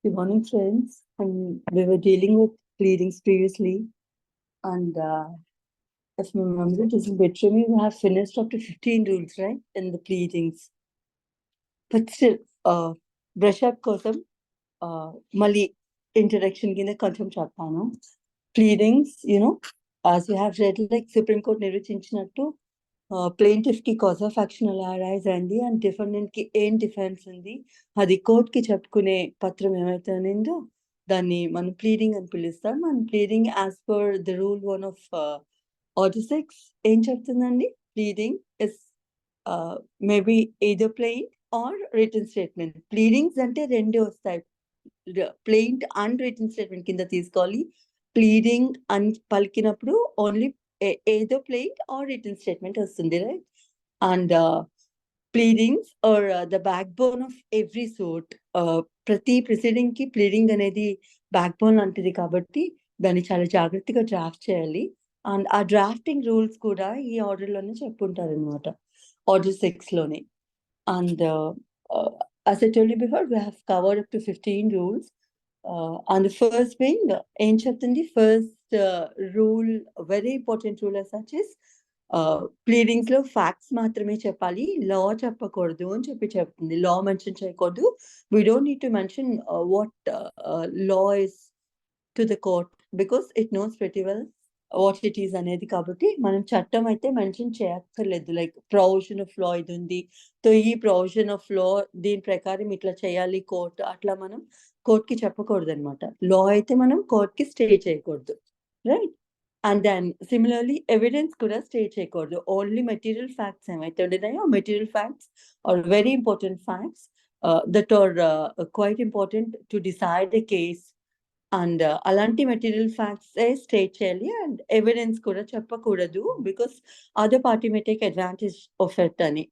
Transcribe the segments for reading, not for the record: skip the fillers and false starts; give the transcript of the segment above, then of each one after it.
Good morning, friends. And we were dealing with pleadings previously, and if my memory doesn't betray me, we have finished up to 15 rules, right, in the pleadings. But still, brush up కోసం మళ్ళీ introduction కింద కొంచెం చెప్తాను. Pleadings, as you have read, like Supreme Court నిర్వచించినట్టు plaintiff కి cause of action ఎలా arise అయింది and defendant కి ఏం డిఫెన్స్ ఉంది, అది కోర్ట్ కి చెప్పుకునే పత్రం ఏమైతే అనిందో దాన్ని మనం ప్లీడింగ్ అని పిలుస్తాం. And pleading as per the rule 1 of order 6 ఏం చెప్తుందండి? Pleading is maybe either plaint or written statement. Pleadings అంటే రెండే వస్తాయి, ప్లెయింట్ అండ్ రిటన్ స్టేట్మెంట్ కింద తీసుకోవాలి. ప్లీడింగ్ అని పలికినప్పుడు ఓన్లీ ఏదో ప్లెయింట్ ఆర్ రిటన్ స్టేట్మెంట్ వస్తుంది, right? And pleadings are the back bone of every suit. ప్రతి ప్రొసీడింగ్ కి ప్లీడింగ్ అనేది బ్యాక్ బోన్ లాంటిది కాబట్టి దాన్ని చాలా జాగ్రత్తగా డ్రాఫ్ట్ చేయాలి. అండ్ ఆ డ్రాఫ్టింగ్ రూల్స్ కూడా ఈ ఆర్డర్ లోనే చెప్పుంటారు అనమాట, ఆర్డర్ 6 లోనే. And as I told you before, we have covered up to 15 rules. And the first being, ఏం చెప్తుంది? First rule, very important rule as such is, pleadings లో ఫ్యాక్ట్స్ మాత్రమే చెప్పాలి, లా చెప్పకూడదు అని చెప్తుంది. లా మెన్షన్ చేయకూడదు. We don't need to mention what law is to the court because it knows very well what it is అనేది. కాబట్టి మనం చట్టం అయితే మెన్షన్ చేయక్కర్లేదు. లైక్ ప్రొవిజన్ ఆఫ్ లా ఇది ఉంది, సో ఈ ప్రొవిజన్ ఆఫ్ లా దీని ప్రకారం ఇట్లా చేయాలి కోర్టు, అట్లా మనం కోర్టుకి చెప్పకూడదు అనమాట. లా అయితే మనం కోర్టుకి స్టే చేయకూడదు, right? And then similarly evidence కూడా స్టే చేయకూడదు. ఓన్లీ మెటీరియల్ ఫ్యాక్ట్స్ ఏమైతే ఉన్నాయో, material facts are very important facts that are quite important to decide the case. And అలాంటి మెటీరియల్ ఫ్యాక్ట్స్ స్టేట్ చేయాలి. అండ్ ఎవిడెన్స్ కూడా చెప్పకూడదు because other party may take advantage of it అని.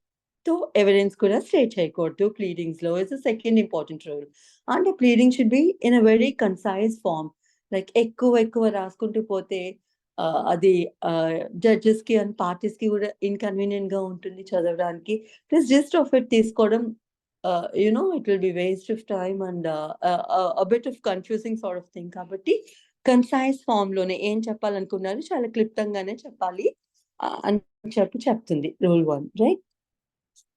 So evidence కూడా state చేయకూడదు pleadings లో. Is the second important rule. And pleading should be in a very concise form. Like ఎక్కువ రాసుకుంటూ పోతే అది జడ్జెస్ కి అండ్ పార్టీస్ కి కూడా ఇన్కన్వీనియంట్ గా ఉంటుంది చదవడానికి. ప్లస్ జస్ట్ ఆఫ్ ఇట్ తీసుకోవడం, it will be waste of time and a bit of confusing sort of thing. కాబట్టి కన్సైజ్ ఫామ్ లోనే ఏం చెప్పాలనుకున్నారు చాలా క్లుప్తంగానే చెప్పాలి అని చెప్తుంది రూల్ 1, రైట్?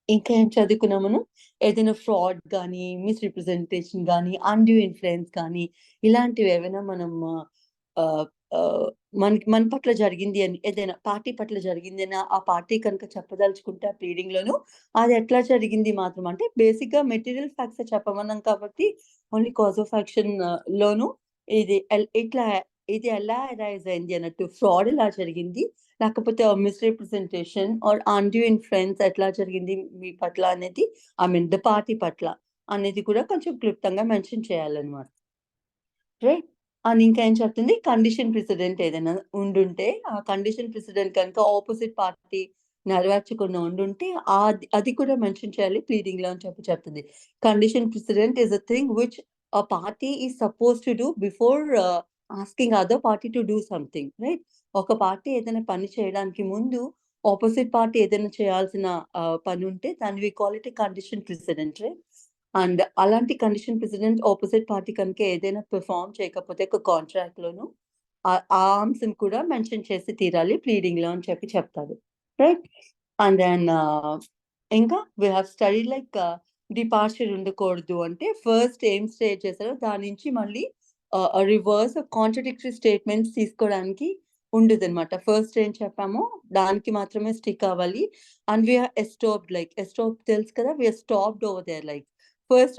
ఇంకా ఏం చదువుకున్నాం మనం? ఏదైనా ఫ్రాడ్ కానీ, మిస్రిప్రజెంటేషన్ కానీ, అన్డ్యూ ఇన్ఫ్లుయెన్స్ కానీ, ఇలాంటివి ఏమైనా మనం మన పట్ల జరిగింది అని, ఏదైనా పార్టీ పట్ల జరిగింది అని ఆ పార్టీ కనుక చెప్పదలుచుకుంటే ఆ ప్లీడింగ్ లోను, అది ఎట్లా జరిగింది మాత్రం అంటే బేసిక్ గా మెటీరియల్ ఫ్యాక్ట్స్ చెప్పమన్నాం కాబట్టి ఓన్లీ కాజ్ ఆఫ్ యాక్షన్ లోను ఇది ఎలా అరైజ్ అయింది అన్నట్టు, ఫ్రాడ్ ఎలా జరిగింది, లేకపోతే మిస్రిప్రజెంటేషన్ ఆర్ అన్డ్యూ ఇన్ఫ్లుయెన్స్ ఎట్లా జరిగింది మీ పట్ల అనేది, ఐ మీన్ ద పార్టీ పట్ల అనేది కూడా కొంచెం క్లుప్తంగా మెన్షన్ చేయాలన్నమాట, రైట్? అని ఇంకా ఏం చెప్తుంది? కండిషన్ ప్రెసిడెంట్ ఏదైనా ఉండుంటే ఆ కండిషన్ ప్రెసిడెంట్ కనుక ఆపోజిట్ పార్టీ నెరవేర్చకుండా ఉండుంటే అది కూడా మెన్షన్ చేయాలి ప్లీడింగ్ లో అని చెప్తుంది. Condition president is a thing which a party is supposed to do before asking other party to do something, right? ఒక పార్టీ ఏదైనా పని చేయడానికి ముందు ఆపోజిట్ పార్టీ ఏదైనా చేయాల్సిన పని ఉంటే దాన్ని we call it a condition precedent, right? And అలాంటి కండిషన్ ప్రెసిడెంట్ ఆపోజిట్ పార్టీ కనుక ఏదైనా పెర్ఫార్మ్ చేయకపోతే ఒక కాంట్రాక్ట్ లోను ఆ అంశం కూడా మెన్షన్ చేసి తీరాలి ప్లీడింగ్ లో అని చెప్తారు, రైట్? అండ్ దెన్ ఇంకా we have study like departure ఉండకూడదు అంటే ఫస్ట్ ఏం స్టేట్ చేశారో దాని నుంచి మళ్ళీ రివర్స్ కాంట్రడిక్టరీ స్టేట్మెంట్స్ తీసుకోవడానికి ఉండదు అనమాట. ఫస్ట్ ఏం చెప్పామో దానికి మాత్రమే స్టిక్ అవ్వాలి. And we are estopped, like estop తెలుసు కదా, we are stopped over there. Like first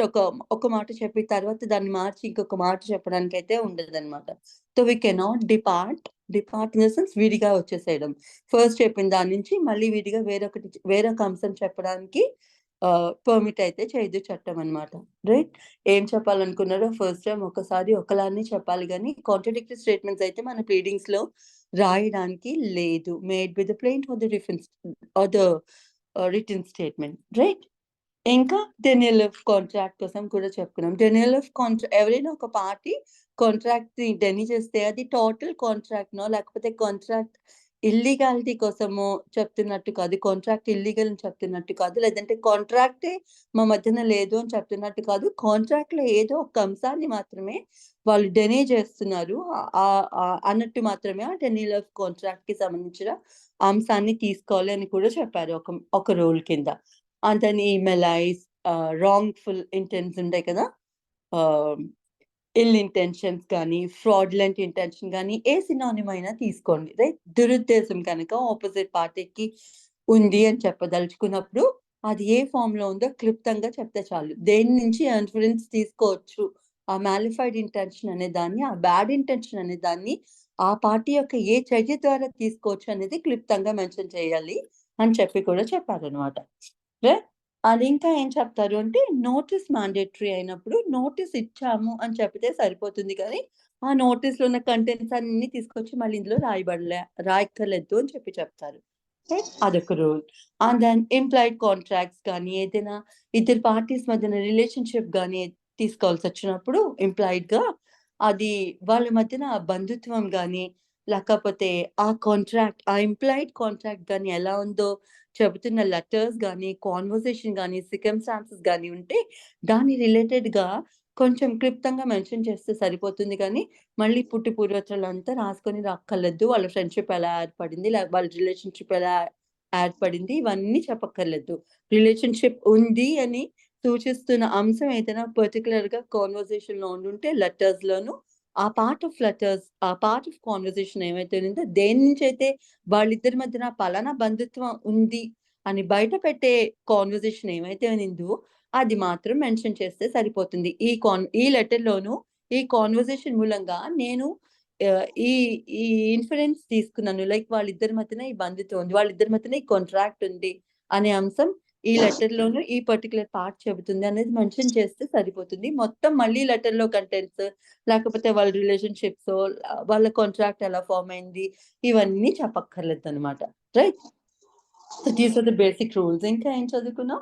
ఒక మాట చెప్పి తర్వాత దాన్ని మార్చి ఇంకొక మాట చెప్పడానికి అయితే ఉండదు అనమాట. So we cannot depart in the sense విడిగా వచ్చేసేయడం. ఫస్ట్ చెప్పిన దాని నుంచి మళ్ళీ విడిగా వేరొక అంశం చెప్పడానికి పర్మిట్ అయితే చేయదు చట్టం అనమాట, రైట్? ఏం చెప్పాలనుకున్నారో ఫస్ట్ టైం ఒకసారి ఒకలానే చెప్పాలి, కానీ కాంట్రడిక్టరీ స్టేట్మెంట్స్ అయితే మన ప్లీడింగ్స్ లో రాయడానికి లేదు. Made by the plaint or the defence or the written statement, right? ఇంకా డెనియల్ ఆఫ్ కాంట్రాక్ట్ కోసం కూడా చెప్పుకున్నాం. డెనియల్ ఆఫ్ కాంట్రాక్ట్, ఎవరైనా ఒక పార్టీ కాంట్రాక్ట్ ని డెనీ చేస్తే అది టోటల్ కాంట్రాక్ట్ నో లేకపోతే కాంట్రాక్ట్ ఇల్లీగాలిటీ కోసము చెప్తున్నట్టు కాదు, కాంట్రాక్ట్ ఇల్లీగల్ అని చెప్తున్నట్టు కాదు, లేదంటే కాంట్రాక్టే మా మధ్యన లేదు అని చెప్తున్నట్టు కాదు. కాంట్రాక్ట్‌లో ఏదో ఒక అంశాన్ని మాత్రమే వాళ్ళు డెనీ చేస్తున్నారు. అన్నట్టు మాత్రమే ఆ డెనీల్ ఆఫ్ కాంట్రాక్ట్‌కి సంబంధించిన అంశాన్ని తీసుకోవాలి అని కూడా చెప్పారు ఒక రూల్ కింద. అండ్ దెన్ ఈ మెలైస్, రాంగ్‌ఫుల్ ఇంటెన్స్ ఉంటాయి కదా! ఇల్ ఇంటెన్షన్స్ గానీ, ఫ్రాడ్యులెంట్ ఇంటెన్షన్ గానీ, ఏ సినానిమ్ అయినా తీసుకోండి. రైట్? దురుద్దేశం కనుక ఆపోజిట్ పార్టీకి ఉంది అని చెప్పదలుచుకున్నప్పుడు, అది ఏ ఫార్మ్‌లో ఉందో క్లుప్తంగా చెప్తే చాలు. దేని నుంచి ఇన్ఫరెన్స్ తీసుకోవచ్చు. ఆ మాలిఫైడ్ ఇంటెన్షన్ అనే దాన్ని, ఆ బ్యాడ్ ఇంటెన్షన్ అనే దాన్ని, ఆ పార్టీ యొక్క ఏ చర్య ద్వారా తీసుకోవచ్చు అనేది క్లుప్తంగా మెన్షన్ చేయాలి అని చెప్పి కూడా చెప్పారనమాట. రైట్? అది ఇంకా ఏం చెప్తారు అంటే, నోటీస్ మ్యాండేటరీ అయినప్పుడు నోటీస్ ఇచ్చాము అని చెప్పితే సరిపోతుంది కానీ, ఆ నోటీస్‌లో ఉన్న కంటెంట్స్ అన్నీ తీసుకొచ్చి మళ్ళీ ఇందులో రాయక్కర్లేదు అని చెప్తారు. రైట్? అదొక rule. And then implied contracts కానీ, ఏదైనా ఇద్దరు పార్టీస్ మధ్యన రిలేషన్‌షిప్ గానీ తీసుకోవాల్సొచ్చినప్పుడు ఇంప్లాయిడ్‌గా అది వాళ్ళ మధ్యన బంధుత్వం గానీ, లేకపోతే ఆ ఇంప్లాయిడ్ కాంట్రాక్ట్ గానీ ఎలా ఉందో చెబుతున్న లెటర్స్ గానీ, కాన్వర్జేషన్ గానీ, సిర్కమ్‌స్టాన్సెస్ గానీ ఉంటే, దాని రిలేటెడ్‌గా కొంచెం క్లుప్తంగా మెన్షన్ చేస్తే సరిపోతుంది గానీ, మళ్ళీ పుట్టి పూర్వత్రులంతా రాసుకొని రాక్కర్లేదు. వాళ్ళ ఫ్రెండ్‌షిప్ ఎలా ఏర్పడింది, వాళ్ళ రిలేషన్‌షిప్ ఎలా ఏర్పడింది, ఇవన్నీ చెప్పక్కర్లేదు. రిలేషన్‌షిప్ ఉంది అని సూచిస్తున్న అంశం ఏదైనా పర్టిక్యులర్‌గా కాన్వర్జేషన్‌లో ఉండుంటే లెటర్స్‌లోను, ఆ పార్ట్ ఆఫ్ కాన్వర్జేషన్ ఏమైతే ఉందో, దేని నుంచైతే వాళ్ళిద్దరి మధ్యన పలానా బంధుత్వం ఉంది అని బయట పెట్టే కాన్వర్జేషన్ ఏమైతే ఉన్నిందో, అది మాత్రం మెన్షన్ చేస్తే సరిపోతుంది. ఈ లెటర్‌లోను ఈ కాన్వర్జేషన్ మూలంగా నేను ఈ ఈ ఇన్ఫరెన్స్ తీసుకున్నాను. లైక్ వాళ్ళిద్దరి మధ్యన ఈ బంధుత్వం ఉంది. వాళ్ళిద్దరి మధ్యన ఈ కాంట్రాక్ట్ ఉంది అనే అంశం ఈ లెటర్‌లోను ఈ పర్టిక్యులర్ పార్ట్ చెబుతుంది అనేది మెన్షన్ చేస్తే సరిపోతుంది. మొత్తం మళ్ళీ లెటర్‌లో కంటెంట్స్, లేకపోతే వాళ్ళ రిలేషన్‌షిప్సో, వాళ్ళ కాంట్రాక్ట్ ఎలా ఫార్మ్ అయింది, ఇవన్నీ చెప్పక్కర్లేదనమాట. Right? So these are the basic rules. ఇంకా ఏం చదువుకున్నాం?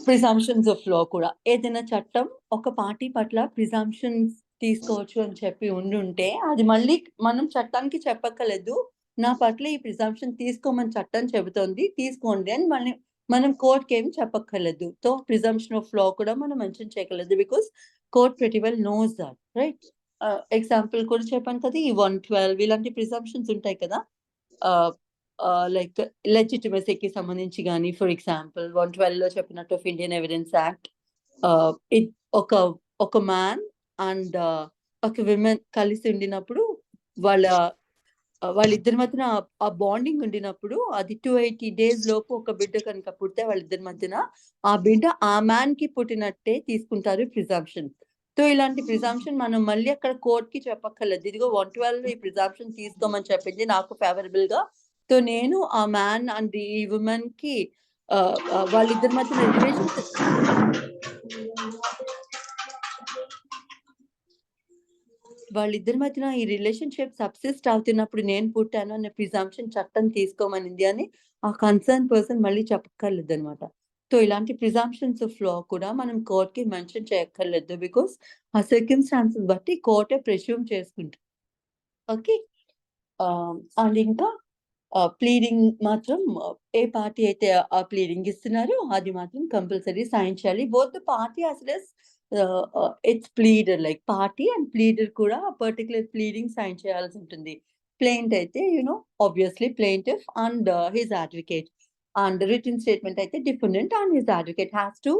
ప్రిజంప్షన్స్ ఆఫ్ లా కూడా. ఏదైనా చట్టం ఒక పార్టీ పట్ల ప్రిజంప్షన్స్ తీసుకోవచ్చు అని చెప్పి ఉండుంటే, అది మళ్ళీ మనం చట్టానికి చెప్పక్కర్లేదు. నా పట్ల ఈ ప్రిజంప్షన్ తీసుకోమని చట్టం చెబుతోంది. తీసుకోండి అని మనం కోర్ట్‌కేమి చెప్పక్కర్లేదు. సో, ప్రిజంప్షన్ ఆఫ్ లా కూడా మనం మెన్షన్ చేయక్కర్లేదు. Because court pretty well knows that. Right? Example కూడా చెప్పాను కదా! ఈ 112 ఇలాంటి ప్రిజంప్షన్స్ ఉంటాయి కదా! ఆహ్, లైక్ లెజిటిమసీకి సంబంధించి గాని, ఫర్ ఎగ్జాంపుల్ 112లో చెప్పినట్టు ఆఫ్ ఇండియన్ ఎవిడెన్స్ యాక్ట్, ఆహ్, ఇద్ ఒక ఒక మ్యాన్ అండ్ ఒక విమెన్ కలిసి ఉండినప్పుడు వాళ్ళ వాళ్ళిద్దరి మధ్యన ఆ బాండింగ్ ఉండినప్పుడు అది 280 డేస్ లోపు ఒక బిడ్డ కనుక పుడితే వాళ్ళిద్దరి మధ్యన, ఆ బిడ్డ ఆ మ్యాన్‌కి పుట్టినట్టే తీసుకుంటారు ప్రిజంప్షన్. సో, ఇలాంటి ప్రిజంప్షన్ మనం మళ్ళీ అక్కడ కోర్ట్‌కి చెప్పక్కర్లేదు. ఇదిగో 112లో ఈ ప్రిజంప్షన్ తీసుకోమని చెప్పింది నాకు ఫేవరబుల్‌గా. సో, నేను ఆ మ్యాన్ అండ్ ఈ వుమెన్‌కి వాళ్ళిద్దరి మధ్యన వాళ్ళిద్దరి మధ్యన ఈ రిలేషన్‌షిప్ సబ్సిస్ట్ అవుతున్నప్పుడు నేను పుట్టాను అనే ప్రిజంప్షన్ చట్టం తీసుకోమనింది అని ఆ కన్సర్న్ పర్సన్ మళ్ళీ చెప్పక్కర్లేదనమాట. సో, ఇలాంటి ప్రిజంప్షన్స్ ఆఫ్ లా కూడా మనం కోర్ట్‌కి మెన్షన్ చేయక్కర్లేదు. బికాజ్ ఆ సర్కమ్‌స్టాన్సెస్ బట్టి కోర్టే ప్రిస్యూమ్ చేసుకుంటది. ఓకే. అండ్ ఇంకా ప్లీడింగ్ మాత్రం ఏ పార్టీ అయితే ఆ ప్లీడింగ్ ఇస్తున్నారో అది మాత్రం కంపల్సరీ సైన్ చేయాలి. Both the party as well as its pleader, like party and pleader కూడా పర్టిక్యులర్ ప్లీడింగ్ సైన్ చేయాల్సుంటుంది. ప్లెయింట్ అయితే obviously plaintiff and his advocate. And written statement అయితే defendant and his advocate has to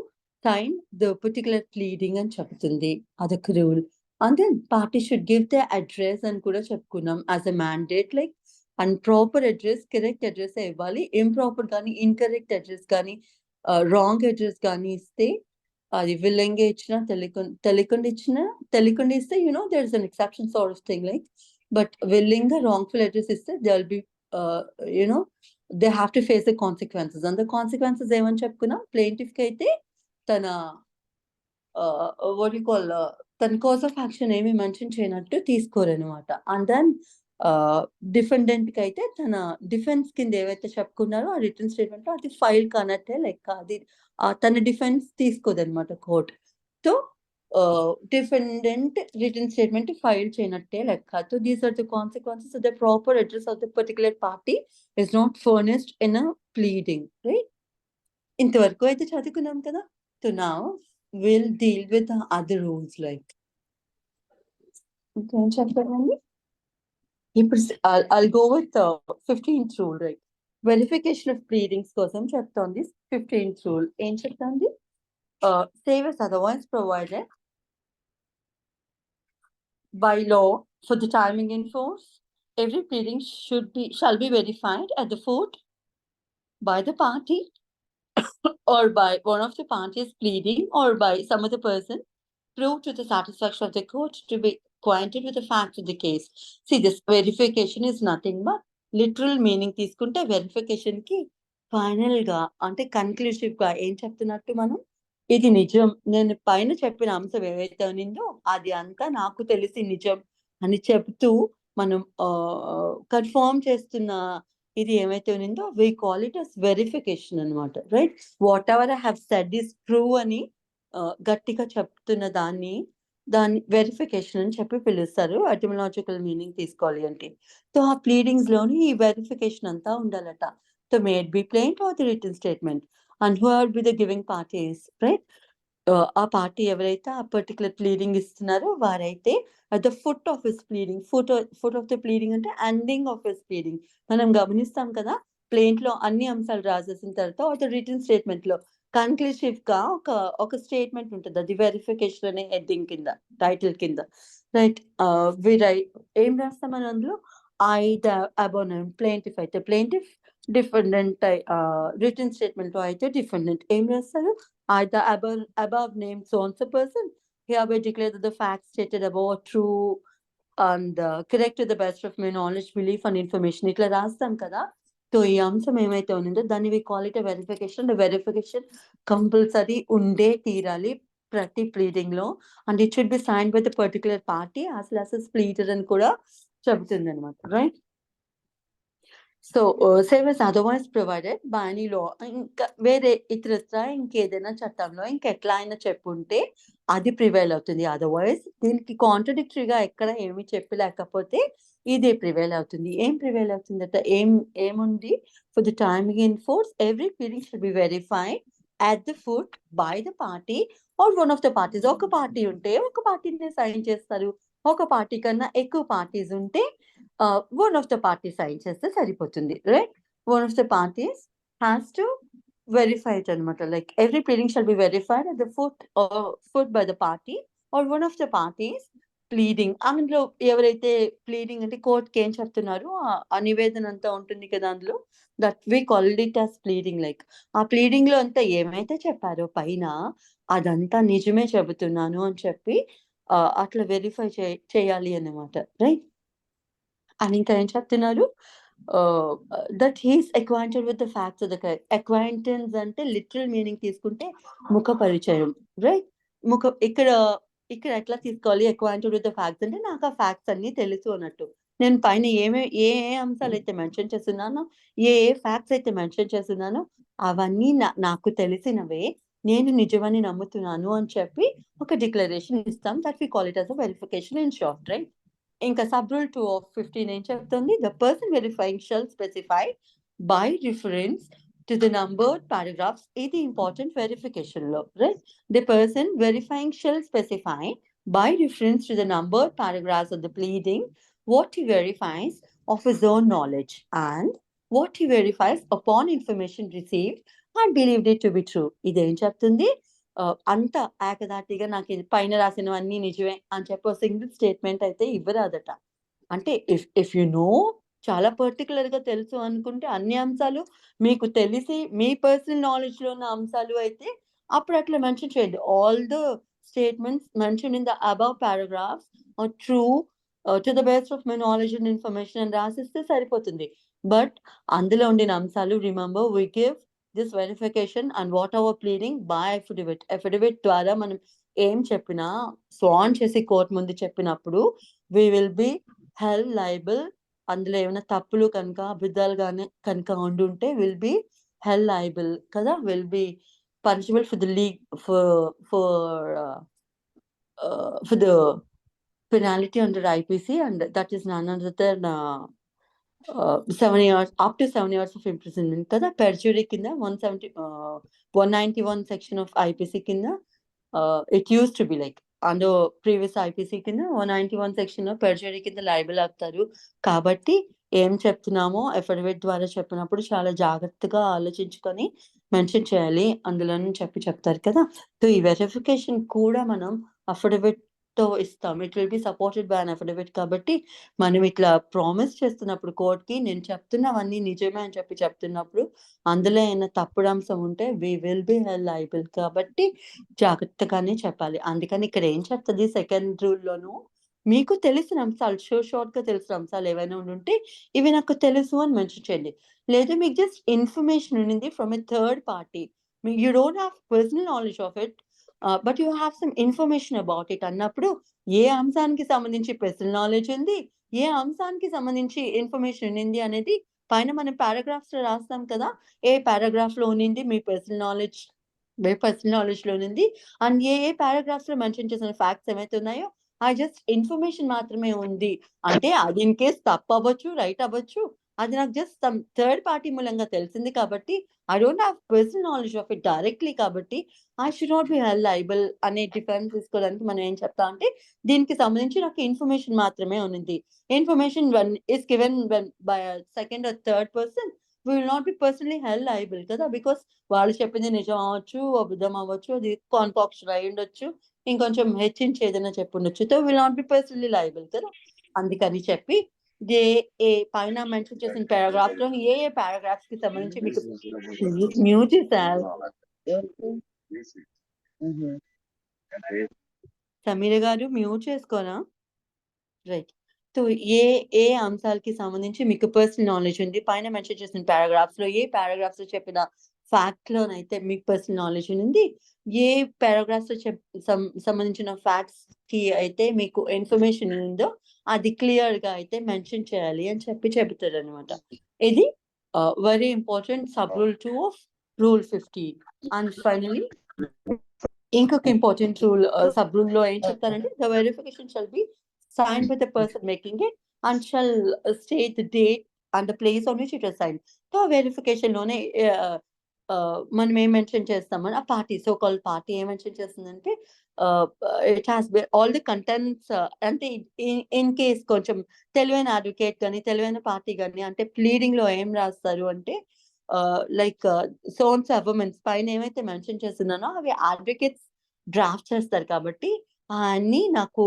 sign the particular pleading అని చెప్తుంది. అదొక rule. And then party should give the address అని కూడా చెప్పుకున్నాం as a mandate. Like and proper address, correct అడ్రెస్సే ఇవ్వాలి. Improper గానీ, ఇన్‌కరెక్ట్ అడ్రెస్ గానీ, రాంగ్ అడ్రెస్ గానీ ఇస్తే, అది విల్లింగ్‌గా ఇచ్చినా, తెలియకుండా ఇస్తే there is an exception sort of thing like. But విల్లింగ్‌గా రాంగ్‌ఫుల్ అడ్రెస్ ఇస్తే they will be ah, you know they have to face the consequences. And the consequences ఏమని చెప్పుకున్నాం? ప్లెయింటిఫ్‌కైతే తన వాట్ యూ కాల్ తన కాజ్ ఆఫ్ యాక్షన్ ఏమి mention చేయనట్టు తీసుకోరనమాట. అండ్ దెన్ డిఫెండెంట్‌కైతే తన డిఫెన్స్ కింద ఏవైతే చెప్పుకున్నారో ఆ రిటన్ స్టేట్మెంట్‌లో అది ఫైల్ కానట్టే లెక్క. అది తన డిఫెన్స్ తీసుకోదనమాట court. So, defendant written statement file చేయనట్టే లెక్క. So these are the consequences of the proper address of the particular party is not furnished in a pleading, right? ఇంతవరకు అయితే చదువుకున్నాం కదా. So now we'll deal with the other rules like. ఇంకేం చెప్పారండి? ఇప్పుడు I'll go with the 15th rule, right? Verification of pleadings కోసం చెప్తోంది 15th rule. ఏం చెప్తోంది? Save as otherwise provided by law for the timing in force, every pleading shall be verified at the foot by the party or by one of the parties pleading or by some other person proved to the satisfaction of the court to be acquainted with the facts of the case. See, this verification is nothing but literal meaning తీసుకుంటే verification కి final గా అంటే కన్క్లూసివ్ గా ఏం చెప్తున్నట్టు మనం ఇది నిజం, నేను పైన చెప్పిన అంశం ఏవైతే ఉన్నిందో అది అంతా నాకు తెలిసి నిజం అని చెప్తూ మనం కన్ఫర్మ్ చేస్తున్న ఇది ఏమైతే ఉన్నిందో we call it as verification అన్నమాట, right? What ever I have said is true అని గట్టిగా చెప్తున్న దాన్ని వెరిఫికేషన్ అని చెప్పి పిలుస్తారు. ఎటిమలాజికల్ మీనింగ్ తీసుకోవాలి అంటే. సో ఆ ప్లీడింగ్స్ లోని ఈ వెరిఫికేషన్ అంతా ఉండాలట. So may it be plaint or the written statement and who are be the giving parties, right? ఆ పార్టీ ఎవరైతే ఆ పర్టికులర్ ప్లీడింగ్ ఇస్తున్నారో వారైతే at the foot of his pleading, foot of the pleading అంటే ending of his pleading. మనం గమనిస్తాం కదా, ప్లేంట్ లో అన్ని అంశాలు రాసేసిన తర్వాత ఒక రిటన్ స్టేట్మెంట్ లో కన్క్లూసివ్ గా ఒక స్టేట్మెంట్ ఉంటుంది, అది వెరిఫికేషన్ అనే హెడ్డింగ్ కింద, టైటిల్ కింద, రైట్? ఏం రాస్తాం మనం అందులో? ప్లేంటిఫ్ అయితే ప్లేంటిఫ్, డిఫెండెంట్ రిటన్ స్టేట్మెంట్ లో అయితే డిఫెండెంట్ ఏం రాస్తారు? The above named so and so person hereby declare that the facts stated above are true and correct to the best of my knowledge, belief and information. ఇట్లా రాస్తాం కదా. So ఈ అంశం ఏమైతే ఉందో దాన్ని we call it a verification. The verification compulsory ఉండే తీరాలి ప్రతి ప్లీడింగ్ లో, and it should be sign by the particular party as well as pleader అని కూడా చెబుతుంది అనమాట, right? So save as otherwise provided by any law. ఇంకా వేరే ఇతరత్ర ఇంకేదైనా చట్టంలో ఇంకెట్లా అయినా చెప్పుంటే అది ప్రివైల్ అవుతుంది. అదర్వైజ్ దీనికి కాంట్రడిక్టరీగా ఎక్కడ ఏమి చెప్పలేకపోతే ఇదే ప్రివైల్ అవుతుంది. ఏం ప్రివైల్ అవుతుందట? ఏముంది? For the timing in force every pleading should be verified at the foot by the party or one of the parties. ఒక పార్టీ ఉంటే ఒక పార్టీని సైన్ చేస్తారు, ఒక పార్టీ కన్నా ఎక్కువ పార్టీస్ ఉంటే one of the parties sign చేస్తే సరిపోతుంది, right? One of the parties has to verify it అనమాట. Like every pleading shall be verified at the foot by the party or one of the parties pleading. అందులో ఎవరైతే pleading అంటే కోర్టుకి ఏం చెప్తున్నారు ఆ నివేదన అంతా ఉంటుంది కదా, అందులో that we called it as pleading. Like ఆ ప్లీడింగ్ లో అంతా ఏమైతే చెప్పారో పైన అదంతా నిజమే చెబుతున్నాను అని చెప్పి అట్లా వెరిఫై చేయాలి అన్నమాట, రైట్? అని ఇంకా ఏం చెప్తున్నారు? That he's acquainted with the facts of the case. Acquaintance అంటే లిటరల్ మీనింగ్ తీసుకుంటే ముఖ పరిచయం, రైట్? ఇక్కడ ఎట్లా తీసుకోవాలి? అక్వైంటెడ్ విత్ ద ఫ్యాక్ట్స్ అంటే నాకు ఆ ఫ్యాక్ట్స్ అన్ని తెలుసు అన్నట్టు. నేను పైన ఏ అంశాలు అయితే మెన్షన్ చేస్తున్నానో, ఏ ఫ్యాక్ట్స్ అయితే మెన్షన్ చేస్తున్నానో అవన్నీ నాకు తెలిసినవే, నేను నిజమని నమ్ముతున్నాను అని చెప్పి ఒక డిక్లరేషన్ ఇస్తాం. That we call it as a verification in short, right? ఇంకా సబ్ రూల్ 2 of 15 ఏం చెప్తుంది? The person verifying shall specify by reference to the numbered paragraphs. ఇది ఇంపార్టెంట్ వెరిఫికేషన్ లో, right? The person verifying shall specify by reference to the numbered paragraphs of the pleading what he verifies of his own knowledge and what he verifies upon information received and believed it to be true. ఇదేం చెప్తుంది? అంత ఏకదాటిగా నాకు ఇది పైన రాసినవన్నీ నిజమే అని చెప్పి సింగిల్ స్టేట్మెంట్ అయితే ఇవ్వరాదట. అంటే ఇఫ్ యు నో, చాలా పర్టికులర్ గా తెలుసు అనుకుంటే అన్ని అంశాలు మీకు తెలిసి మీ పర్సనల్ నాలెడ్జ్ లో ఉన్న అంశాలు అయితే అప్పుడు అట్లా మెన్షన్ చేయండి. All the statements mention in the above paragraphs are true to the best of my knowledge and information అని రాసిస్తే సరిపోతుంది. బట్ అందులో ఉండిన అంశాలు remember we give this verification and what our pleading by affidavit ద్వారా మనం ఏం చెప్పినా స్వాన్ చేసి కోర్టు ముందు చెప్పినప్పుడు we will be held liable. అందులో ఏమైనా తప్పులు కనుక అబద్ధాలు కానీ కనుక ఉండుంటే విల్ బి హెల్డ్ లయబుల్ కదా, will be punishable for the league for for the penalty under IPC, and that is none other than 7 years, up to 7 years of imprisonment కదా. perjury కింద 191 section of IPC కింద it used to be like under previous IPC కింద 191 section of perjury కింద liable అవుతారు. కాబట్టి ఏం చెప్తున్నామో affidavit ద్వారా చెప్పినప్పుడు చాలా జాగ్రత్తగా ఆలోచించుకొని మెన్షన్ చేయాలి అందులో చెప్తారు కదా. సో ఈ వెరిఫికేషన్ కూడా మనం అఫిడవిట్ తో ఇస్తాం. It will be supported by an affidavit. కాబట్టి మనం ఇట్లా ప్రామిస్ చేస్తున్నప్పుడు కోర్టుకి నేను చెప్తున్నవన్నీ నిజమే అని చెప్తున్నప్పుడు అందులో ఏమైనా తప్పుడు అంశం ఉంటే we will be held liable. కాబట్టి జాగ్రత్తగానే చెప్పాలి. అందుకని ఇక్కడ ఏం చెప్తుంది సెకండ్ రూల్లోను, మీకు తెలిసిన అంశాలు షార్ట్ గా తెలిసిన అంశాలు ఏవైనా ఉంటే ఇవి నాకు తెలుసు అని మెన్షన్ చేయండి. లేదా మీకు జస్ట్ ఇన్ఫర్మేషన్ ఉండింది from a third party, you don't have personal knowledge of it but you have some information about it అన్నప్పుడు ఏ అంశానికి సంబంధించి పర్సనల్ నాలెడ్జ్ ఉంది, ఏ అంశానికి సంబంధించి ఇన్ఫర్మేషన్ ఉండింది అనేది పైన మనం పారాగ్రాఫ్స్ లో రాస్తాం కదా. ఏ పారాగ్రాఫ్ లో ఉండింది మీ పర్సనల్ నాలెడ్జ్ లో ఉంది, అండ్ ఏ పారాగ్రాఫ్స్ లో మెన్షన్ చేసిన ఫ్యాక్ట్స్ ఏమైతే ఉన్నాయో ఆ జస్ట్ ఇన్ఫర్మేషన్ మాత్రమే ఉంది అంటే అది ఇన్ కేస్ తప్పు అవ్వచ్చు, రైట్ అవ్వచ్చు, అది నాకు జస్ట్ సమ్ థర్డ్ పార్టీ మూలంగా తెలిసింది కాబట్టి I don't have personal knowledge of it directly కాబట్టి I should not be held liable అనే డిఫెన్స్ తీసుకోవడానికి మనం ఏం చెప్తా అంటే దీనికి సంబంధించి నాకు ఇన్ఫర్మేషన్ మాత్రమే ఉంది. Information is given by second or third person we will not be personally held liable కదా. బికాస్ వాళ్ళు చెప్పింది నిజం అవ్వచ్చు, అబద్ధం అవ్వచ్చు, అది కాన్ఫాక్షన్ అయి ఉండొచ్చు, ఇంకొంచెం హెచ్చించి ఏదైనా చెప్పుండొచ్చు. So will not be personally liable కదా. అందుకని చెప్పి ఏ పైన మెన్షన్ చేసిన పారాగ్రాఫ్ లో ఏ పారాగ్రాఫ్స్ కి సంబంధించి మీకు మ్యూట్ చేశారు సమీర గారు, మ్యూట్ చేసుకోనా. రైట్. సో ఏ అంశాలకి సంబంధించి మీకు పర్సనల్ నాలెడ్జ్ ఉంది, పైన మెన్షన్ చేసిన పారాగ్రాఫ్స్ లో ఏ పారాగ్రాఫ్స్ లో చెప్పిన ఫ్యాక్ట్ లోనైతే మీకు పర్సనల్ నాలెడ్జ్ ఉంది, ఏ పారాగ్రాఫ్స్ లో సంబంధించిన ఫ్యాక్ట్స్ కి అయితే మీకు ఇన్ఫర్మేషన్ ఉందో అది క్లియర్ గా అయితే మెన్షన్ చేయాలి అని చెప్తారు అనమాట. ఇది very important sub rule 2 of rule 15. And finally ఇంకొక ఇంపార్టెంట్ రూల్ సబ్ రూల్ లో ఏం చెప్తారంటే the verification shall be signed by the person making it and shall state the date and the place on which it was signed. So verification లోనే మనం ఏం mention చేస్తామని ఆ party so call party ఏం mention చేస్తుందంటే it has all the contents. అంటే in case కొంచెం తెలివైన అడ్వకేట్ కానీ తెలివైన పార్టీ కానీ అంటే ప్లీడింగ్ లో ఏం రాస్తారు అంటే లైక్ సోన్స్ అవర్మెంట్స్ పైన ఏమైతే మెన్షన్ చేస్తున్నానో అవి అడ్వకేట్స్ డ్రాఫ్ట్ చేస్తారు. కాబట్టి అన్ని నాకు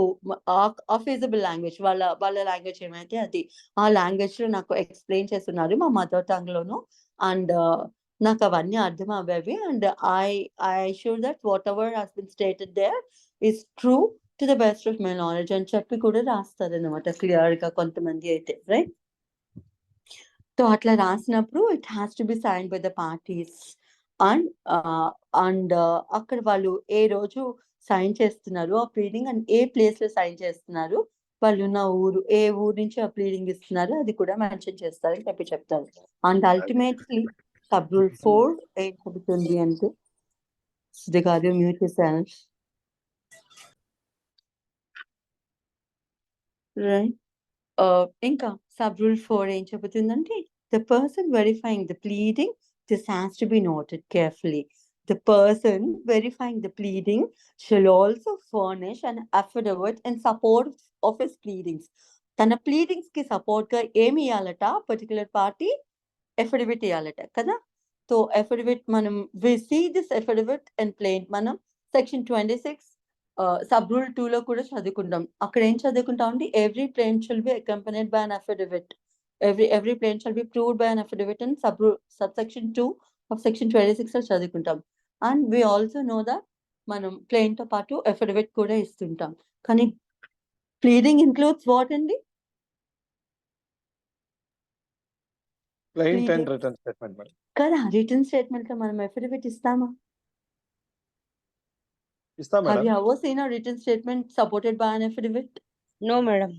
ఫీజబుల్ లాంగ్వేజ్ వాళ్ళ లాంగ్వేజ్ ఏమైతే అది ఆ లాంగ్వేజ్ లో నాకు ఎక్స్ప్లెయిన్ చేస్తున్నారు మా మదర్ టంగ్ లోను. అండ్ నాకు అవన్నీ అర్థం అవ్వేవి. And I sure that whatever has been stated there is true to the best of my knowledge అని చెప్పి కూడా రాస్తారు అనమాట క్లియర్ గా కొంతమంది అయితే. రైట్. సో అట్లా రాసినప్పుడు it has to be sign by the parties. And అక్కడ వాళ్ళు ఏ రోజు సైన్ చేస్తున్నారు ఆ ప్లీడింగ్ అండ్ ఏ ప్లేస్ లో సైన్ చేస్తున్నారు, వాళ్ళు ఉన్న ఊరు ఏ ఊరు నుంచి ఆ ప్లీడింగ్ ఇస్తున్నారు అది కూడా మెన్షన్ చేస్తారని చెప్తారు. అండ్ అల్టిమేట్లీ సబ్ రూల్ 4 ఏం చెబుతుంది అంటే సుధి గారు మ్యూట్ చేశాను. రైట్. ఇంకా సబ్ రూల్ 4 ఏం చెబుతుందంటే the person verifying the pleading, this has to be noted carefully. The person verifying the pleading shall also furnish an affidavit in support of his pleadings. తన pleadings కి support గా ఏమి ఇవ్వాలట, particular party affidavit ఇవ్వాలట కదా. So affidavit మనం we see this affidavit and plaint మనం section 26 sub rule 2 లో కూడా చదువుకుంటాం. అక్కడ ఏం చదువుకుంటాం అంటే every plaint shall be accompanied by an affidavit. Every plaint shall be proved by an affidavit in subsection 2 of section 26 లో చదువుకుంటాం. And we also know that మనం plaint తో పాటు affidavit కూడా ఇస్తుంటాం. కానీ pleading includes what అండి? plaint and written statement madam కదా. Return statement లో మనం affidavit ఇస్తామా? ఇస్తాం Have you madam. ever seen a written statement supported by an affidavit? No, madam.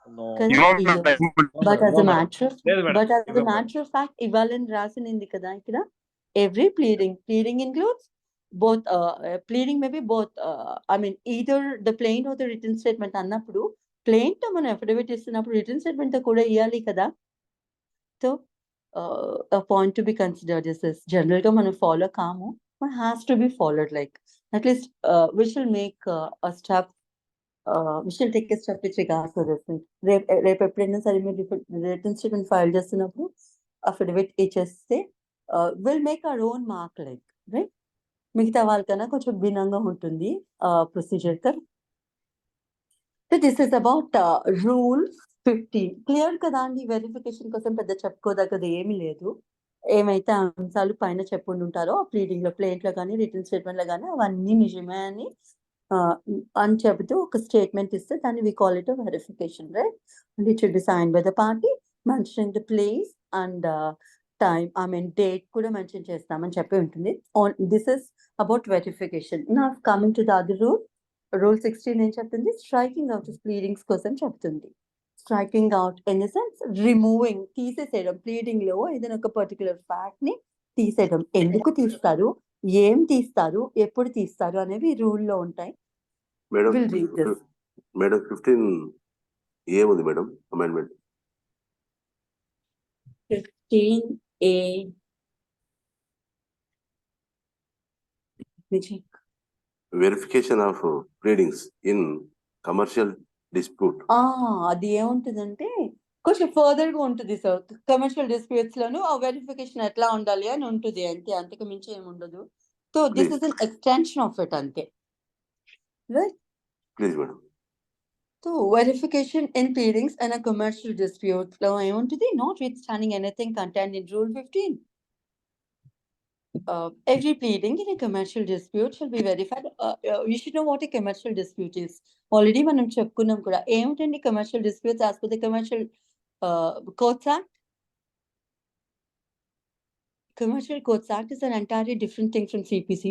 No. But as No, a madam. matter లేదు madam. but as ఇవ్వం a madam. matter of fact ఇవ్వాలని రాసింది కదా ఇక్కడ. Every pleading includes both pleading may be both I mean either the plain or the written statement అన్నప్పుడు plain తో మనం affidavit ఇస్తున్నప్పుడు written statement తో కూడా ఇవ్వాలి కదా. So a point to be considered is this, general గా మనం follow కాము, but has to be followed, like at least we shall make a step, we shall take a step with regards to this thing. రేపు ఎప్పుడైనా సరే మీరు return statement file చేస్తున్నప్పుడు affidavit ఇచ్చేస్తే will make our own mark, like right, మిగతా వాళ్ళకన్నా కొంచెం భిన్నంగా ఉంటుంది ప్రొసీజర్ కదా. So this is about rule 15. Clear కదా అండి? వెరిఫికేషన్ కోసం పెద్ద చెప్పుకోదగ్గది ఏమీ లేదు. ఏమైతే అంశాలు పైన చెప్పుండి ఉంటారో ప్లీడింగ్ లో, ప్లేట్ లో కానీ రిటర్న్ స్టేట్మెంట్ లో కానీ అవన్నీ నిజమే అని చెబుతూ ఒక స్టేట్మెంట్ ఇస్తే దాన్ని we call it verification, right? And it should be sign by the party, mention the place and time, I mean date కూడా మెన్షన్ చేస్తామని చెప్పి ఉంటుంది. This is about verification. నా coming to the other rule, rule 16 ఏం చెప్తుంది? Striking out pleadings కోసం చెప్తుంది. Striking out in the sense removing, తీసేసేయడం. ప్లీడింగ్ లో ఏదైనా ఒక పర్టికులర్ ఫ్యాక్ట్ ని తీసేయడం. ఎందుకు తీస్తారు, ఏం తీస్తారు, ఎప్పుడు తీస్తారు అనేవి రూల్ లో ఉంటాయి. మేడం 15 ఏముంది madam amendment? 15A verification of pleadings in commercial dispute. అది ఏముంటుందంటే కొంచెం ఫర్దర్ గా ఉంటుంది సార్. కమర్షియల్ డిస్ప్యూట్స్ లోను ఆ వెరిఫికేషన్ ఎట్లా ఉండాలి అని ఉంటుంది, అంతే, అంతకు మించి ఏమి ఉండదు. So this is an extension of it, అంతే, right? Please madam. So verification in pleadings and commercial disputes లో ఏముంటుంది? Notwithstanding anything contained in rule 15. Every pleading in a commercial dispute shall be verified. You should know what a commercial dispute is. Already మనం చెప్పుకున్నాం కూడా. ఏమిటండి commercial disputes as per the Commercial Courts Act? Commercial Courts Act is an entirely different thing from CPC,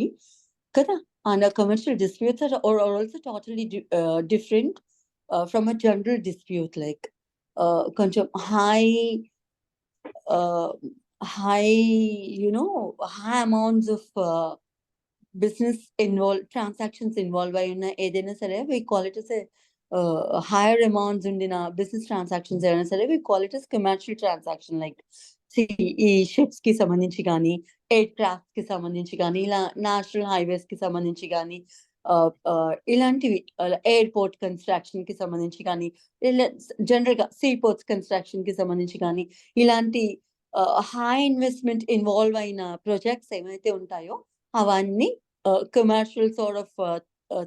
kada? And commercial disputes are also totally different from a general dispute, like కొంచెం high, you know, high amounts of business transactions involved ayuna edaina sare we call it as a higher amounts undina business transactions ayina sare we call it as commercial transaction. Like see ee ships ki sambandhinchi gaani, aircraft ki sambandhinchi gaani, ila national highways ki sambandhinchi gaani, ఇలాంటివి airport construction కి సంబంధించి కానీ, general గా see ports construction కి సంబంధించి కానీ, ఇలాంటి high investment involve అయిన ప్రాజెక్ట్స్ ఏమైతే ఉంటాయో అవన్నీ కమర్షియల్ సార్ట్ ఆఫ్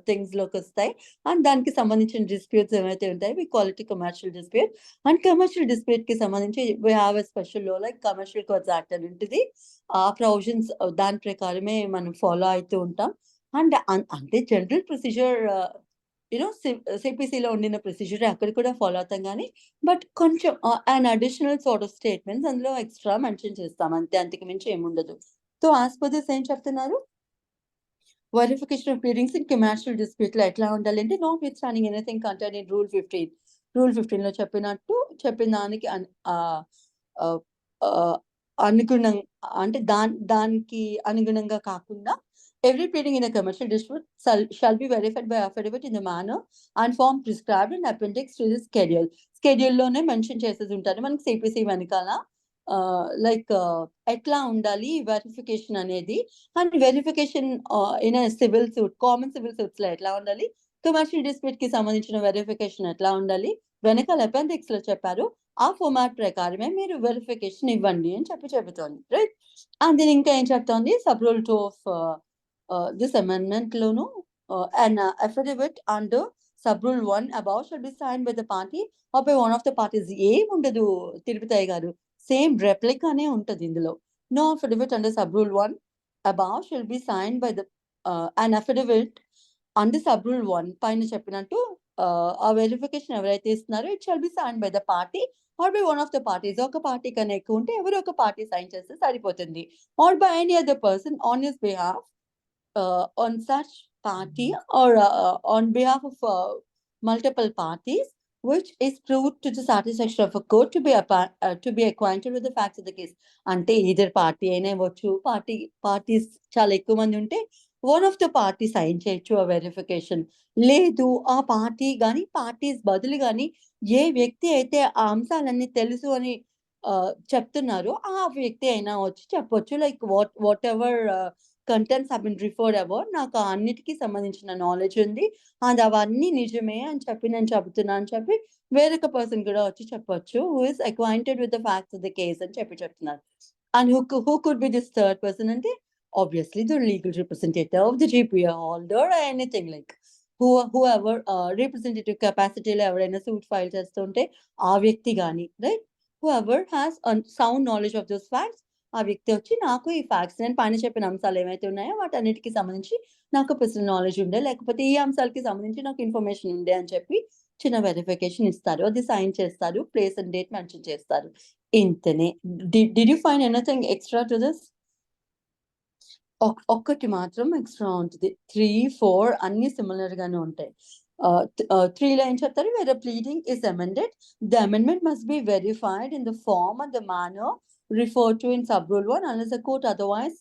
థింగ్స్ లోకి వస్తాయి. అండ్ దానికి సంబంధించిన డిస్ప్యూట్స్ ఏమైతే ఉంటాయో we call it commercial dispute. And commercial dispute కి సంబంధించి వి హావ్ ఎ స్పెషల్ లో లైక్ కమర్షియల్ కోర్ట్స్ యాక్ట్ అని ఉంటుంది. ఆ ప్రొవిజన్స్ దాని ప్రకారమే మనం ఫాలో అవుతూ ఉంటాం. అండ్ అంటే జనరల్ ప్రొసీజర్ యూనో సిపిసిలో ఉండిన ప్రొసీజర్ అక్కడ కూడా ఫాలో అవుతాం కానీ, బట్ కొంచెం and additional sort of statements అందులో ఎక్స్ట్రా మెన్షన్ చేస్తాం, అంతే, అంతకు మించి ఏముండదు. సో యాజ్ పర్ దిస్ ఏం చెప్తున్నారు? Verification of pleadings in commercial dispute లో ఎట్లా ఉండాలి అంటే, not with standing anything contained in rule 15. Rule 15 లో చెప్పిన దానికి అనుగుణంగా, అంటే దానికి అనుగుణంగా కాకుండా every pleading in a commercial dispute shall be verified by affidavit in the manner and form prescribed in appendix to the schedule. Schedule లోనే mention చేసేది ఉంటారు మనకి సిపిసి వెనకాల, లైక్ ఎట్లా ఉండాలి వెరిఫికేషన్ అనేది. And verification in civil suit, common civil suits లో ఎట్లా ఉండాలి, కమర్షియల్ డిస్ప్యూట్ కి సంబంధించిన వెరిఫికేషన్ ఎట్లా ఉండాలి, వెనకాల అపెండిక్స్ లో చెప్పారు. ఆ ఫార్మాట్ ప్రకారమే మీరు వెరిఫికేషన్ ఇవ్వండి అని చెబుతోంది, రైట్? అండ్ దీని ఇంకా ఏం చెప్తోంది? Sub rule 2 of this amendment lonu an affidavit under sub rule 1 above shall be signed by the party or by one of the parties. Em undadu Tirupati garu, same replica ne untadi indulo. No affidavit under sub rule 1 above shall be signed by the an affidavit under sub rule 1 paina cheppinattu a verification evaraithe istunaro it shall be signed by the party or by one of the parties. Oka party kane ekku unte evaru oka party sign cheste saripotundi, or by any other person on his behalf, on such party or on behalf of multiple parties, which is proved to the satisfaction of a court to be acquainted with the facts of the case. Ante either party aine vachu, parties chaala ekku mandi unte one of the party sign చేయొచ్చు ఆ verification. లేదు ఆ party కానీ parties బదులు కానీ ఏ వ్యక్తి అయితే ఆ అంశాలన్నీ తెలుసు అని చెప్తున్నారో ఆ వ్యక్తి అయినా వచ్చి చెప్పొచ్చు. Like whatever contents have been referred about, నాకు అన్నిటికీ సంబంధించిన నాలెడ్జ్ ఉంది, అది అవన్నీ నిజమే అని చెప్పి నేను చెప్తున్నా అని చెప్పి వేరొక పర్సన్ కూడా వచ్చి చెప్పొచ్చు, who is acquainted with the facts of the case అని చెప్పి చెప్తున్నారు. And who could be this third person అంటే obviously the legal representative of the GPA holder or anything like whoever representative capacity లో ఎవరైనా suit file చేస్తుంటే ఆ వ్యక్తి కానీ, right, whoever has a sound knowledge of those facts, ఆ వ్యక్తి వచ్చి నాకు ఈ ఫ్యాక్ట్స్ నేను పైన చెప్పిన అంశాలు ఏమైతే ఉన్నాయో వాటన్నిటికీ సంబంధించి నాకు పర్సనల్ నాలెడ్జ్ ఉండే, లేకపోతే ఈ అంశాలకి సంబంధించి నాకు ఇన్ఫర్మేషన్ ఉండే అని చెప్పి చిన్న వెరిఫికేషన్ ఇస్తారు. అది సైన్ చేస్తారు, ప్లేస్ అండ్ డేట్ మెన్షన్ చేస్తారు. ఇంతనే. Did you find anything extra to this? ఒక్కటి మాత్రం ఎక్స్ట్రా ఉంటుంది. 3, 4 అన్ని సిమిలర్ గానే ఉంటాయి. 3లో ఏం చెప్తారు? Where pleading is amended, the amendment must be verified in the form and the manner referred to in sub rule 1 unless the court otherwise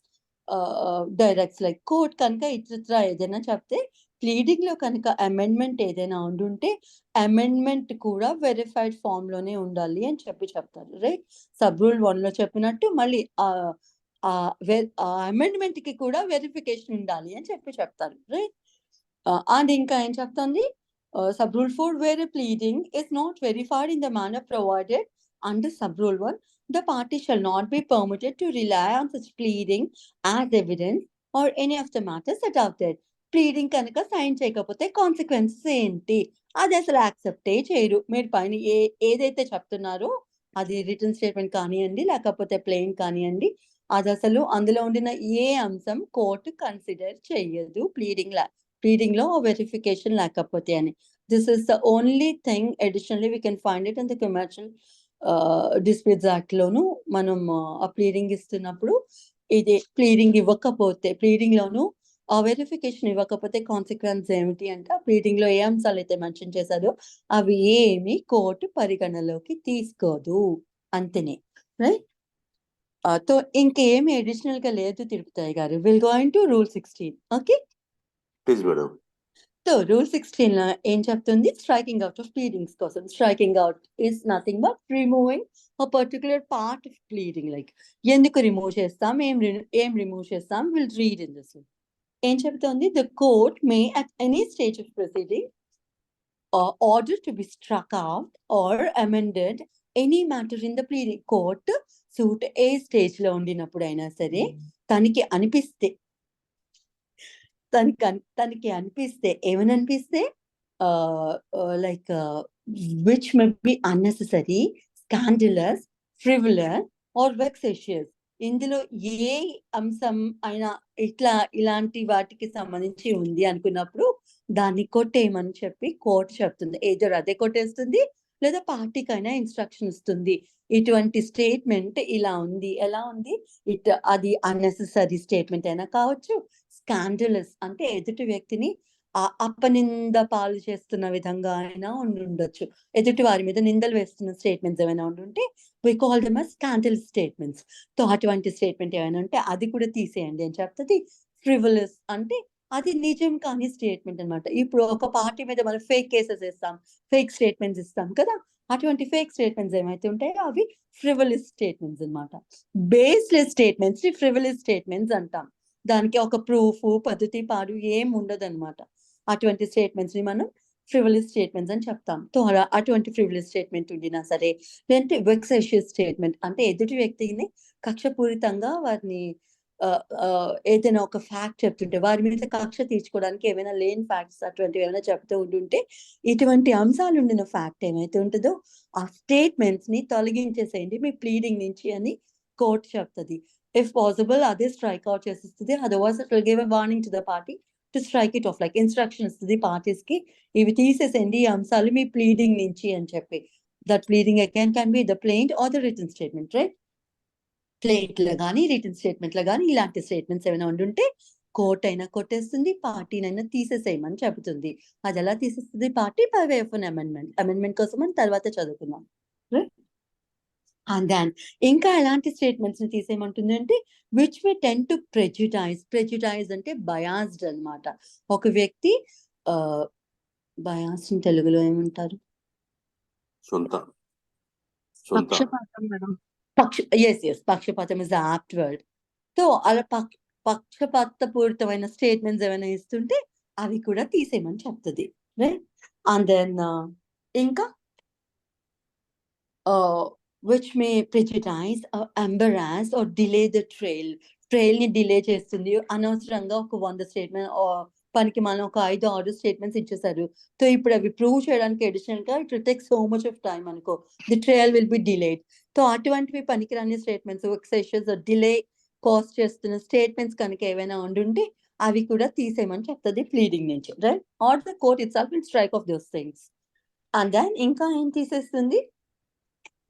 directs. Like court కనుక ఇట్లా ఏదైనా చెప్తే, ప్లీడింగ్ లో కనుక అమెండ్మెంట్ ఏదైనా ఉండుంటే అమెండ్మెంట్ కూడా వెరిఫైడ్ ఫామ్ లోనే ఉండాలి అని చెప్తారు, రైట్? సబ్ రూల్ 1లో చెప్పినట్టు మళ్ళీ అమెండ్మెంట్ కి కూడా వెరిఫికేషన్ ఉండాలి అని చెప్తారు, రైట్? అండ్ ఇంకా ఏం చెప్తుంది? Sub rule 4, where pleading is not verified in the manner provided under sub rule 1, the party shall not be permitted to rely on such pleading as evidence or any of the matters set out there. Pleading కనుక sign చేయకపోతే consequences ఏంటి? అది అసలు యాక్సెప్టే చేయరు. మీరు పైన ఏదైతే చెప్తున్నారో అది రిటర్న్ స్టేట్మెంట్ కానివ్వండి, లేకపోతే ప్లెయిన్ కానివ్వండి, అది అసలు అందులో ఉండిన ఏ అంశం కోర్టు కన్సిడర్ చేయదు ప్లీడింగ్ లో వెరిఫికేషన్ లేకపోతే అని. This is the only thing additionally we can find it in the commercial disputes act లోను. మనం ఆ ప్లీడింగ్ ఇస్తున్నప్పుడు ఇది ప్లీడింగ్ ఇవ్వకపోతే, ప్లీడింగ్ లోను ఆ వెరిఫికేషన్ ఇవ్వకపోతే కాన్సిక్వెన్స్ ఏమిటి అంటే, ఆ ప్లీడింగ్ లో ఏ అంశాలు అయితే మెన్షన్ చేశారో అవి ఏమి కోర్టు పరిగణలోకి తీసుకోదు, అంతనే, రైట్? తో ఇంకేమి అడిషనల్ గా లేదు తిరుపతి గారు. Will go in to rule 16. Okay, Please, madam. So rule 16 లో ఏం చెప్తుంది? స్ట్రైకింగ్ అవుట్ ఆఫ్ ప్లీడింగ్స్ కోసం. Striking out is nothing but removing a particular part of pleading. Like ఎందుకు రిమూవ్ చేస్తాం, ఏం రిమూవ్ చేస్తాం, విల్ రీడ్ ఇన్ దిస్. ఏం చెప్తుంది? The court may at any stage of proceeding order to be struck out or amended any matter in the pleading. Court suit ఏ stage లో ఉండినప్పుడైనా సరే తనకి అనిపిస్తే ఏమని అనిపిస్తే, like which may be unnecessary, scandalous, frivolous or vexatious, ఇందులో ఏ అంశం అయినా ఇలాంటి వాటికి సంబంధించి ఉంది అనుకున్నప్పుడు దాన్ని కొట్టేయమని చెప్పి కోర్టు చెప్తుంది. ఏదో అదే కొట్టేస్తుంది, లేదా పార్టీకైనా ఇన్స్ట్రక్షన్ ఇస్తుంది. ఇటువంటి స్టేట్మెంట్ ఇలా ఉంది, ఎలా ఉంది, అది అన్నెసెసరీ స్టేట్మెంట్ అయినా కావచ్చు, స్కాండలస్ అంటే ఎదుటి వ్యక్తిని అపనింద పాలు చేస్తున్న విధంగా అయినా ఉండొచ్చు, ఎదుటి వారి మీద నిందలు వేస్తున్న స్టేట్మెంట్స్ ఏమైనా ఉండుంటే we call them as scandalous statements. So అటువంటి స్టేట్మెంట్ ఏమైనా ఉంటే అది కూడా తీసేయండి అని చెప్తుంది. ఫ్రివలస్ అంటే అది నిజం కాని స్టేట్మెంట్ అన్నమాట. ఇప్పుడు ఒక పార్టీ మీద మనం ఫేక్ కేసెస్ ఇస్తాం, ఫేక్ స్టేట్మెంట్స్ ఇస్తాం కదా, అటువంటి ఫేక్ స్టేట్మెంట్స్ ఏమైతే ఉంటాయో అవి ఫ్రివలస్ స్టేట్మెంట్స్ అన్నమాట. బేస్లెస్ స్టేట్మెంట్స్ ని ఫ్రివలస్ స్టేట్మెంట్స్ అంటాం. దానికి ఒక ప్రూఫ్, పద్ధతి పాడు ఏం ఉండదు అనమాట. అటువంటి స్టేట్మెంట్స్ ని మనం ఫ్రివలస్ స్టేట్మెంట్స్ అని చెప్తాం. అటువంటి ఫ్రివలస్ స్టేట్మెంట్ ఉండినా సరే, లేదంటే వెక్సేషియస్ స్టేట్మెంట్ అంటే ఎదుటి వ్యక్తిని కక్షపూరితంగా వారిని ఏదైనా ఒక ఫ్యాక్ట్ చెప్తుంటే వారి మీద కక్ష తీర్చుకోవడానికి ఏమైనా లేని ఫ్యాక్ట్స్ అటువంటివి ఏమైనా చెప్తూ ఉంటుంటే, ఇటువంటి అంశాలు ఉండిన ఫ్యాక్ట్ ఏమైతే ఉంటుందో ఆ స్టేట్మెంట్స్ ని తొలగించేసేయండి మీ ప్లీడింగ్ నుంచి అని కోర్టు చెప్తుంది. ఇఫ్ పాసిబుల్ అదే స్ట్రైక్ అవుట్ చేసిస్తుంది. Otherwise it will give a warning to the party to strike it off. Like instruction ఇస్తుంది పార్టీస్ కి, ఇవి తీసేసేయండి ఈ అంశాలు మీ ప్లీడింగ్ నుంచి అని చెప్పి. That pleading again can be the plaint or the written statement, right? Plaint లో కానీ రిటన్ స్టేట్మెంట్ లో కానీ ఇలాంటి స్టేట్మెంట్స్ ఏమైనా ఉండుంటే కోర్ట్ అయినా కొట్టేస్తుంది, పార్టీనైనా తీసేసేయమని చెబుతుంది. అది ఎలా తీసేస్తుంది party? By way of an amendment. Amendment కోసం అని తర్వాత చదువుకుందాం, రైట్? అండ్ దెన్ ఇంకా ఎలాంటి స్టేట్మెంట్స్ ని తీసేయమంటుంది అంటే విచ్ మే టెన్ టు ప్రెజుడైజ్ అంటే బయాస్డ్ అన్నమాట. ఒక వ్యక్తి బయాస్డ్ తెలుగులో ఏమంటారు? సొంత సొంత పక్షపాతం మేడం. పక్షపాతం is the apt word. So అలా పక్షపాతపూరితమైన స్టేట్మెంట్స్ ఏమైనా ఇస్తుంటే అవి కూడా తీసేయమని చెప్తుంది, రైట్? అండ్ దెన్ ఇంకా which may prejudice or embarrass or delay the trail ని డిలే చేస్తుంది. అనవసరంగా ఒక 100 స్టేట్మెంట్ పనికి మనం ఒక 5-6 స్టేట్మెంట్స్ ఇచ్చేసారు. సో ఇప్పుడు అవి ప్రూవ్ చేయడానికి అడిషనల్ గా it will take so much of time అనుకో, the trial will be delayed. So అటువంటివి పనికిరాని స్టేట్మెంట్స్, ఎక్సెషన్స్, డిలే కాస్ట్ చేస్తున్న స్టేట్మెంట్స్ కనుక ఏవైనా ఉండుంటే అవి కూడా తీసేయమని చెప్తుంది ప్లీడింగ్ నుంచి, right? Or the court itself will strike off those things. And then ఇంకా ఏం తీసేస్తుంది?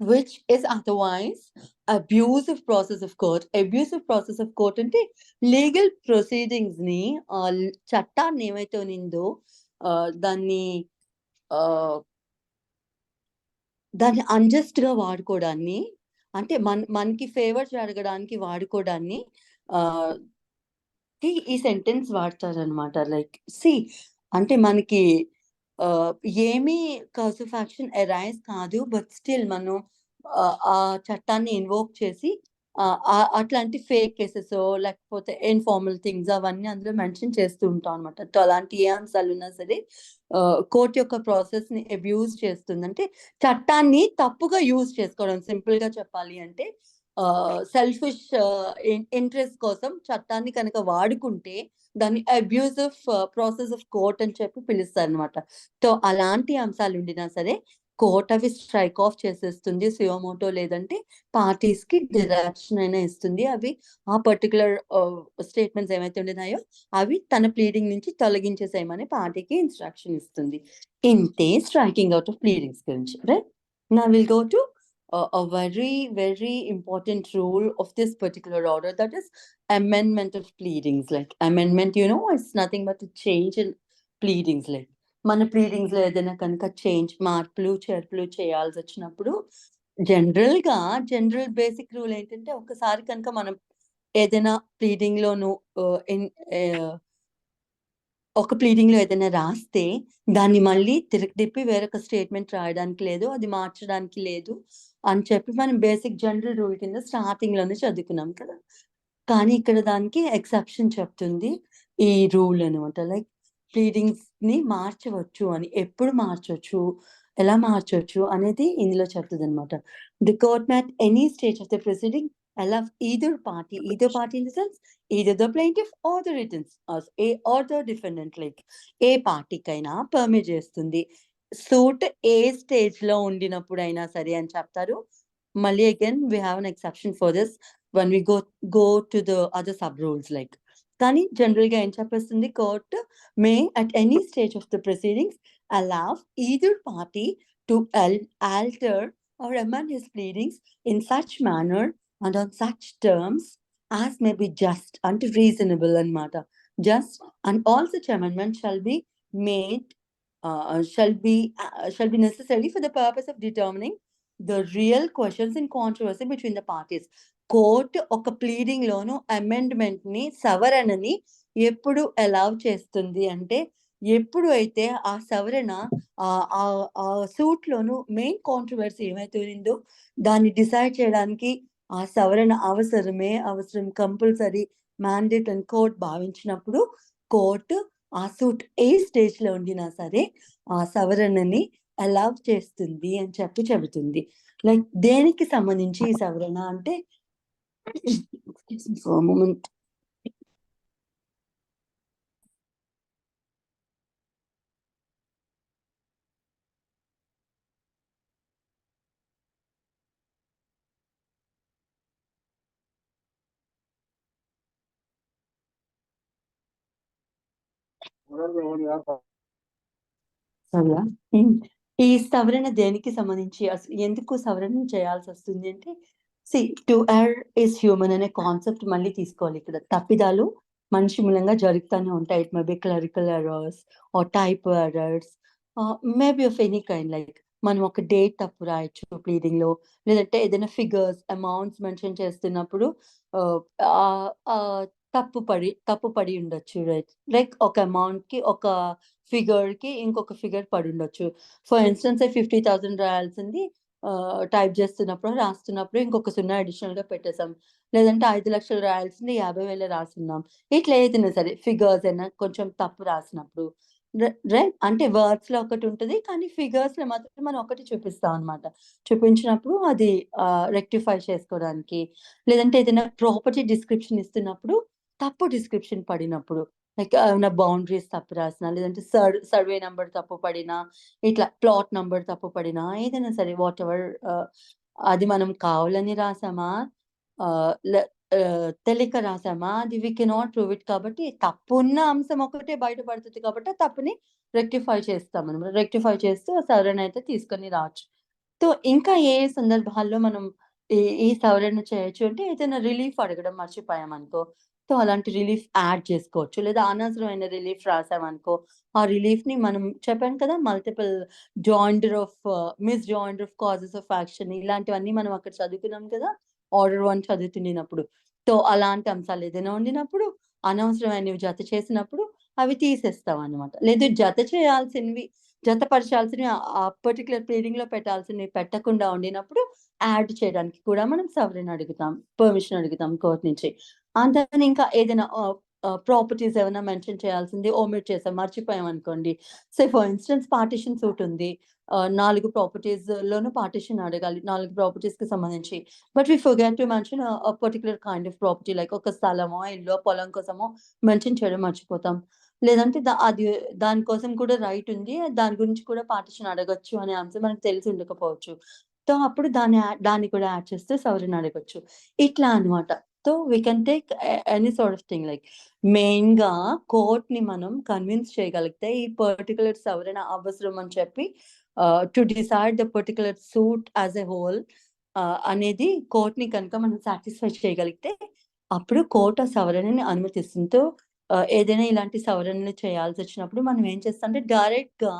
which is otherwise abusive process of court. Abusive process of court అంటే లీగల్ ప్రొసీడింగ్స్ ని చట్టాన్ని ఏమైతే ఉన్నిందో దాన్ని అన్జస్ట్ గా వాడుకోవడాన్ని, అంటే మనకి ఫేవర్ జరగడానికి వాడుకోవడాన్ని ఈ సెంటెన్స్ వాడతారనమాట. లైక్ అంటే మనకి ఏమీ కాజ్ ఆఫ్ యాక్షన్ అరైజ్ కాదు, బట్ స్టిల్ మనం ఆ చట్టాన్ని ఇన్వోక్ చేసి అట్లాంటి ఫేక్ కేసెస్ లేకపోతే ఇన్ఫార్మల్ థింగ్స్ అవన్నీ అందులో మెన్షన్ చేస్తూ ఉంటాం అనమాట. సో అలాంటి ఏ అంశాలు ఉన్నా సరే కోర్ట్ యొక్క ప్రాసెస్ ని అబ్యూజ్ చేస్తుంది. అంటే చట్టాన్ని తప్పుగా యూజ్ చేసుకోవడం, సింపుల్ గా చెప్పాలి అంటే సెల్ఫిష్ ఇంట్రెస్ట్ కోసం చట్టాన్ని కనుక వాడుకుంటే దాన్ని అబ్యూజివ్ ప్రాసెస్ ఆఫ్ కోర్ట్ అని చెప్పి పిలుస్తారు అనమాట. సో అలాంటి అంశాలు ఉండినా సరే కోర్ట్ అవి స్ట్రైక్ ఆఫ్ చేసేస్తుంది సుయోమోటో, లేదంటే పార్టీస్ కి డైరెక్షన్ అయినా ఇస్తుంది. అవి ఆ పర్టికులర్ స్టేట్మెంట్స్ ఏమైతే ఉండినాయో అవి తన ప్లీడింగ్ నుంచి తొలగించేసేయమని పార్టీకి ఇన్స్ట్రక్షన్ ఇస్తుంది. ఇంతే స్ట్రైకింగ్ అవుట్ ఆఫ్ ప్లీడింగ్స్ గురించి, రైట్? నా will go to a very important rule of this particular order, that is amendment of pleadings. Like amendment, it's nothing but a change in pleadings. Like మన pleadings లో ఏదైనా కనుక change, మార్పులు చేర్పులు చేయాల్సి వచ్చినప్పుడు జనరల్ బేసిక్ రూల్ ఏంటంటే ఒకసారి కనుక మనం ఏదైనా ప్లీడింగ్ లోను ఒక ప్లీడింగ్ లో ఏదైనా రాస్తే దాన్ని మళ్ళీ తిరిగి వేరొక స్టేట్మెంట్ రాయడానికి లేదు, అది మార్చడానికి లేదు అని చెప్పి మనం బేసిక్ జనరల్ రూల్ కింద స్టార్టింగ్ లోనే చదువుకున్నాం కదా. కానీ ఇక్కడ దానికి ఎక్సెప్షన్ చెప్తుంది ఈ రూల్ అనమాట. లైక్ ప్లీడింగ్స్ ని మార్చవచ్చు అని, ఎప్పుడు మార్చవచ్చు, ఎలా మార్చవచ్చు అనేది ఇందులో చెప్తుంది అనమాట. The court may at any stage of the proceeding allow either party in the sense either the plaintiff or the or the defendant, like ఏ పార్టీకైనా పర్మిట్ చేస్తుంది సూట్ ఏ స్టేజ్ లో ఉండినప్పుడైనా సరే అని చెప్తారు. మళ్ళీ again we have an exception for this when we go to the other sub rules. Like కానీ జనరల్ గా ఏం చెప్పేస్తుంది, court may at any stage of the proceedings allow either party to alter or amend his pleadings in such manner and on such terms as may be just and reasonable anamata. Just and all such amendments shall be made shall be necessary for the purpose of determining the real questions in controversy between the parties. Court ఒక pleading లోను amendment ని, సవరణని ఎప్పుడు allow చేస్తుంది అంటే ఎప్పుడు అయితే ఆ సవరణ ఆ సూట్ లోను మెయిన్ కాంట్రవర్సీ ఏమైతే ఉందో దాన్ని డిసైడ్ చేయడానికి ఆ సవరణ అవసరం కంపల్సరీ మ్యాండేట్ అని కోర్ట్ భావించినప్పుడు కోర్టు ఆ సూట్ ఏ స్టేజ్ లో ఉండినా సరే ఆ సవరణని అలౌ చేస్తుంది అని చెప్పి చెబుతుంది. లైక్ దేనికి సంబంధించి ఈ సవరణ అంటే for a moment. ఈ సవరణ దేనికి సంబంధించి, ఎందుకు సవరణ చేయాల్సి వస్తుంది అంటే టు ఎర్ ఇస్ హ్యూమన్ అనే కాన్సెప్ట్ మళ్ళీ తీసుకోవాలి. ఇక్కడ తప్పిదాలు మనిషి మూలంగా జరుగుతూనే ఉంటాయి. It may be clerical errors or type errors, maybe of any kind. Like మనం ఒక డేట్ తప్పు రాయొచ్చు ప్లీడింగ్ లో, లేదంటే ఏదైనా ఫిగర్స్ అమౌంట్స్ మెన్షన్ చేస్తున్నప్పుడు తప్పు పడి ఉండొచ్చు, రైట్? లైక్ ఒక అమౌంట్ కి ఒక ఫిగర్ కి ఇంకొక ఫిగర్ పడి ఉండొచ్చు. ఫర్ ఇన్స్టెన్స్ 50,000 రాయాల్సింది టైప్ చేస్తున్నప్పుడు రాస్తున్నప్పుడు ఇంకొక 0 అడిషనల్ గా పెట్టేసాం. లేదంటే 5 లక్షలు రాయాల్సింది 50,000 రాస్తున్నాం. ఇట్లా ఏదైనా సరే ఫిగర్స్ అయినా కొంచెం తప్పు రాసినప్పుడు, రైట్? అంటే వర్డ్స్ లో ఒకటి ఉంటది, కానీ ఫిగర్స్ లో మాత్రం మనం ఒకటి చూపిస్తాం అన్నమాట. చూపించినప్పుడు అది రెక్టిఫై చేసుకోవడానికి, లేదంటే ఏదైనా ప్రాపర్టీ డిస్క్రిప్షన్ ఇస్తున్నప్పుడు తప్పు డిస్క్రిప్షన్ పడినప్పుడు, లైక్ ఏమైనా బౌండరీస్ తప్పు రాసినా, లేదంటే సర్వే నంబర్ తప్పు పడినా, ఇట్లా ప్లాట్ నంబర్ తప్పు పడినా, ఏదైనా సరే వాట్ ఎవర్, అది మనం కావాలని రాసామా తెలియక రాసామా, అది వి కెనాట్ ప్రూవ్ ఇట్. కాబట్టి తప్పున్న అంశం ఒకటే బయటపడుతుంది కాబట్టి ఆ తప్పుని రెక్టిఫై చేస్తాం మనం. రెక్టిఫై చేస్తూ సవరణ అయితే తీసుకొని రావచ్చు. సో ఇంకా ఏ సందర్భాల్లో మనం ఈ సవరణ చేయొచ్చు అంటే, ఏదైనా రిలీఫ్ అడగడం మర్చిపోయామనుకో, సో అలాంటి రిలీఫ్ యాడ్ చేసుకోవచ్చు. లేదా అనవసరమైన రిలీఫ్ రాసామనుకో, ఆ రిలీఫ్ ని మనం చెప్పాను కదా, multiple misjoinder of causes of action, ఇలాంటివన్నీ మనం అక్కడ చదువుకున్నాం కదా ఆర్డర్ 1 చదువుతున్నప్పుడు. సో అలాంటి అంశాలు ఏదైనా ఉండినప్పుడు, అనవసరమైనవి జత చేసినప్పుడు అవి తీసేస్తాం అన్నమాట. లేదు జతపరచాల్సినవి ఆ పర్టిక్యులర్ ప్లీడింగ్ లో పెట్టాల్సినవి పెట్టకుండా ఉండినప్పుడు యాడ్ చేయడానికి కూడా మనం సవరణ అడుగుతాం, పర్మిషన్ అడుగుతాం కోర్ట్ నుంచి. అంతని ఇంకా ఏదైనా ప్రాపర్టీస్ ఏమైనా మెన్షన్ చేయాల్సింది ఓమిట్ చేసాం, మర్చిపోయాం అనుకోండి. ఫర్ ఇన్స్టెన్స్ పార్టిషన్ సూట్ ఉంది, 4 ప్రాపర్టీస్ లోను పార్టిషన్ అడగాలి, 4 ప్రాపర్టీస్ కి సంబంధించి. But we forget to mention particular kind of property, like ఒక స్థలమో ఇల్లు పొలం కోసమో మెన్షన్ చేయడం మర్చిపోతాం. లేదంటే దానికోసం కూడా రైట్ ఉంది, దాని గురించి కూడా పార్టిషన్ అడగొచ్చు అనే అంశం మనకు తెలిసి ఉండకపోవచ్చు. సో అప్పుడు దాన్ని కూడా యాడ్ చేస్తే సవరణ అడగొచ్చు. ఇట్లా అన్నమాట. So we can take any sort of thing. Like main గా కోర్ట్ ని మనం కన్విన్స్ చేయగలిగితే ఈ పర్టికులర్ సవరణ అవసరం అని చెప్పి, to decide the particular suit as a whole అనేది కోర్ట్ ని కనుక మనం సాటిస్ఫై చేయగలిగితే, అప్పుడు కోర్ట్ ఆ సవరణని అనుమతిస్తుంది. సో ఏదైనా ఇలాంటి సవరణలు చేయాల్సి వచ్చినప్పుడు మనం ఏం చేస్తాం అంటే, డైరెక్ట్ గా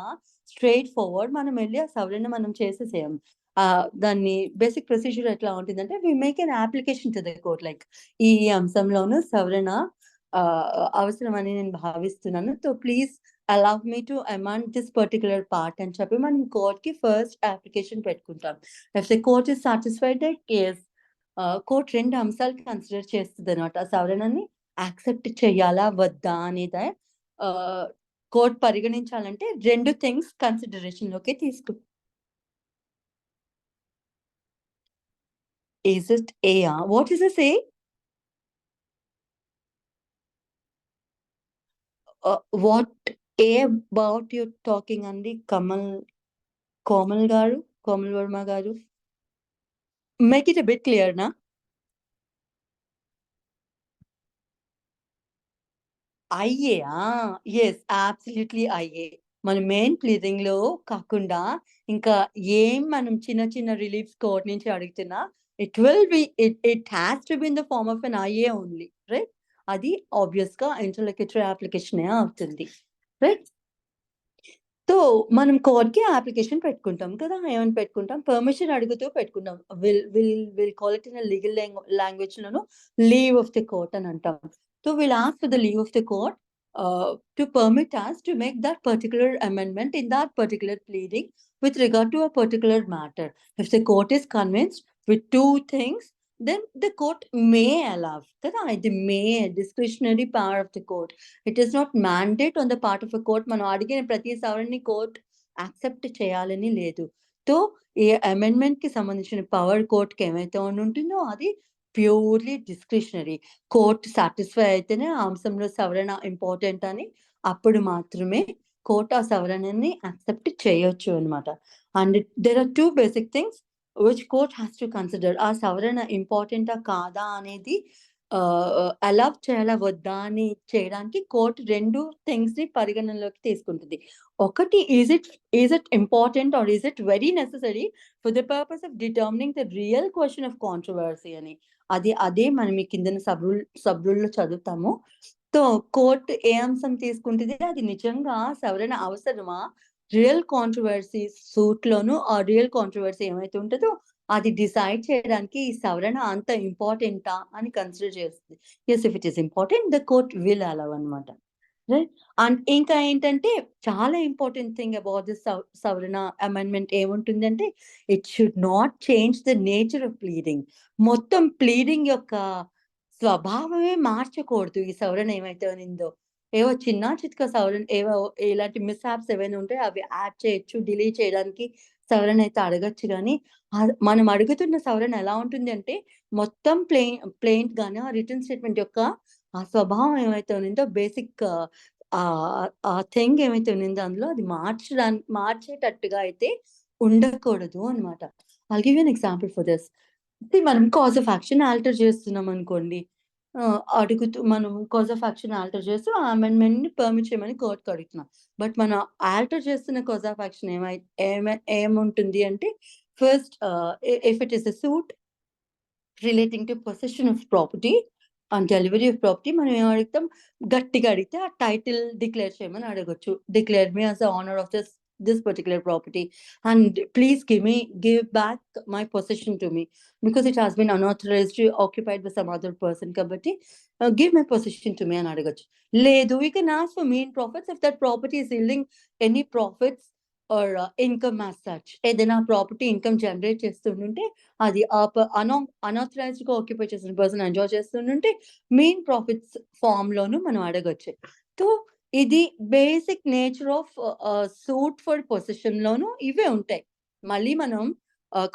స్ట్రెయిట్ ఫార్వర్డ్ మనం వెళ్ళి ఆ సవరణ మనం చేసేసేయం. దాన్ని బేసిక్ ప్రొసీజర్ ఎట్లా ఉంటుందంటే, we make an application to the court, like ఈ అంశంలోను సవరణ అవసరమని నేను భావిస్తున్నాను. So please allow me to amend this particular part అని చెప్పి మనం కోర్ట్ కి ఫస్ట్ అప్లికేషన్ పెట్టుకుంటాం. If the court is satisfied that yes, court 2 అంశాలు కన్సిడర్ చేస్తుంది అనమాట. ఆ సవరణని యాక్సెప్ట్ చేయాలా వద్దా అనేది కోర్ట్ పరిగణించాలంటే 2 థింగ్స్ కన్సిడరేషన్ లోకి తీసుకుంటుంది. Is it A? What is this A? What A about you talking అండి? కోమల్ వర్మ గారు? Make it a bit clear na? IA, yes, absolutely IA. మన మెయిన్ ప్లీడింగ్ లో కాకుండా ఇంకా ఏం మనం చిన్న రిలీఫ్స్ కోర్ట్ నుంచి అడుగుతున్నా, it has to be in the form of an IA only, right? అది ఆబ్వియస్ గా ఇంటర్లోక్యుటరీ అప్లికేషన్ అవుతుంది, రైట్? సో మనం కోర్ట్ కి అప్లికేషన్ పెట్టుకుంటాం కదా, ఏమని పెట్టుకుంటాం? పర్మిషన్ అడుగుతూ పెట్టుకుంటాం. Will call it in legal language లోను లీవ్ ఆఫ్ ది కోర్ట్ అని అంటాం. So will ask for the leave of the court to permit us to make that particular amendment in that particular pleading with regard to a particular matter. If the court is convinced with 2 things, then the court may allow. The may discretionary power of the court. It is not mandate on the part of a court. మనం అడిగిన ప్రతి సవరణని court accept చేయాలని లేదు. So ఈ amendment కి సంబంధించిన power court కి ఏమైతే ఉంటుందో అది ప్యూర్లీ డిస్క్రిషనరీ. కోర్ట్ సాటిస్ఫై అయితేనే ఆ అంశంలో సవరణ ఇంపార్టెంట్ అని అప్పుడు మాత్రమే కోర్ట్ ఆ సవరణని యాక్సెప్ట్ చేయొచ్చు అనమాట. And there are 2 basic things which court has to consider. ఆ సవరణ ఇంపార్టెంటా కాదా అనేది అలౌ చేయాలా వద్దా అని చేయడానికి కోర్ట్ 2 థింగ్స్ ని పరిగణనలోకి తీసుకుంటుంది. ఒకటి, is it important or is it very necessary for the purpose of determining the real question of controversy అని. అదే మనం ఈ కిందన సబ్ రూల్ లో చదువుతాము. సో కోర్టు ఏ అంశం తీసుకుంటుంది, అది నిజంగా సవరణ అవసరమా రియల్ కాంట్రవర్సీ సూట్ లోను ఆ రియల్ కాంట్రవర్సీ ఏమైతే ఉంటుందో అది డిసైడ్ చేయడానికి ఈ సవరణ అంత ఇంపార్టెంటా అని కన్సిడర్ చేస్తుంది. Yes, if it is important the court will allow అనమాట. రైట్. అండ్ ఇంకా ఏంటంటే చాలా ఇంపార్టెంట్ థింగ్ అబౌట్ దిస్ సవరణ అమెండ్మెంట్ ఏముంటుందంటే it should not change the nature of pleading. మొత్తం ప్లీడింగ్ యొక్క స్వభావమే మార్చకూడదు ఈ సవరణ ఏమైతే ఉందో. ఏవో చిన్న చితక సవరణ ఏవో ఇలాంటి మిస్హాప్స్ ఏవైనా ఉంటే అవి యాడ్ చేయొచ్చు, డిలీట్ చేయడానికి సవరణ అయితే అడగచ్చు. కానీ మనం అడుగుతున్న సవరణ ఎలా ఉంటుంది అంటే మొత్తం ప్లెయింట్ గానీ ఆ రిటర్న్ స్టేట్మెంట్ యొక్క ఆ స్వభావం ఏమైతే ఉందో బేసిక్ ఆ థింగ్ ఏమైతే ఉందో అందులో అది మార్చేటట్టుగా అయితే ఉండకూడదు అనమాట. I'll give you an example for this. మనం కాజ్ ఆఫ్ యాక్షన్ ఆల్టర్ చేస్తున్నాం అనుకోండి. మనం కాజ్ ఆఫ్ యాక్షన్ ఆల్టర్ చేస్తూ ఆ అమెండ్మెంట్ ని పర్మిట్ చేయమని కోర్టుకి అడుగుతున్నాం. బట్ మనం ఆల్టర్ చేస్తున్న కాజ్ ఆఫ్ యాక్షన్ ఏముంటుంది అంటే first if it is a suit relating to possession of property and delivery of property మనం ఏం అడుగుతాం, గట్టిగా అడిగితే ఆ టైటిల్ డిక్లేర్ చేయమని అడగొచ్చు. Declare me as the owner of this particular property and please give back my possession to me because it has been unauthorized occupied by some other person kabatti give my possession to me అని అడగొచ్చు. లేదు, we can ask for mean profits if that property is yielding any profits or income as such. ఏదైనా property income generate చేస్తుంటే అది unauthorised గా occupy చేసిన person enjoy చేస్తుంటే మెయిన్ ప్రాఫిట్స్ ఫామ్ లోను మనం అడగొచ్చు. సో ఇది basic nature of suit for possession లోను ఇవే ఉంటాయి. మళ్ళీ మనం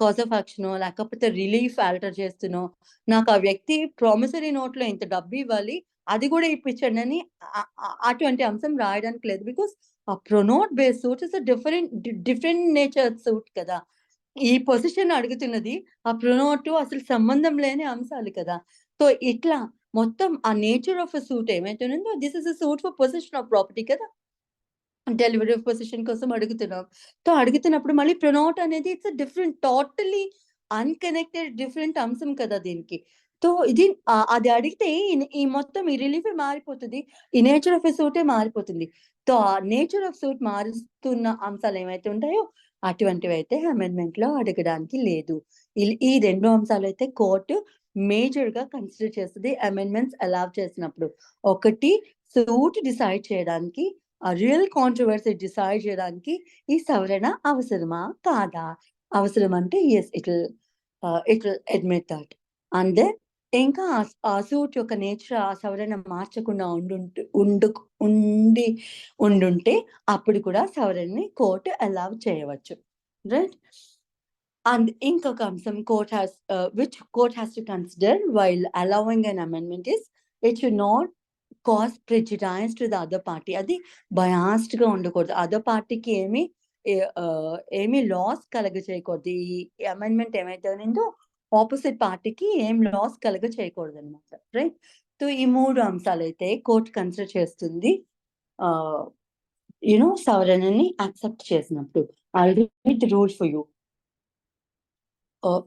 కాజ్ ఆఫ్ యాక్షన్ లేకపోతే రిలీఫ్ ఆల్టర్ చేస్తున్నాం, నాకు ఆ వ్యక్తి ప్రామిసరీ నోట్ లో ఇంత డబ్బు ఇవ్వాలి అది కూడా ఇప్పించండి అని అటువంటి అంశం రాయడానికి లేదు. బికాస్ ఆ pronote base suit is different nature suit కదా. ఈ పొజిషన్ అడుగుతున్నది ఆ ప్రొనోట్ అసలు సంబంధం లేని అంశాలు కదా. సో ఇట్లా మొత్తం ఆ నేచర్ ఆఫ్ సూట్ ఏమైతే ఉందో this is suit for position of property కదా, డెలివరీ ఆఫ్ పొజిషన్ కోసం అడుగుతున్నాం. సో అడుగుతున్నప్పుడు మళ్ళీ ప్రొనోట్ అనేది it's different, totally unconnected different అంశం కదా దీనికి. సో ఇది అది అడిగితే ఈ మొత్తం ఈ రిలీఫ్ మారిపోతుంది, ఈ నేచర్ ఆఫ్ సూటే మారిపోతుంది. సో ఆ నేచర్ ఆఫ్ సూట్ మారుస్తున్న అంశాలు ఏమైతే ఉంటాయో అటువంటివి అయితే అమెండ్మెంట్ లో అడగడానికి లేదు. ఈ రెండు అంశాలు అయితే కోర్టు మేజర్ గా కన్సిడర్ చేస్తుంది అమెండ్మెంట్స్ అలౌ చేసినప్పుడు. ఒకటి, సూట్ డిసైడ్ చేయడానికి, ఆ రియల్ కాంట్రవర్సీ డిసైడ్ చేయడానికి ఈ సవరణ అవసరమా కాదా. అవసరం అంటే yes, it will admit that. And then ఇంకా ఆ సూట్ యొక్క నేచర్ ఆ సవరణ మార్చకుండా ఉండుంటే అప్పుడు కూడా సవరణని కోర్టు అలౌ చేయవచ్చు. రైట్. అండ్ ఇంకొక అంశం which court has to consider while allowing an amendment is it should not cause prejudice to the other party. అది బయాస్డ్ గా ఉండకూడదు, అదర్ పార్టీకి ఏమి లాస్ కలగ చేయకూడదు. ఈ అమెండ్మెంట్ ఏమైతే ఉందో ఆపోజిట్ పార్టీకి ఏం లాస్ కలగ చేయకూడదు అనమాట. రైట్. సో ఈ మూడు అంశాలు అయితే కోర్టు కన్సిడర్ చేస్తుంది సవరణని యాక్సెప్ట్ చేసినప్పుడు. I'll read the rule for you.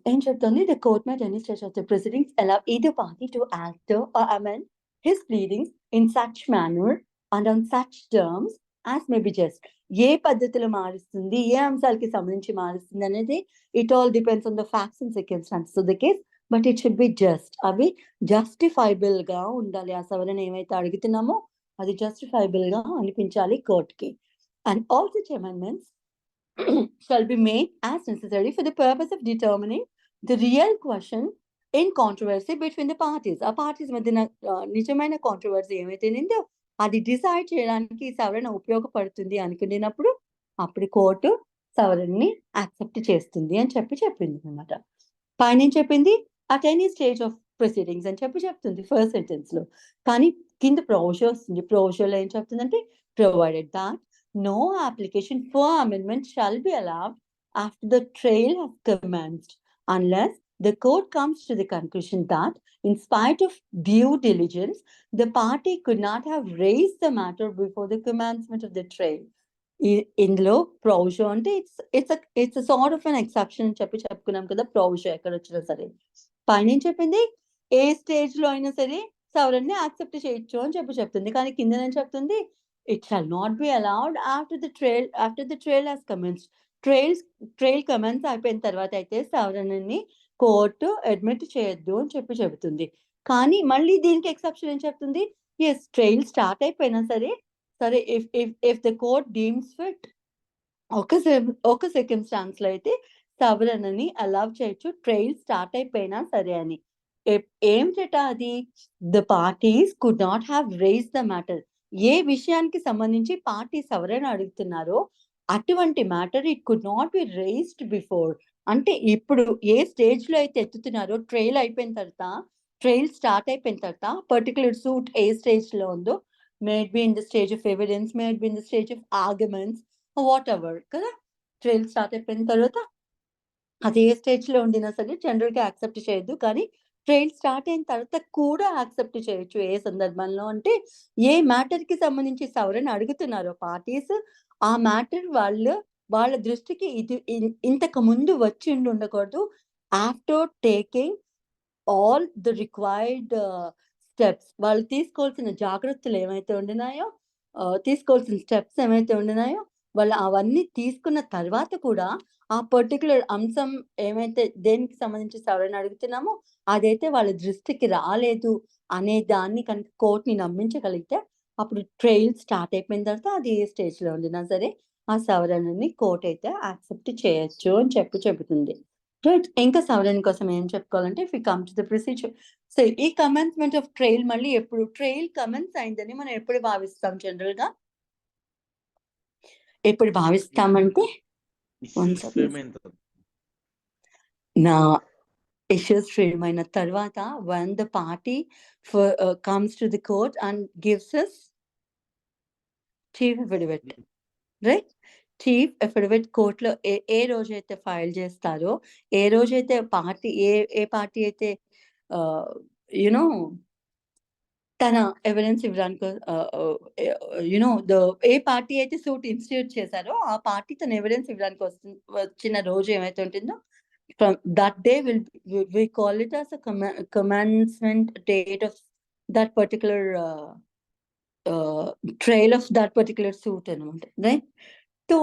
ఏం చెప్తుంది, the court may at any stage of the proceedings allow either party to alter or amend his pleadings in such manner and on such terms as may be just. ఏ పద్ధతిలో మారుస్తుంది, ఏ అంశాలకి సంబంధించి మారుస్తుంది అనేది it all depends on the facts and circumstances of the case, but it should be just. అవి justifiable గా ఉండాలి. ఆ సవరణ ఏమైతే అడుగుతున్నామో అది జస్టిఫైబుల్ గా అనిపించాలి కోర్టుకి. And all such amendments shall be made as necessary for the purpose of determining the real question in controversy between the parties. ఆ పార్టీస్ మధ్యన నిజమైన కాంట్రవర్సీ ఏమైతే ఉందో అది డిసైడ్ చేయడానికి సవరణ ఉపయోగపడుతుంది అనుకున్నప్పుడు అప్పుడు కోర్టు సవరణని యాక్సెప్ట్ చేస్తుంది అని చెప్పింది అనమాట. పైన చెప్పింది at any stage of proceedings అని చెప్తుంది ఫస్ట్ సెంటెన్స్ లో. కానీ కింద ప్రొవిజన్ వస్తుంది. ప్రొవిజన్ లో ఏం చెప్తుందంటే provided that no application for amendment shall be allowed after the trial has commenced unless the court comes to the conclusion that in spite of due diligence the party could not have raised the matter before the commencement of the trial. ఇందులో provision అంటే it's sort of an exception అని చెప్పుకున్నాం కదా. Provision ఎక్కడ వచ్చినా సరే పైన చెప్పింది ఏ స్టేజ్ లో అయినా సరే సవరణని యాక్సెప్ట్ చేయొచ్చు అని చెప్తుంది. కానీ కింద చెప్తుంది it shall not be allowed after the trail has commenced. Trail commence అయిపోయిన తర్వాత అయితే సవరణని కోర్టు అడ్మిట్ చేయొద్దు అని చెబుతుంది. కానీ మళ్ళీ దీనికి ఎక్సెప్షన్ ఏం చెప్తుంది? ఎస్, ట్రైల్ స్టార్ట్ అయిపోయినా సరే if the court deems fit ఒక సెకండ్ లో అయితే సవరణని అలౌ చేయొచ్చు, ట్రైల్ స్టార్ట్ అయిపోయినా సరే అని. ఏం చేట అది? The parties could not have raise the matter. ఏ విషయానికి సంబంధించి పార్టీ సవరణ అడుగుతున్నారో అటువంటి matter it could not be raised before. అంటే ఇప్పుడు ఏ స్టేజ్ లో అయితే ఎత్తుతున్నారో, ట్రైల్ స్టార్ట్ అయిపోయిన తర్వాత పర్టికులర్ సూట్ ఏ స్టేజ్ లో ఉందో, మే it B in the stage of evidence, May it B in the stage of arguments, what ever కదా. ట్రైల్ స్టార్ట్ అయిపోయిన తర్వాత అది ఏ స్టేజ్ లో ఉండినా సరే జనరల్ గా యాక్సెప్ట్ చేయొద్దు, కానీ ట్రైల్ స్టార్ట్ అయిన తర్వాత కూడా యాక్సెప్ట్ చేయొచ్చు. ఏ సందర్భంలో అంటే ఏ మ్యాటర్ కి సంబంధించి సవరణ అడుగుతున్నారో పార్టీస్, ఆ మ్యాటర్ వాళ్ళ దృష్టికి ఇంతకు ముందు వచ్చి ఉండకూడదు. After taking all the required steps, వాళ్ళు తీసుకోవాల్సిన జాగ్రత్తలు ఏమైతే ఉండినాయో, తీసుకోవాల్సిన స్టెప్స్ ఏమైతే ఉండినాయో, వాళ్ళు అవన్నీ తీసుకున్న తర్వాత కూడా ఆ పర్టికులర్ అంశం ఏమైతే దేనికి సంబంధించి సవరణ అడుగుతున్నామో అదైతే వాళ్ళ దృష్టికి రాలేదు అనే దాన్ని కనుక కోర్టుని నమ్మించగలిగితే అప్పుడు ట్రైల్ స్టార్ట్ అయిపోయిన తర్వాత అది ఏ స్టేజ్ లో ఉండినా సరే ఆ సవరణని కోర్టు అయితే యాక్సెప్ట్ చేయొచ్చు అని చెబుతుంది. రైట్. ఇంకా సవరణ కోసం ఏం చెప్పుకోవాలంటే if you come to the procedure, so ఈ కమెన్స్మెంట్ ఆఫ్ ట్రైల్ మళ్ళీ ఎప్పుడు ట్రైల్ కమెన్స్ అయిందని మనం ఎప్పుడు భావిస్తాం? జనరల్ గా ఎప్పుడు భావిస్తామంటే నా issues frame అయిన తర్వాత when the party comes to the court and gives us chief affidavit, right? Chief affidavit కోర్టులో ఏ రోజైతే ఫైల్ చేస్తారో, ఏ రోజైతే పార్టీ ఏ పార్టీ అయితే యునో తన ఎవిడెన్స్ ఇవ్వడానికి ఏ పార్టీ అయితే సూట్ ఇన్స్టిట్యూట్ చేశారో ఆ పార్టీ తన ఎవిడెన్స్ ఇవ్వడానికి వచ్చిన రోజు ఏమైతే ఉంటుందో, from that day we call it as a commencement date of that particular trail of that particular suit అనమాట, రైట్? సో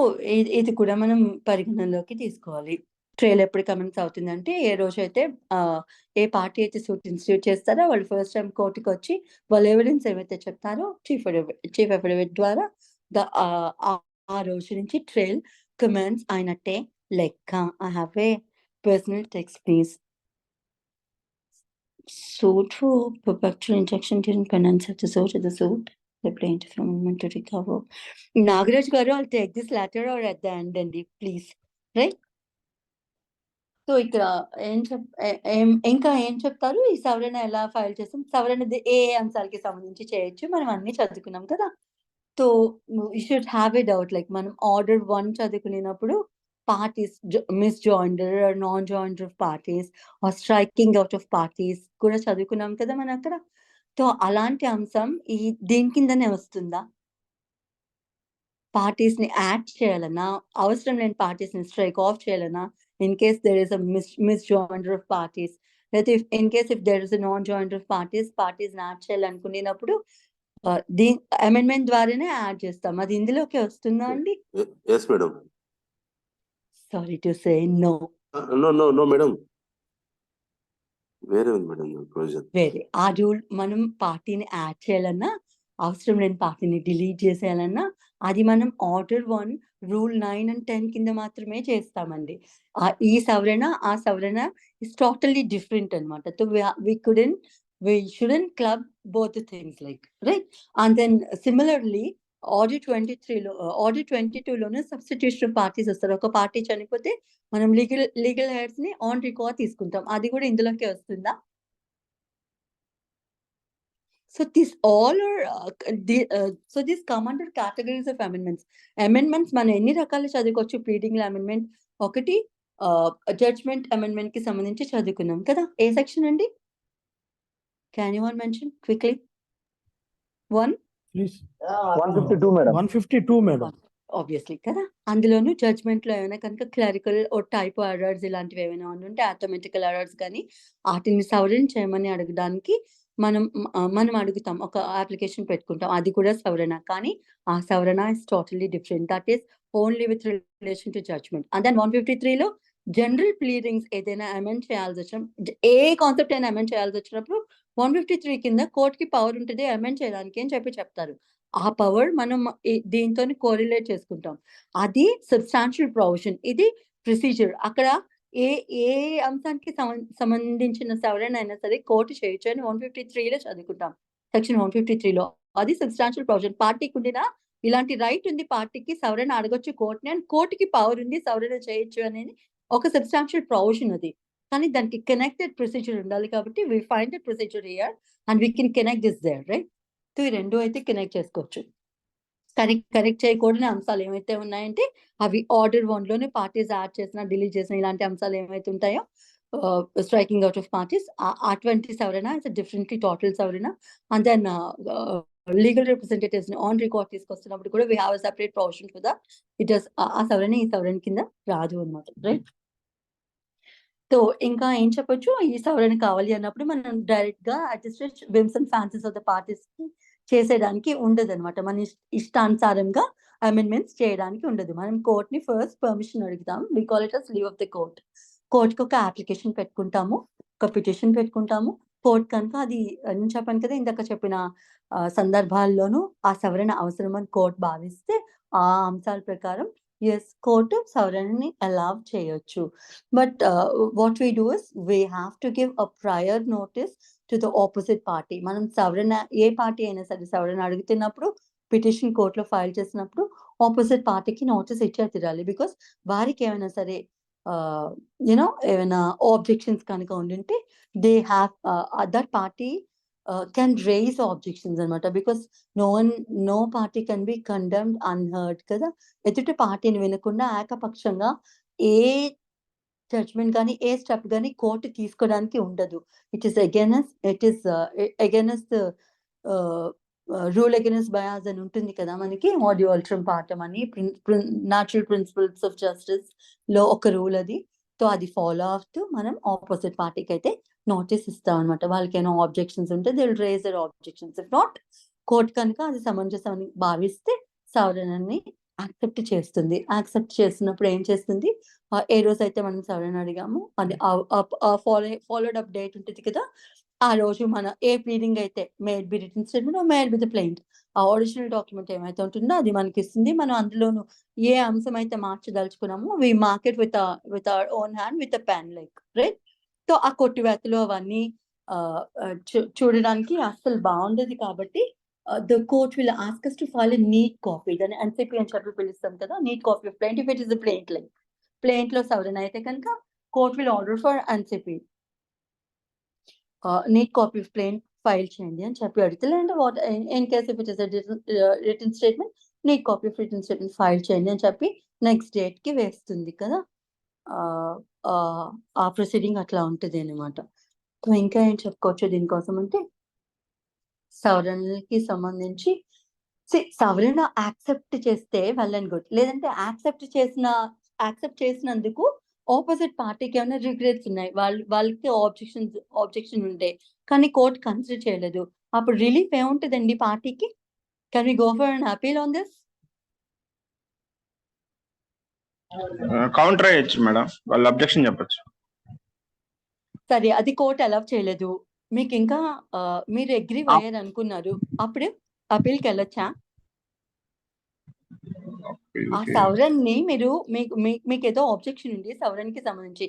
ఇది కూడా మనం పరిగణనలోకి తీసుకోవాలి. ట్రైల్ ఎప్పుడు కమెన్స్ అవుతుందంటే ఏ రోజు అయితే ఏ పార్టీ అయితే సూట్ ఇన్స్టిట్యూట్ చేస్తారో వాళ్ళు ఫస్ట్ టైం కోర్టుకి వచ్చి వాళ్ళ ఎవిడెన్స్ ఏమైతే చెప్తారో చీఫ్ అఫిడవిట్ ద్వారా ఆ రోజు నుంచి ట్రైల్ కమెన్స్ అయినట్టే లెక్క. I have a personal text, please. Suit for perpetual injection during penance of the suit, the plaintiff from moment to recover. Nagaraj garu, I'll take this letter or at the end, and please, right? So ఇక్కడ ఇంకా ఏం చెప్తారు? ఈ సవరణ ఎలా file చేస్తాం, సవరణ ఏ అంశాలకి సంబంధించి చేయొచ్చు, మనం అన్ని చదువుకున్నాం కదా. So you should have a doubt, like మనం ఆర్డర్ 1 చదువుకునేటప్పుడు parties, misjoinder or non-joinder of parties or striking out of parties కూడా చదువుకున్నాం కదా మనం అక్కడ. సో అలాంటి అంశం దీని కిందనే వస్తుందా? పార్టీస్ ని యాడ్ చేయాలన్నా, అవసరం లేని పార్టీస్ ని స్ట్రైక్ ఆఫ్ చేయాలన్నా, in case there is a misjoinder of parties, లేదా in case if there is a non-joinder of parties ని యాడ్ చేయాలనుకునేటప్పుడు దీని అమెండ్మెంట్ ద్వారానే యాడ్ చేస్తాం. అది ఇందులోకి వస్తుందా అండి? Yes, madam. Sorry to say no. No, madam. వేరే ఉంది మేడం ప్రొవిజన్. వేరే ఆ రూల్ మనం పార్టీని యాడ్ చేయాలన్నా, అవసరం లేని పార్టీని డిలీట్ చేసేయాలన్నా అది మనం ఆర్డర్ 1 రూల్ 9 and 10 కింద మాత్రమే చేస్తామండి. ఈ సవరణ ఆ సవరణ ఇస్ టోటల్లీ డిఫరెంట్ అనమాట. So we shouldn't club both the things, like, right? And then similarly order 22లోనే సబ్స్టిట్యూషన్ ఆఫ్ పార్టీస్ వస్తారు. ఒక పార్టీ చనిపోతే మనం లీగల్ హెడ్స్ ని ఆన్ రికార్డ్ తీసుకుంటాం. అది కూడా ఇందులోకి వస్తుందా? So this all are this come under categories of amendments. Amendments మనం ఎన్ని రకాలు చదువుకోవచ్చు? ప్లీడింగ్ అమెండ్మెంట్ ఒకటి, జడ్జ్మెంట్ అమెండ్మెంట్ కి సంబంధించి చదువుకున్నాం కదా. ఏ సెక్షన్ అండి? Can you one mention quickly? 1 Please. 152, madam. 152, madam. Obviously కదా. అందులోనూ జడ్జ్మెంట్ లో ఏమైనా కనుక క్లరికల్ ఓ టైప్ ఎర్రర్స్ ఇలాంటివి ఏమైనా ఉంటే ఆటోమేటికల్ ఎర్రర్స్ కానీ వాటిని సవరణ చేయమని అడగడానికి మనం అడుగుతాం, ఒక అప్లికేషన్ పెట్టుకుంటాం, అది కూడా సవరణ. కానీ ఆ సవరణ is totally different. That is only with relation to judgment. And then 153లో జనరల్ ప్లీడింగ్స్ ఏదైనా అమెండ్ చేయాల్సి వచ్చిన, ఏ కాన్సెప్ట్ అయినా అమెండ్ చేయాల్సి వచ్చినప్పుడు 153 కింద కోర్టుకి పవర్ ఉంటుంది అమెండ్ చేయడానికి అని చెప్తారు. ఆ పవర్ మనం దీంతో కోరిలేట్ చేసుకుంటాం. అది సబ్స్టాన్షియల్ ప్రొవిజన్, ఇది ప్రొసీజర్. అక్కడ ఏ ఏ అంశానికి సంబంధించిన సవరణ అయినా సరే కోర్టు చేయొచ్చు అని 153లో చదువుకుంటాం, సెక్షన్ 153లో. అది సబ్స్టాన్షియల్ ప్రొవిజన్. పార్టీకి ఉండిన ఇలాంటి రైట్ ఉంది, పార్టీకి సవరణ అడగొచ్చు కోర్టుని, అండ్ కోర్టుకి పవర్ ఉంది సవరణ చేయొచ్చు అనేది ఒక సబ్స్టాన్షియల్ ప్రొవిజన్ అది. కానీ దానికి కనెక్టెడ్ ప్రొసీజర్ ఉండాలి. కాబట్టి we find the procedure here and we can connect this there, right? So ఈ రెండు అయితే కనెక్ట్ చేసుకోవచ్చు. కానీ కనెక్ట్ చేయకూడని అంశాలు ఏమైతే ఉన్నాయంటే అవి ఆర్డర్ 1లోనే పార్టీస్ యాడ్ చేసిన, డిలీట్ చేసిన ఇలాంటి అంశాలు ఏమైతే ఉంటాయో, స్ట్రైకింగ్ అవుట్ ఆఫ్ పార్టీస్, అటువంటి సవరణ ఇస్ డిఫరెంట్లీ టోటల్ సవరణ. అండ్ దెన్ లీగల్ రిప్రజెంటేటివ్స్ ని ఆన్ రికార్డ్ తీసుకొస్తున్నప్పుడు కూడా we have separate provision for that. It is ఆ సవరణ ఈ సవరణ కింద రాదు అన్నమాట, రైట్? సో ఇంకా ఏం చెప్పొచ్చు, ఈ సవరణ కావాలి అన్నప్పుడు మనం డైరెక్ట్ గా adjusted whims and fancies of the parties కి చేసేయడానికి ఉండదు అనమాట. మన ఇష్టానుసారంగా అమెండ్మెంట్స్ చేయడానికి ఉండదు. మనం కోర్ట్ ని ఫస్ట్ పర్మిషన్ అడుగుతాం. We call it as leave of the court. కోర్టుకి ఒక అప్లికేషన్ పెట్టుకుంటాము, ఒక పిటిషన్ పెట్టుకుంటాము. కోర్ట్ కనుక అది నేను చెప్పాను కదా ఇందాక చెప్పిన సందర్భాల్లోనూ ఆ సవరణ అవసరం అని కోర్టు భావిస్తే ఆ అంశాల ప్రకారం ఎస్, కోర్టు సవరణని అలౌ చేయొచ్చు. But what we do is we have to give a prior notice to the opposite party. మనం సవరణ, ఏ పార్టీ అయినా సరే సవరణ అడుగుతున్నప్పుడు, పిటిషన్ కోర్టులో ఫైల్ చేసినప్పుడు ఆపోజిట్ పార్టీకి నోటీస్ ఇచ్చే తీరాలి. బికాస్ వారికి ఏమైనా సరే యూనో ఏమైనా ఆబ్జెక్షన్స్ కనుక ఉండింటే they have that party can raise objections అనమాట. Because no party can be condemned unheard కదా. ఎదుటి పార్టీని వినకుండా ఏకపక్షంగా ఏ జడ్జ్మెంట్ కానీ ఏ స్టెప్ కానీ కోర్టు తీసుకోవడానికి ఉండదు. It is against rule against bias అని ఉంటుంది కదా మనకి, మాడ్యూల్ ట్రంప్ పాఠం అని, న్యాచురల్ ప్రిన్సిపల్స్ ఆఫ్ జస్టిస్ లో ఒక రూల్ అది. సో అది ఫాలో అవుతూ మనం ఆపోజిట్ పార్టీకి అయితే నోటీస్ ఇస్తాం అనమాట. వాళ్ళకి ఏమైనా ఆబ్జెక్షన్స్ ఉంటే they will raise their objections. If not, court కనుక అది సమంజసం అని భావిస్తే సవరణని యాక్సెప్ట్ చేస్తుంది. యాక్సెప్ట్ చేసినప్పుడు ఏం చేస్తుంది, ఏ రోజైతే మనం సవరణ అడిగాము అది ఫాలోడ్ అప్ డేట్ ఉంటుంది కదా, ఆ రోజు మన ఏ ప్లీడింగ్ అయితే made be written statement made be the ప్లెయింట్, ఆ ఒరిజినల్ డాక్యుమెంట్ ఏమైతే ఉంటుందో అది మనకి ఇస్తుంది. మనం అందులోను ఏ అంశం అయితే మార్చదలుచుకున్నామో we mark it with our own hand with a pen, like, right? So ఆ కొట్టివేతలు అవన్నీ చూడడానికి అస్సలు బాగుండదు. కాబట్టి the court will ask us to file a neat copy. Then NCP అని చెప్పి పిలుస్తాం కదా, neat copy of plaint if it is a plaint, like plaint లో సవరణ అయితే కనుక court will order for NCP neat copy of plaint file చేయండి అని చెప్పి అడిగితే, లేదంటే what in case if it is return statement, neat copy of written statement file చేయండి అని చెప్పి నెక్స్ట్ డేట్ కి వేస్తుంది కదా. ఆ ప్రొసీడింగ్ అట్లా ఉంటుంది అనమాట. ఇంకా ఏం చెప్పుకోవచ్చు దీనికోసం అంటే, సవరణకి సంబంధించి సవరణ యాక్సెప్ట్ చేస్తే వెల్ అండ్ గుడ్. లేదంటే యాక్సెప్ట్ చేసినందుకు ఆపోజిట్ పార్టీకి ఏమైనా రిగ్రెట్స్ ఉన్నాయి, వాళ్ళకి ఆబ్జెక్షన్ ఉంటే కానీ కోర్టు కన్సిడర్ చేయలేదు, అప్పుడు రిలీఫ్ ఏముంటుందండి పార్టీకి? Can we go for an appeal on this? Counter అయ్యొచ్చు మేడం, వాళ్ళు అబ్జెక్షన్ చెప్పొచ్చు. సరే, అది కోర్టు అలౌ చేయలేదు, మీకు ఇంకా మీరు అగ్రీ అయ్యారు అనుకున్నారు, అప్పుడు అపీల్కి వెళ్ళొచ్చా? ఆ సవరణని మీకు ఏదో ఆబ్జెక్షన్ ఉంది సవరణకి సంబంధించి,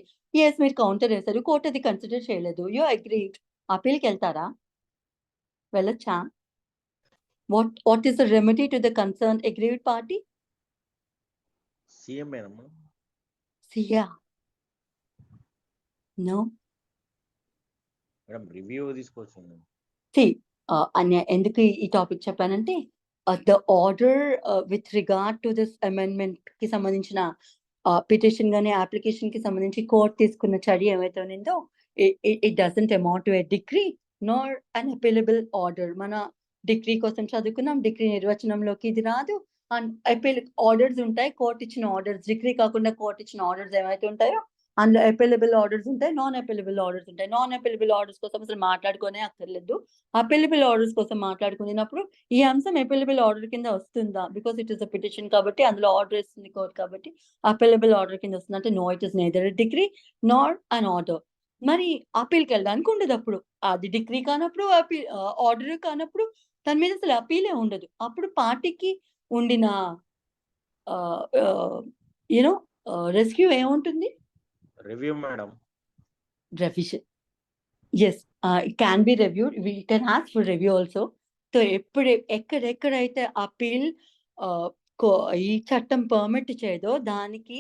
ఎస్ మీరు కౌంటర్ వేశారు, కోర్టు అది కన్సిడర్ చేయలేదు, యూ అగ్రీ, అపీల్కి వెళ్తారా? వెళ్ళొచ్చా? What is the remedy to the concern aggrieved party? సీఎం మేడం. సియా నో మేడం రివ్యూ తీసుకోవచ్చు. ఎందుకు ఈ టాపిక్ చెప్పానంటే, the order with regard to this amendment కి సంబంధించిన పిటిషన్ గానీ అప్లికేషన్ కి సంబంధించి కోర్టు తీసుకున్న చర్య ఏమైతే ఉందో, it doesn't amount to a degree nor an అపీలబుల్ order. మన డిగ్రీ కోసం చదువుకున్నాం, డిగ్రీ నిర్వచనంలోకి ఇది రాదు. అండ్ అపీల్ ఆర్డర్స్ ఉంటాయి, కోర్టు ఇచ్చిన ఆర్డర్స్, డిగ్రీ కాకుండా కోర్టు ఇచ్చిన ఆర్డర్స్ ఏమైతే ఉంటాయో అందులో అపెలబుల్ ఆర్డర్స్ ఉంటాయి, నాన్ అపెలబుల్ ఆర్డర్స్ ఉంటాయి. నాన్ అపెలబుల్ ఆర్డర్స్ కోసం అసలు మాట్లాడుకోనే అక్కర్లేదు. అపెలబుల్ ఆర్డర్స్ కోసం మాట్లాడుకునేటప్పుడు ఈ అంశం అపెలబుల్ ఆర్డర్ కింద వస్తుందా, because it is a petition కాబట్టి అందులో ఆర్డర్ ఇస్తుంది కోర్ట్ కాబట్టి అపెలబుల్ ఆర్డర్ కింద వస్తుంది అంటే no, it is neither decree nor an order. మరి అపీల్కి వెళ్ళడానికి ఉండదు. అప్పుడు అది డిగ్రీ కానప్పుడు ఆర్డర్ కానప్పుడు దాని మీద అసలు అపీలే ఉండదు. అప్పుడు పార్టీకి ఉండిన యూనో రెస్క్యూ ఏముంటుంది? Review madam. Revision. Yes, it can be reviewed. We can ask for review also. So ఎక్కడెక్కడైతే అపీల్ ఈ చట్టం పర్మిట్ చేయదో దానికి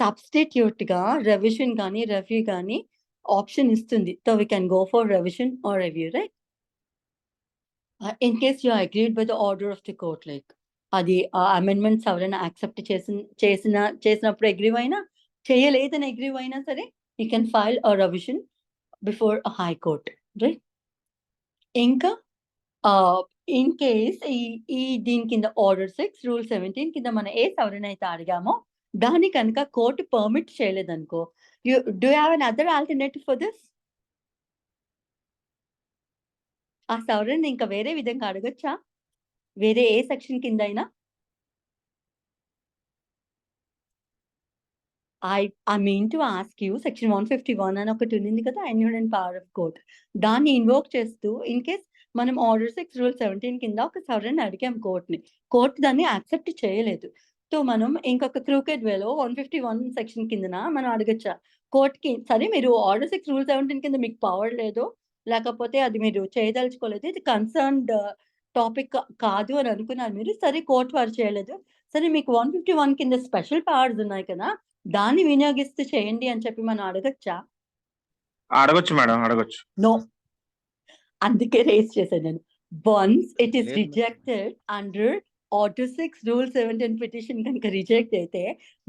సబ్స్టిట్యూట్ గా రెవిజన్ కానీ రివ్యూ కానీ ఆప్షన్ ఇస్తుంది. So we can go for revision or review, right? In case you agreed by the order of the court, like అది amendments ఎవరైనా యాక్సెప్ట్ చేసినప్పుడు అగ్రీ అయినా, చేయలేదని అగ్రీ అయినా సరే you can file a revision before a high court, right? ఇంకా in case ఈ దీని కింద ఆర్డర్ 6 రూల్ 17 కింద మనం ఏ సవరణ అయితే అడిగామో దాని కనుక కోర్టు పర్మిట్ చేయలేదనుకో, do have another alternative for this? ఆ సవరణ ఇంకా వేరే విధంగా అడగచ్చా, వేరే ఏ సెక్షన్ కింద అయినా? I mean to ask you, section 151 అని ఒకటి ఉంది కదా, ఇన్హెరెంట్ పవర్ ఆఫ్ కోర్ట్. దాన్ని ఇన్వోక్ చేస్తూ ఇన్ కేస్ మనం ఆర్డర్ 6 రూల్ 17 కింద ఒక సవరణ అడిగాం కోర్టుని, కోర్టు దాన్ని యాక్సెప్ట్ చేయలేదు. సో మనం ఇంకొక క్రూకెడ్ వేలో 151 సెక్షన్ కిందన మనం అడగచ్చా కోర్టుకి, సరే మీరు ఆర్డర్ 6 రూల్ 17 కింద మీకు పవర్ లేదు, లేకపోతే అది మీరు చేయదలుచుకోలేదు, ఇది కన్సర్న్డ్ టాపిక్ కాదు అని అనుకున్నారు మీరు, సరే కోర్టు వారు చేయలేదు, సరే మీకు 151 కింద స్పెషల్ పవర్స్ ఉన్నాయి కదా, దాన్ని వినియోగిస్తూ చేయండి అని చెప్పి మనం అడగచ్చా? అడగొచ్చు మేడం, అడగొచ్చు. నో, అందుకే రేస్ చేశాను నేను. వన్స్ ఇట్ ఈస్ లేదు. Rejected under order 6 rule 17 petition కనుక రిజెక్ట్ అయితే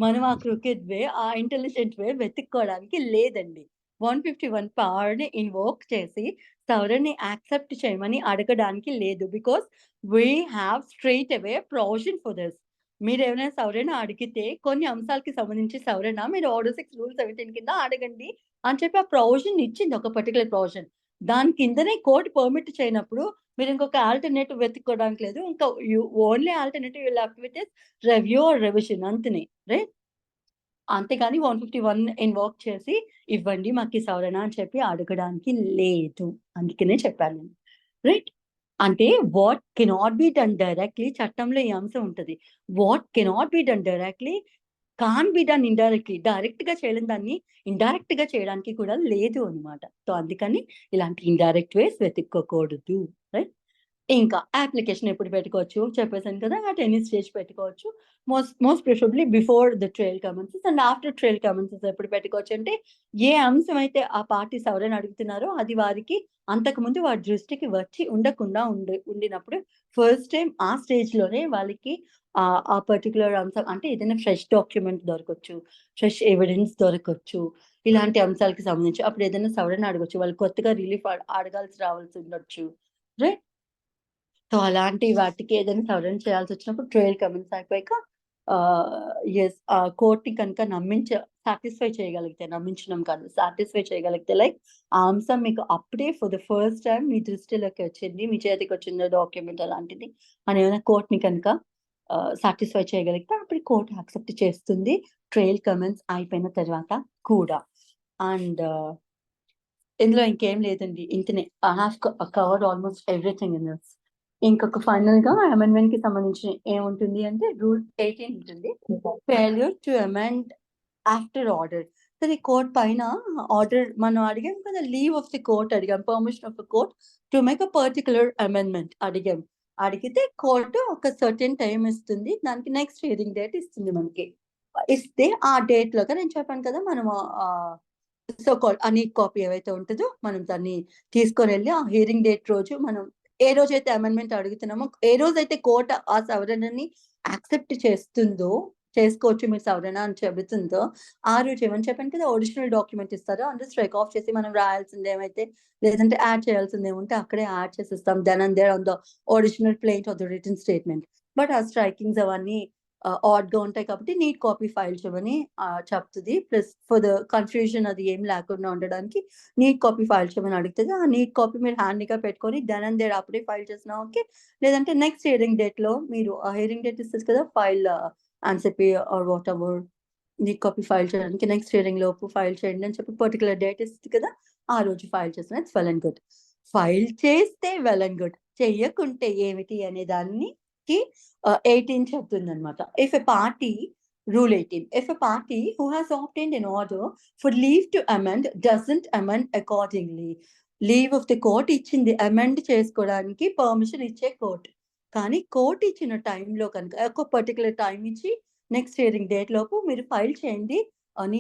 మనం ఆ క్రికెట్ వే, ఆ ఇంటెలిజెంట్ వే వెతుక్కోవడానికి లేదండి. 151 పవర్ని ఇన్వోక్ చేసి సవరణని యాక్సెప్ట్ చేయమని అడగడానికి లేదు, because we have straight away provision for this. మీరు ఏమైనా సవరణ అడిగితే కొన్ని అంశాలకి సంబంధించి సవరణ మీరు ఆర్డర్ 6 రూల్ 17 కింద అడగండి అని చెప్పి ఆ ప్రొవిజన్ ఇచ్చింది, ఒక పర్టికులర్ ప్రొవిజన్. దాని కిందనే కోర్టు పర్మిట్ చేయనప్పుడు మీరు ఇంకొక ఆల్టర్నేటివ్ వెతుక్కోవడానికి లేదు. ఇంకా only alternative you left with is review are revision, అంతనే, రైట్? అంతేగాని 151 ఇన్వోక్ చేసి ఇవ్వండి మాకు ఈ సవరణ అని చెప్పి అడగడానికి లేదు. అందుకనే చెప్పాను నేను, రైట్? అంటే what cannot be done directly, చట్టంలో ఈ అంశం ఉంటుంది. What cannot be done directly can be done indirectly. Direct గా చేయలేని దాన్ని ఇండైరెక్ట్ గా చేయడానికి కూడా లేదు అనమాట. సో అందుకని ఇలాంటి ఇండైరెక్ట్ వేస్ వెతుక్కోకూడదు, రైట్? ఇంకా అప్లికేషన్ ఎప్పుడు పెట్టుకోవచ్చు చెప్పేసాను కదా, అట్ ఎనీ స్టేజ్ పెట్టుకోవచ్చు. Most preferably before the trial commences and after trial commences ఎప్పుడు పెట్టుకోవచ్చు అంటే, ఏ అంశం అయితే ఆ పార్టీ సవరణ అడుగుతున్నారో అది వారికి అంతకుముందు వారి దృష్టికి వచ్చి ఉండకుండా ఉండినప్పుడు ఫస్ట్ టైం ఆ స్టేజ్ లోనే వాళ్ళకి ఆ పర్టికులర్ అంశం అంటే ఏదైనా ఫ్రెష్ డాక్యుమెంట్ దొరకవచ్చు, ఫ్రెష్ ఎవిడెన్స్ దొరకవచ్చు, ఇలాంటి అంశాలకి సంబంధించి అప్పుడు ఏదైనా సవరణ అడగచ్చు, వాళ్ళు కొత్తగా రిలీఫ్ అడగాల్సి రావాల్సి ఉండొచ్చు, రైట్? సో అలాంటి వాటికి ఏదైనా సవరణ చేయాల్సి వచ్చినప్పుడు ట్రయల్ కమెన్స్ అయిపోయాక కోర్టుని కనుక సాటిస్ఫై చేయగలిగితే, నమ్మించడం కాదు, సాటిస్ఫై చేయగలిగితే, లైక్ ఆ అంశం మీకు అప్పుడే ఫర్ ద ఫస్ట్ టైం మీ దృష్టిలోకి వచ్చింది, మీ చేతికి వచ్చిందో డాక్యుమెంట్ అలాంటిది అని ఏమైనా కోర్టుని కనుక సాటిస్ఫై చేయగలిగితే అప్పుడు కోర్టు యాక్సెప్ట్ చేస్తుంది ట్రయల్ కమెన్స్ అయిపోయిన తర్వాత కూడా. అండ్ ఇందులో ఇంకేం లేదండి, ఇంతనే. I have covered almost everything in this. ఇంకొక ఫైనల్ గా అమెండ్మెంట్ కి సంబంధించి ఏముంటుంది అంటే రూల్ 18 ఉంటుంది, failure to amend after order. సరే కోర్ట్ పైన ఆర్డర్ మనం అడిగాం కదా, లీవ్ ఆఫ్ ది కోర్ట్ అడిగాం, permission of the court to make a particular amendment అడిగాం. అడిగితే కోర్టు ఒక సర్టెన్ టైం ఇస్తుంది, దానికి నెక్స్ట్ హియరింగ్ డేట్ ఇస్తుంది మనకి. ఇస్తే ఆ డేట్ లోగా నేను చెప్పాను కదా, మనము సో కాల్డ్ ఆ నీట్ కాపీ ఏవైతే ఉంటుందో మనం దాన్ని తీసుకొని వెళ్ళి ఆ హియరింగ్ డేట్ రోజు మనం ఏ రోజైతే అమెండ్మెంట్ అడుగుతున్నామో, ఏ రోజైతే కోర్టు ఆ సవరణని యాక్సెప్ట్ చేస్తుందో, చేసుకోవచ్చు మీరు సవరణ అని చెబుతుందో, ఆ రోజు ఏమని చెప్పాను కదా, ఒరిజినల్ డాక్యుమెంట్ ఇస్తారో అందులో స్ట్రైక్ ఆఫ్ చేసి మనం రాయాల్సింది ఏమైతే లేదంటే యాడ్ చేయాల్సింది ఏముంటే అక్కడే యాడ్ చేసిస్తాం, then and there on the original plaint of the written statement. But ఆ స్ట్రైకింగ్స్ అవన్నీ ఆడ్ గా ఉంటాయి కాబట్టి నీట్ కాపీ ఫైల్ చేయమని చెప్తుంది. ప్లస్ ఫర్ ద కన్ఫ్యూజన్ అది ఏం లేకుండా ఉండడానికి నీట్ కాపీ ఫైల్ చేయమని అడుగుతుంది. ఆ నీట్ కాపీ మీరు హ్యాండీగా పెట్టుకొని దెన్ అండ్ దేర్ అప్పుడే ఫైల్ చేసినా ఓకే, లేదంటే నెక్స్ట్ హియరింగ్ డేట్ లో మీరు ఆ హియరింగ్ డేట్ ఇస్తుంది కదా, file answer or whatever neat copy file చేయడానికి నెక్స్ట్ హియరింగ్ లోపు ఫైల్ చేయండి అని చెప్పి పర్టికులర్ డేట్ ఇస్తుంది కదా, ఆ రోజు ఫైల్ చేసిన it's well and good. File చేస్తే వెల్ అండ్ గుడ్, చెయ్యకుంటే ఏమిటి అనే దాన్ని 18 చెప్తుంది అనమాట. If a party rule 18, if a party who has obtained an order for leave to amend doesn't amend accordingly, leave of the court ఇచ్చింది amend చేసుకోవడానికి permission ఇచ్చే court, కానీ కోర్ట్ ఇచ్చిన టైంలో కనుక ఒక పర్టికులర్ టైం ఇచ్చి నెక్స్ట్ హియరింగ్ డేట్ లోపు మీరు ఫైల్ చేయండి అని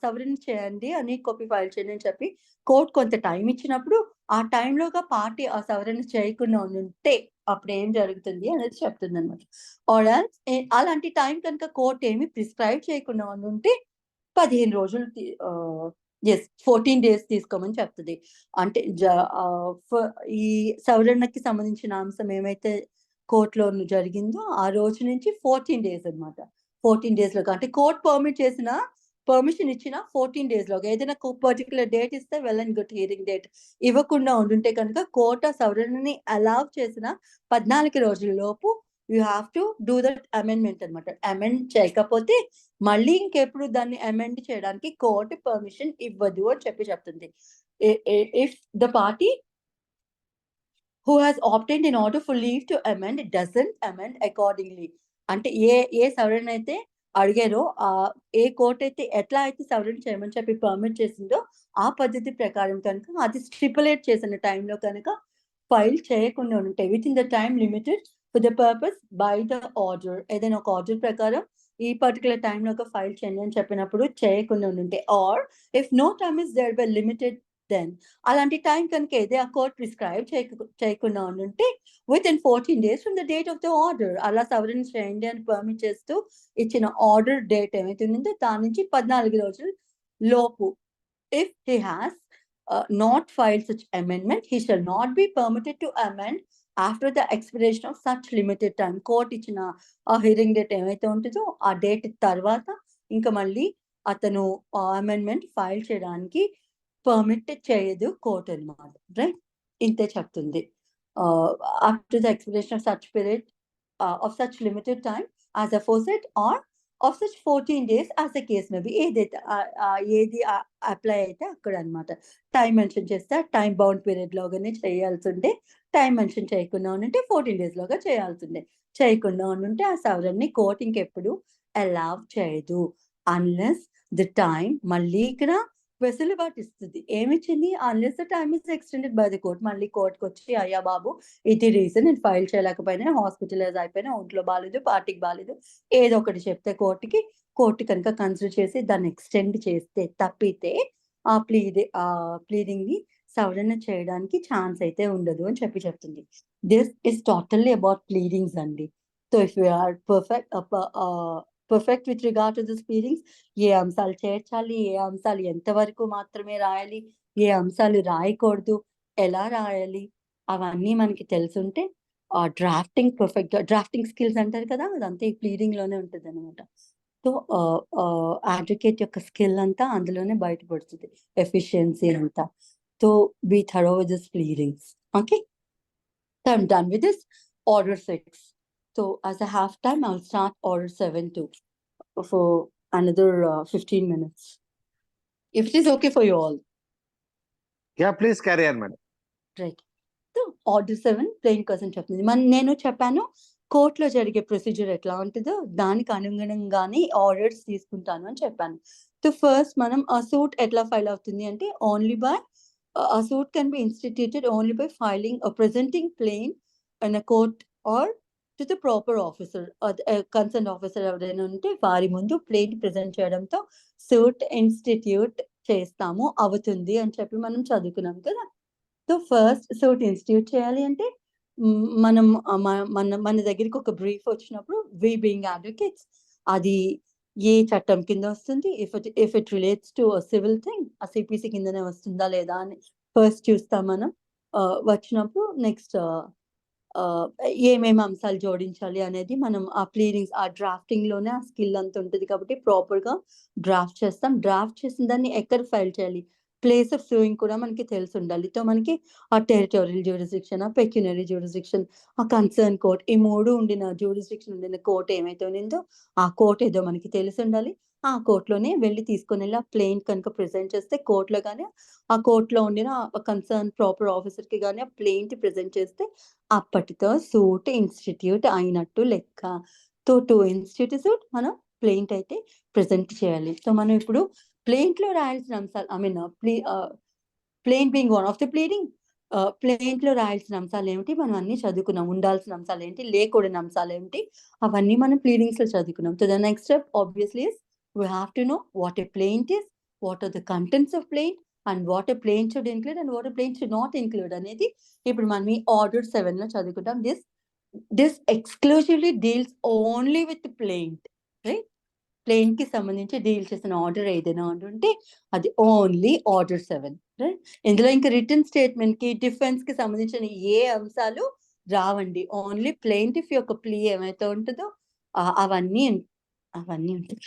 సవరణ చేయండి అని కాపీ ఫైల్ చేయండి అని చెప్పి కోర్ట్ కొంత టైం ఇచ్చినప్పుడు ఆ టైంలోగా పార్టీ ఆ సవరణ చేయకుండా ఉంటే అప్పుడు ఏం జరుగుతుంది అనేది చెప్తుంది అనమాట. ఆర్ఎల్స్ అలాంటి టైం కనుక కోర్ట్ ఏమి ప్రిస్క్రైబ్ చేయకుండా ఉంటే 15 రోజులు 14 days తీసుకోమని చెప్తుంది. అంటే ఈ సవరణకి సంబంధించిన అంశం ఏమైతే కోర్టులో జరిగిందో ఆ రోజు నుంచి 14 days అనమాట. 14 days లో అంటే కోర్ట్ పర్మిషన్ ఇచ్చిన 14 days లో ఏదైనా పర్టికులర్ డేట్ ఇస్తే well and good, hearing date ఇవ్వకుండా ఉండుంటే కనుక కోర్టు సవరణని అలౌ చేసిన 14 రోజుల లోపు you have to do that amendment అనమాట. అమెండ్ చేయకపోతే మళ్ళీ ఇంకెప్పుడు దాన్ని అమెండ్ చేయడానికి కోర్టు పర్మిషన్ ఇవ్వదు అని చెప్తుంది. If the party who has obtained an order for leave to amend doesn't amend accordingly, అంటే ఏ సవరణ అయితే అడిగారో ఏ కోర్ట్ అయితే ఎట్లా అయితే సవరణ చేయమని చెప్పి పర్మిట్ చేసిందో ఆ పద్ధతి ప్రకారం కనుక అది స్టిపులేట్ చేసిన టైంలో కనుక ఫైల్ చేయకుండా ఉంటాయి with in the time limited for the purpose by the order, ఏదైనా ఒక ఆర్డర్ ప్రకారం ఈ పర్టికులర్ టైంలో ఒక ఫైల్ చేయండి అని చెప్పినప్పుడు చేయకుండా ఉంటే, or if no time is there by limited then అలాంటి టైం కనుక ఏదే ఆ కోర్ట్ ప్రిస్క్రైబ్ చేయకుండా ఉంటే within 14 days from the date of the order అలా సవరణ చేయండి అని పర్మిట్ చేస్తూ ఇచ్చిన ఆర్డర్ డేట్ ఏమైతే ఉందో దాని నుంచి 14 రోజుల లోపు if he has not filed such amendment, he shall not be permitted to amend after the expiration of such limited time. Court ఇచ్చిన ఆ హియరింగ్ డేట్ ఏమైతే ఉంటుందో ఆ డేట్ తర్వాత ఇంకా మళ్ళీ అతను అమెండ్మెంట్ ఫైల్ చేయడానికి పర్మిట్ చేయదు కోర్ట్ అనమాట. రైట్, ఇంతే చెప్తుంది. After the expiration of such period of such limited time as aforesaid or of such 14 days as the case may be, ఏదైతే ఏది అప్లై అయితే అక్కడ అనమాట. టైం మెన్షన్ చేస్తే టైం బౌండ్ పీరియడ్ లోగానే చేయాల్సి ఉంటే, టైం మెన్షన్ చేయకుండా ఉంటే 14 days లోగా చేయాల్సిందే. చేయకుండా ఉంటే ఆ సవరణని కోర్ట్ ఇంకెప్పుడు అలౌ చేయదు అన్లెస్ ద టైం మళ్ళీ ఇక్కడ వెసులుబాటు ఇస్తుంది. ఏమిచ్చింది? Unless the time is extended by the court. మళ్ళీ కోర్టుకు వచ్చి అయ్యా బాబు ఇది రీజన్, నేను ఫైల్ చేయలేకపోయినా, హాస్పిటలైజ్ అయిపోయినా, ఒంట్లో బాగాలేదు, పార్టీకి బాగాలేదు, ఏదో ఒకటి చెప్తే కోర్టు కనుక కన్సిడర్ చేసి దాన్ని ఎక్స్టెండ్ చేస్తే తప్పితే ఆ ప్లీడింగ్ ని సవరణ చేయడానికి ఛాన్స్ అయితే ఉండదు అని చెప్తుంది. This is totally about pleadings అండి. So if you are perfect with regard to this pleadings, ఏ అంశాలు చేర్చాలి, ఏ అంశాలు ఎంతవరకు మాత్రమే రాయాలి, ఏ అంశాలు రాయకూడదు, ఎలా రాయాలి, అవన్నీ మనకి తెలుసుంటే డ్రాఫ్టింగ్ స్కిల్స్ అంటారు కదా, అదంతా ఈ ప్లీడింగ్ లోనే ఉంటుంది అనమాట. సో అడ్వకేట్ యొక్క స్కిల్ అంతా అందులోనే బయటపడుతుంది, ఎఫిషియన్సీ అంతా. So be thorough with this pleadings. Okay, I'm done with this. Order 6. So as I have time, I'll start order 7 too for another 15 minutes. If it is okay for you all. Yeah, please carry on, madam. Right. So order 7 plain cousin చెప్తుంది. నేను చెప్పాను కోర్టులో జరిగే procedure ఎట్లా ఉంటుందో దానికి అనుగుణంగానే orders తీసుకుంటాను అని చెప్పాను. సో ఫస్ట్ మనం ఆ సూట్ ఎట్లా ఫైల్ అవుతుంది అంటే only by a suit can be instituted only by filing or presenting plain in a court or to the proper officer or concerned officer ఎవరైనా ఉంటే వారి ముందు ప్లేన్ ప్రెజెంట్ చేయడంతో సూట్ ఇన్స్టిట్యూట్ చేస్తాము అవుతుంది అని చెప్పి మనం చదువుకున్నాం కదా. సో ఫస్ట్ సూట్ ఇన్స్టిట్యూట్ చేయాలి అంటే మనం మన దగ్గరికి ఒక బ్రీఫ్ వచ్చినప్పుడు వి బీయింగ్ అడ్వకేట్స్ అది ఏ చట్టం కింద వస్తుంది, if it relates to civil thing ఆ సిపిసి కిందనే వస్తుందా లేదా అని ఫస్ట్ చూస్తాం మనం. వచ్చినప్పుడు నెక్స్ట్ ఏమేమి అంశాలు జోడించాలి అనేది మనం ఆ ప్లీడింగ్స్ ఆ డ్రాఫ్టింగ్ లోనే ఆ స్కిల్ అంత ఉంటుంది కాబట్టి ప్రాపర్ గా డ్రాఫ్ట్ చేస్తాం. డ్రాఫ్ట్ చేసిన దాన్ని ఎక్కడ ఫైల్ చేయాలి, ప్లేస్ ఆఫ్ సూయింగ్ కూడా మనకి తెలిసి ఉండాలి. సో మనకి ఆ టెరిటోరియల్ జ్యూరిస్డిక్షన్, ఆ పెక్యునరీ జ్యూరిస్డిక్షన్, ఆ కన్సర్న్ కోర్ట్, ఈ మూడు ఉండిన జ్యూరిస్డిక్షన్ ఉండిన కోర్ట్ ఏమైతే ఉండిందో ఆ కోర్ట్ ఏదో మనకి తెలిసి ఉండాలి. ఆ కోర్టులోనే వెళ్ళి తీసుకొని వెళ్ళి ఆ ప్లేన్ కనుక ప్రెజెంట్ చేస్తే కోర్టులో కానీ ఆ కోర్టులో ఉండిన కన్సర్న్ ప్రాపర్ ఆఫీసర్ కి కానీ ఆ ప్లేన్ ప్రెజెంట్ చేస్తే అప్పటితో సూట్ ఇన్స్టిట్యూట్ అయినట్టు లెక్క. సో 2 ఇన్స్టిట్యూట్ మనం ప్లేంట్ అయితే ప్రెజెంట్ చేయాలి. సో మనం ఇప్పుడు ప్లేంట్ లో రాయాల్సిన అంశాలు plaint being one of the pleading, plaint లో రాయాల్సిన అంశాలు ఏమిటి మనం అన్ని చదువుకున్నాం. ఉండాల్సిన అంశాలు ఏంటి, లేకూడని అంశాలు ఏమిటి, అవన్నీ మనం ప్లీడింగ్స్ లో చదువుకున్నాం. So the next step obviously is we have to know what a plaint is, what are the contents of plaint and what a plaint should include and what a plaint should not include అనేది ఇప్పుడు మనం ఈ order 7 లో చదువుకుంటాం. This exclusively deals only with plaint, right? Plaint కి సంబంధించి deal చేసిన order ఏదైనా ఉంటే అది ఓన్లీ ఆర్డర్ 7, రైట్? ఇందులో ఇంకా రిటర్న్ స్టేట్మెంట్ కి డిఫెన్స్ కి సంబంధించిన ఏ అంశాలు రావండి. ఓన్లీ ప్లేంటిఫ్ యొక్క ప్లీ ఏమైతే ఉంటుందో అవన్నీ ఉంటాయి.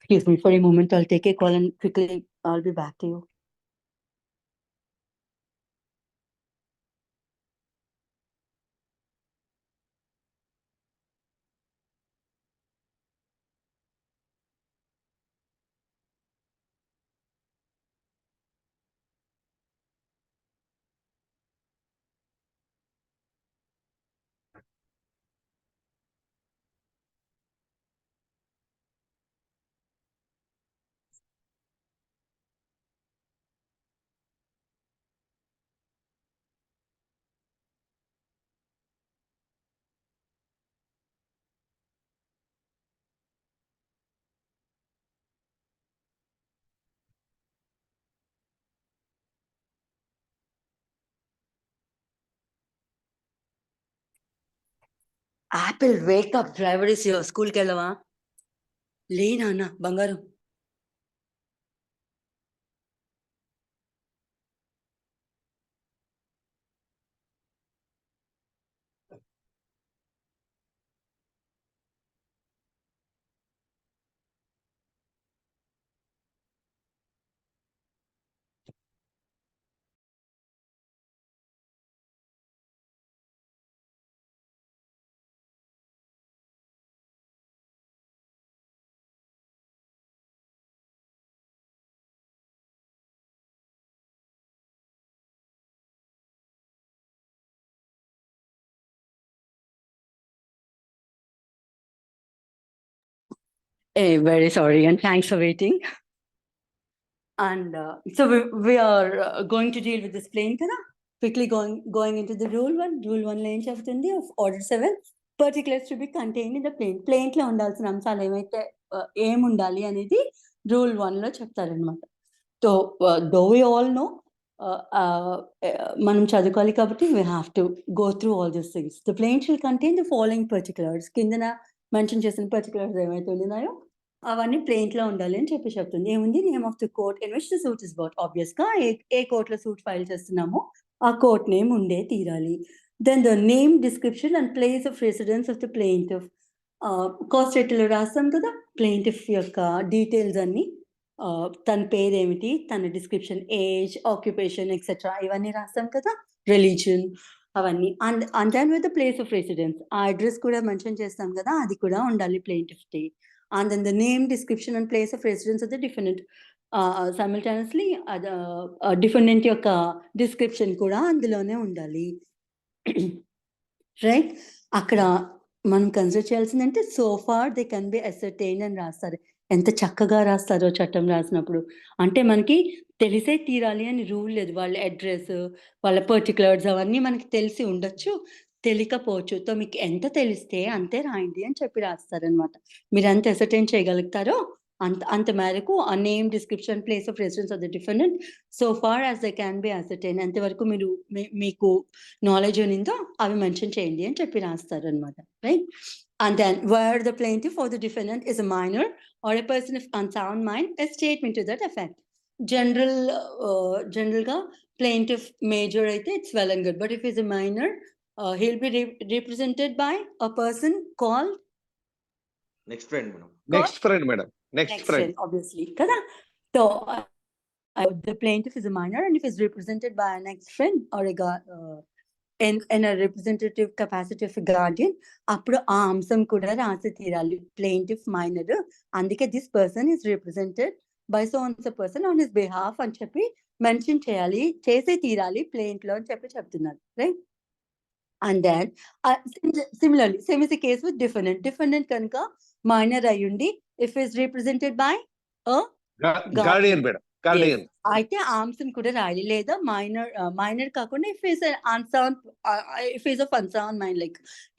Excuse me for a moment, I'll take a call and quickly I'll be back to you. Apple, wake up, driver is here. School కి వెళ్ళవా? లే నాన్న బంగారం. Very sorry and thanks for waiting. And so we are going to deal with this plane kada. Quickly going into the rule 1. Rule 1 లో ఏం చెప్తుంది of order 7, particulars to be contained in the plane. Plane లో ఉండాల్సిన అంశాలు ఏమైతే ఏముండాలి అనేది rule 1 లో చెప్తారనమాట. So though we all know మనం చదువుకోవాలి కాబట్టి we have to go through all these things. The plane shall contain the following particulars. కిందన మెన్షన్ చేసిన particulars ఏమైతే ఉన్నాయో అవన్నీ ప్లేంట్ లో ఉండాలి అని చెప్తుంది. ఏముంది? Name of the court in which the suit is brought. Obvious గా ఏ కోర్ట్ లో సూట్ ఫైల్ చేస్తున్నామో ఆ కోర్ట్ నేమ్ ఉండే తీరాలి. Then the name, description and place of residence of the plaintiff. Caste రైట్లో రాస్తాం కదా ప్లేంటిఫ్ యొక్క డీటెయిల్స్ అన్ని, తన పేరేమిటి, తన డిస్క్రిప్షన్, ఏజ్, ఆక్యుపేషన్ ఎక్సెట్రా ఇవన్నీ రాస్తాం కదా, రిలీజియన్ అవన్నీ. And then with the place of residence ఆ అడ్రస్ కూడా మెన్షన్ చేస్తాం కదా, అది కూడా ఉండాలి ప్లేంటిఫ్ ది. And then the name, description and place of residence of the defendant. Simultaneously defendant యొక్క description కూడా అందులోనే ఉండాలి, రైట్? అక్కడ మనం కన్సిడర్ చేయాల్సిందంటే so far they can be ascertain అని రాస్తారు. ఎంత చక్కగా రాస్తారో చట్టం రాసినప్పుడు. అంటే మనకి తెలిసే తీరాలి అని రూల్ లేదు. వాళ్ళ అడ్రస్, వాళ్ళ పర్టికులర్స్ అవన్నీ మనకి తెలిసి ఉండొచ్చు, తెలియకపోవచ్చు. సో మీకు ఎంత తెలిస్తే అంతే రాయండి అని చెప్పి రాస్తారనమాట. మీరు ఎంత అసర్టైన్ చేయగలుగుతారో అంత మేరకు ఆ name, description, place of residence of the defendant so far as they can be ascertain, ఎంతవరకు మీరు మీకు నాలెడ్జ్ ఉన్నిందో అవి మెన్షన్ చేయండి అని చెప్పి రాస్తారనమాట, right? And then where the plaintiff or the defendant is a minor or a person of unsound mind, a statement to that effect. General గా plaintiff major అయితే it's well and good, but if he's a minor he'll be represented by a person called next friend madam. Next friend madam. Next friend. obviously kada. So the plaintiff is a minor, and if is represented by an ex friend or in a representative capacity of a guardian, appudu aa amsam kuda rasi tirali. Plaintiff minor, andike this person is represented by so and so person on his behalf అని చెప్పి mention చేయాలి, చేసే తీరాలి plaint లో అని చెప్పి చెప్తున్నారు, right? And then similarly, same is the case with defendant. Defendant కనుక minor అయ్యుండి if is represented by a guardian madam. Guardian. అయితే ఆమ్సన్ కూడా రాయాలి, లేదా మైనర్ కాకుండా if is of unsound mind, like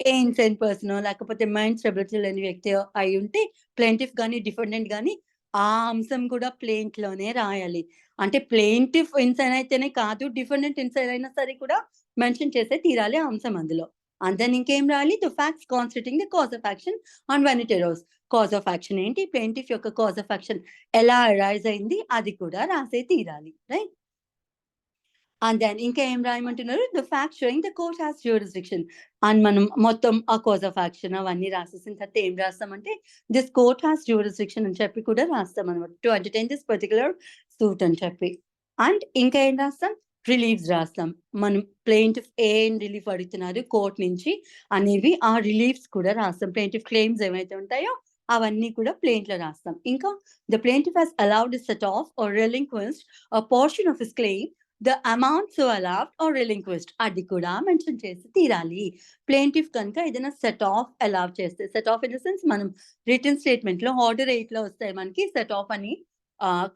a insane person లేకపోతే మైండ్ స్టెబిలిటీ లేని వ్యక్తి అయి ఉంటే ప్లేంటిఫ్ కానీ డిఫెండెంట్ కానీ ఆ అంశం కూడా ప్లేంట్ లోనే రాయాలి. అంటే ప్లేంటిఫ్ ఇన్సైన్ అయితేనే కాదు, డిఫెండెంట్ ఇన్సైన్ అయినా సరే కూడా మెన్షన్ చేసే తీరాలి ఆ అంశం అందులో. And then ఇంకేం రాయాలి, the facts constituting the cause of action on when it arrives. Cause of action ఏంటి, ప్లేంటిఫ్ యొక్క కాజ్ ఆఫ్ యాక్షన్ ఎలా అరైజ్ అయింది అది కూడా రాసే తీరాలి, రైట్? అండ్ దెన్ ఇంకా ఏం రాయమంటున్నారు, the fact showing the court has jurisdiction. And మనం మొత్తం ఆ కాజ్ ఆఫ్ యాక్షన్ అవన్నీ రాసేసిన తర్వాత ఏం రాస్తామంటే దిస్ కోర్ట్ హ్యాస్ జ్యూరిస్డిక్షన్ అని చెప్పి కూడా రాస్తాం అనమాట, to entertain this particular suit అని చెప్పి. అండ్ ఇంకా ఏం రాస్తాం, రిలీఫ్స్ రాస్తాం. మనం ప్లేంటిఫ్ ఏం రిలీఫ్ అడుగుతున్నారు కోర్ట్ నుంచి అనేవి ఆ రిలీఫ్స్ కూడా రాస్తాం. ప్లేంటిఫ్ క్లెయిమ్స్ ఏవైతే ఉంటాయో అవన్నీ కూడా ప్లేంట్ లో రాస్తాం. ఇంకా the plaintiff has allowed set off or relinquished a portion of his claim, the amount so allowed or relinquished అది కూడా మెన్షన్ చేసి తీరాలి. ప్లేంటిఫ్ కనుక ఏదైనా సెట్ ఆఫ్ అలౌ చేస్తే, set off in the sense మనం రిటర్న్ స్టేట్మెంట్ లో order 8 లో వస్తాయి మనకి సెట్ ఆఫ్ అని